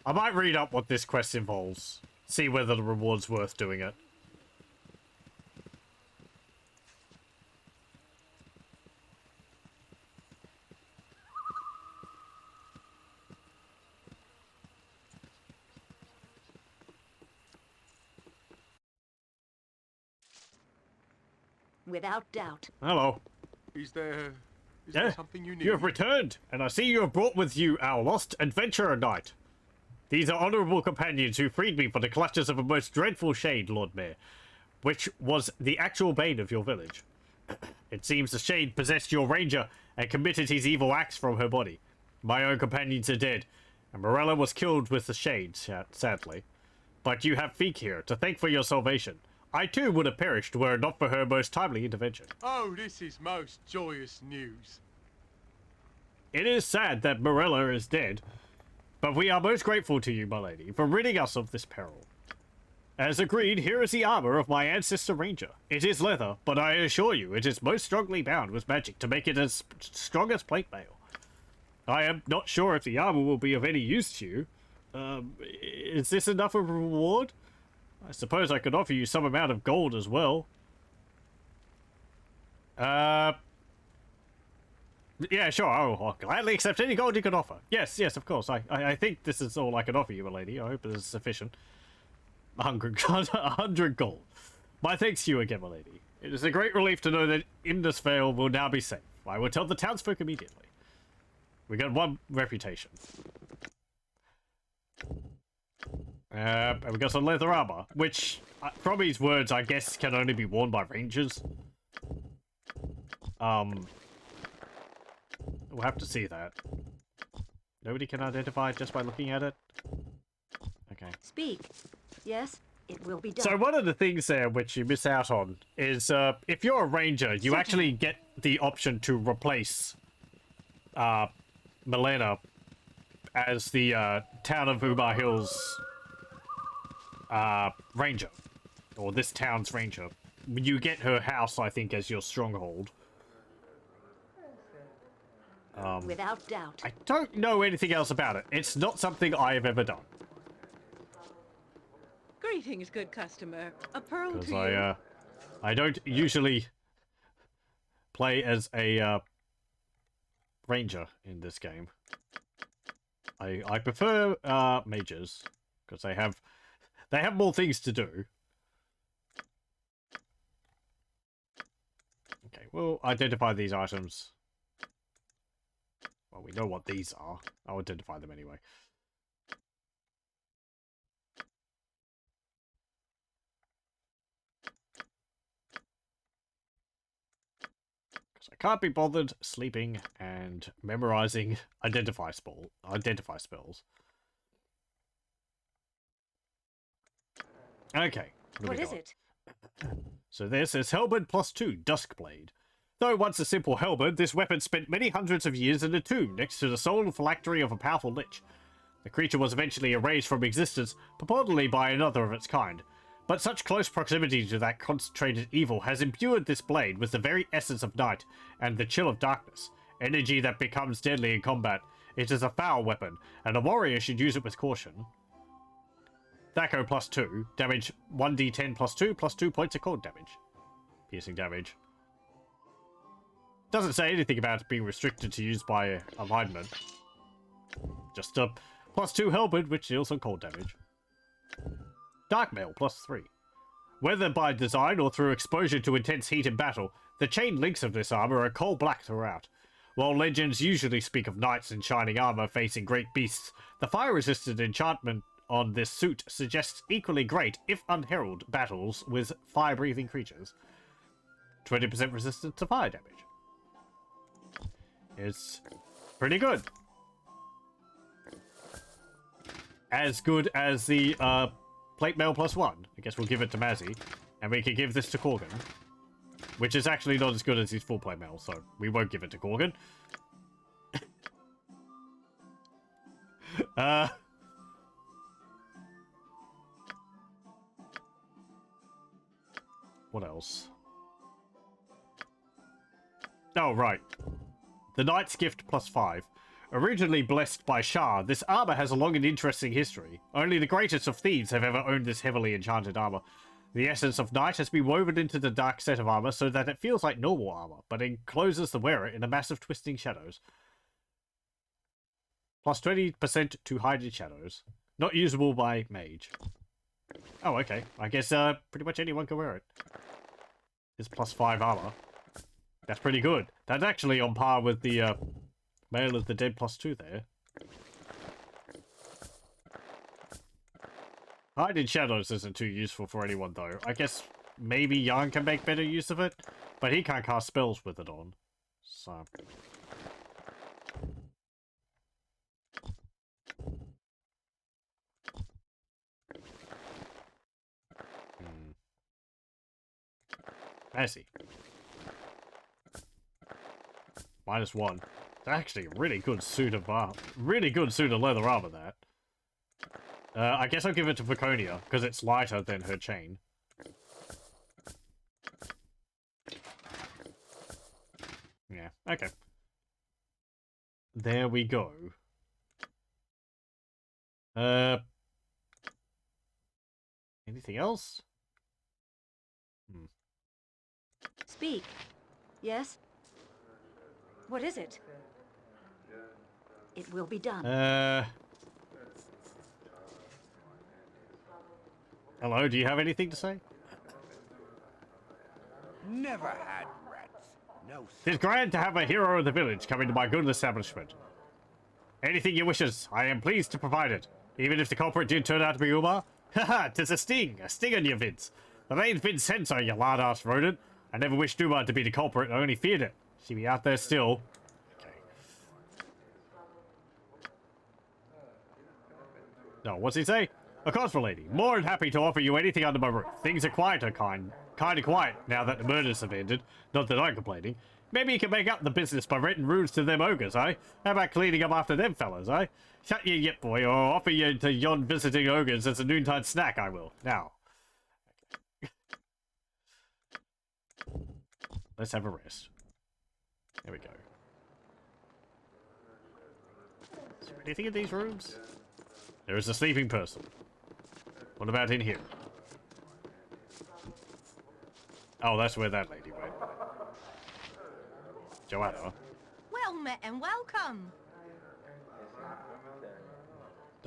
I might read up what this quest involves. See whether the reward's worth doing it. Without doubt. Hello. Is there something you need? You have returned, and I see you have brought with you our lost adventurer knight. These are honourable companions who freed me from the clutches of a most dreadful shade, Lord Mayor, which was the actual bane of your village. It seems the shade possessed your ranger and committed his evil acts from her body. My own companions are dead, and Morella was killed with the shade, sadly. But you have Feek here to thank for your salvation. I too would have perished were it not for her most timely intervention. Oh, this is most joyous news. It is sad that Morella is dead, but we are most grateful to you, my lady, for ridding us of this peril. As agreed, here is the armor of my ancestor ranger. It is leather, but I assure you it is most strongly bound with magic to make it as strong as plate mail. I am not sure if the armor will be of any use to you. Is this enough of a reward? I suppose I could offer you some amount of gold as well. Yeah, sure. I'll gladly accept any gold you can offer. Yes, of course. I think this is all I can offer you, my lady. I hope this is sufficient. 100 gold. My thanks to you again, my lady. It is a great relief to know that Indusvale will now be safe. I will tell the townsfolk immediately. We got 1 reputation. And we got some leather armor, which, from these words, I guess can only be worn by rangers. We'll have to see that. Nobody can identify just by looking at it? Okay. Speak. Yes, it will be done. So one of the things there which you miss out on is if you're a ranger, you actually get the option to replace Milena as the town of Umar Hills ranger, or this town's ranger. You get her house, I think, as your stronghold. Without doubt. I don't know anything else about it. It's not something I have ever done. Greetings, good customer. A pearl to Because you. I don't usually play as a ranger in this game. I prefer mages because they have more things to do. Okay, we'll identify these items. Well, we know what these are. I'll identify them anyway. Because I can't be bothered sleeping and memorizing identify spells. Okay. What is it? So this is Halberd +2, Duskblade. Though once a simple halberd, this weapon spent many hundreds of years in a tomb next to the soul phylactery of a powerful lich. The creature was eventually erased from existence, purportedly by another of its kind. But such close proximity to that concentrated evil has imbued this blade with the very essence of night and the chill of darkness, energy that becomes deadly in combat. It is a foul weapon, and a warrior should use it with caution. Thaco +2, damage 1d10 +2 points of cold damage. Piercing damage. Doesn't say anything about it being restricted to use by alignment. Just a +2 halberd, which deals on cold damage. Dark mail +3. Whether by design or through exposure to intense heat in battle, the chain links of this armor are coal black throughout. While legends usually speak of knights in shining armor facing great beasts, the fire-resistant enchantment on this suit suggests equally great, if unheralded, battles with fire-breathing creatures. 20% resistance to fire damage. It's pretty good. As good as the plate mail +1. I guess we'll give it to Mazzy. And we can give this to Corgan. Which is actually not as good as his full plate mail, so we won't give it to Corgan. What else? Oh, right. The Knight's Gift +5. Originally blessed by Shah, this armor has a long and interesting history. Only the greatest of thieves have ever owned this heavily enchanted armor. The essence of night has been woven into the dark set of armor so that it feels like normal armor, but encloses the wearer in a mass of twisting shadows. +20% to hide shadows. Not usable by mage. Oh, okay. I guess pretty much anyone can wear it. It's +5 armor. That's pretty good. That's actually on par with the Mail of the Dead +2 there. Hide in shadows isn't too useful for anyone though. I guess maybe Jan can make better use of it, but he can't cast spells with it on. So... I see. -1. It's actually a really good suit of leather armor, that. I guess I'll give it to Viconia, because it's lighter than her chain. Yeah, okay. There we go. Anything else? Speak. Yes? What is it? It will be done. Hello, do you have anything to say? Never had rats. No. It's grand to have a hero of the village come into my good establishment. Anything you wishes, I am pleased to provide it. Even if the culprit did turn out to be Umar. Haha, 'tis a sting on your Vince. But I ain't been censor, you lard-ass rodent. I never wished Umar to be the culprit, I only feared it. She be out there still. Okay. No, what's he say? Of course, my lady. More than happy to offer you anything under my roof. Things are quieter, kind of quiet now that the murders have ended. Not that I'm complaining. Maybe you can make up the business by renting rooms to them ogres, eh? How about cleaning up after them fellas, eh? Shut your yip, boy, or offer you to yon visiting ogres as a noontime snack, I will. Now. Let's have a rest. There we go. Is there anything in these rooms? There is a sleeping person. What about in here? Oh, that's where that lady went. Joanna. Well met and welcome.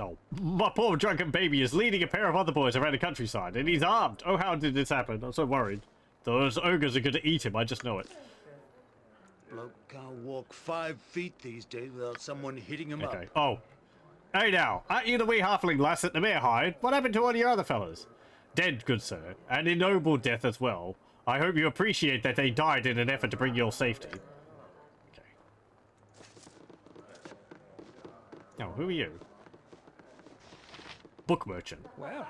Oh, my poor drunken baby is leading a pair of other boys around the countryside, and he's armed. Oh, how did this happen? I'm so worried. Those ogres are going to eat him, I just know it. Bloke can't walk 5 feet these days without someone hitting him up. Okay. Oh. Hey now, aren't you the wee halfling lass that the mayor hired? What happened to all your other fellas? Dead, good sir, and in noble death as well. I hope you appreciate that they died in an effort to bring your safety. Okay. Now, who are you? Book merchant. Well,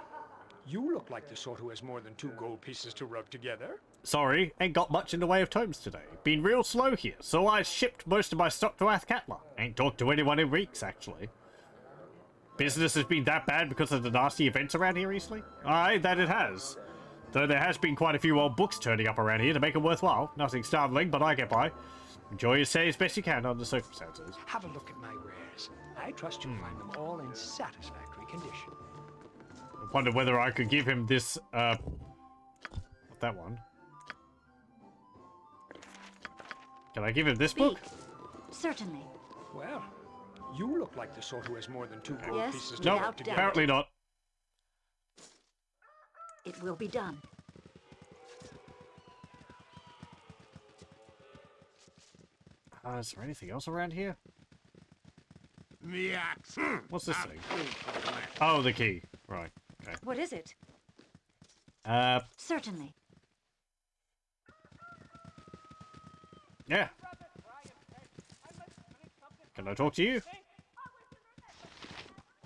you look like the sort who has more than 2 gold pieces to rub together. Sorry, ain't got much in the way of tomes today. Been real slow here, so I shipped most of my stock to Athkatla. Ain't talked to anyone in weeks, actually. Business has been that bad because of the nasty events around here recently? Aye, that it has. Though there has been quite a few old books turning up around here to make it worthwhile. Nothing startling, but I get by. Enjoy your stay as best you can under the circumstances. Have a look at my rares. I trust you'll find them all in satisfactory condition. I wonder whether I could give him this, that one. Can I give him this book? Certainly. Well, you look like the sort who has more than 2 gold Yes, pieces to No, rub together. apparently not. It will be done. Is there anything else around here? The axe. What's this thing? Oh, the key. Right. Okay. What is it? Certainly. Yeah. Can I talk to you?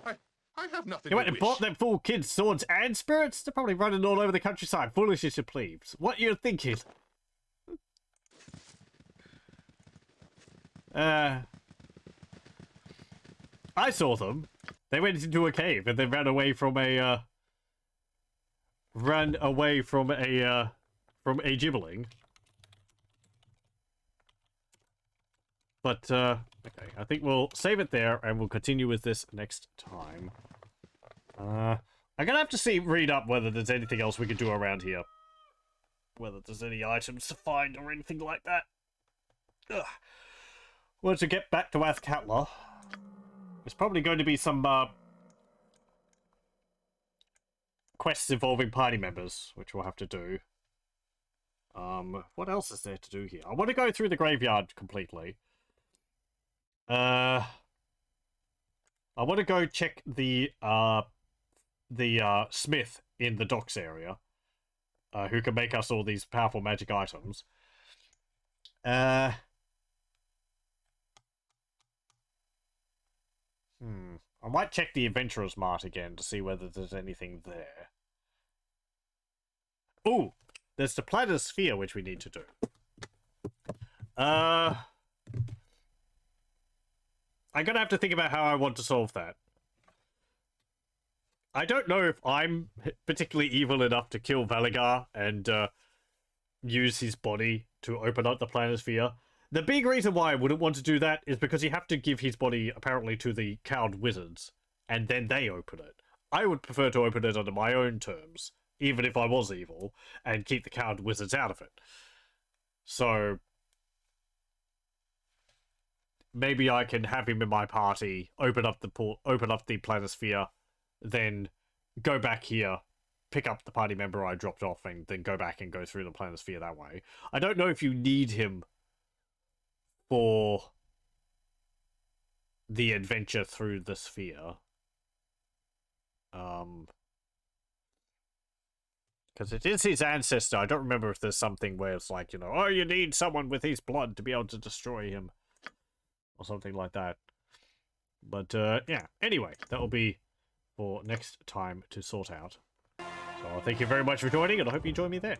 I have nothing You went to and wish. bought them fool kids swords and spirits? They're probably running all over the countryside, foolish as you plebes. What you thinking? I saw them. They went into a cave and then ran away from a gibberling. But okay, I think we'll save it there and we'll continue with this next time. I'm gonna have to read up whether there's anything else we can do around here. Whether there's any items to find or anything like that. Ugh. Once we get back to Athkatla, there's probably going to be some quests involving party members, which we'll have to do. What else is there to do here? I want to go through the graveyard completely. I want to go check the smith in the docks area, who can make us all these powerful magic items. I might check the Adventurer's Mart again to see whether there's anything there. Ooh, there's the platter sphere which we need to do. I'm gonna have to think about how I want to solve that. I don't know if I'm particularly evil enough to kill Valigar and use his body to open up the planisphere. The big reason why I wouldn't want to do that is because you have to give his body, apparently, to the cowed wizards, and then they open it. I would prefer to open it under my own terms, even if I was evil, and keep the cowed wizards out of it. So maybe I can have him in my party, open up the planisphere, then go back here, pick up the party member I dropped off, and then go back and go through the planisphere that way. I don't know if you need him for the adventure through the sphere. Because it is his ancestor. I don't remember if there's something where it's like, you know, oh, you need someone with his blood to be able to destroy him. Or something like that. But, yeah. Anyway, that will be for next time to sort out. So thank you very much for joining, and I hope you join me there.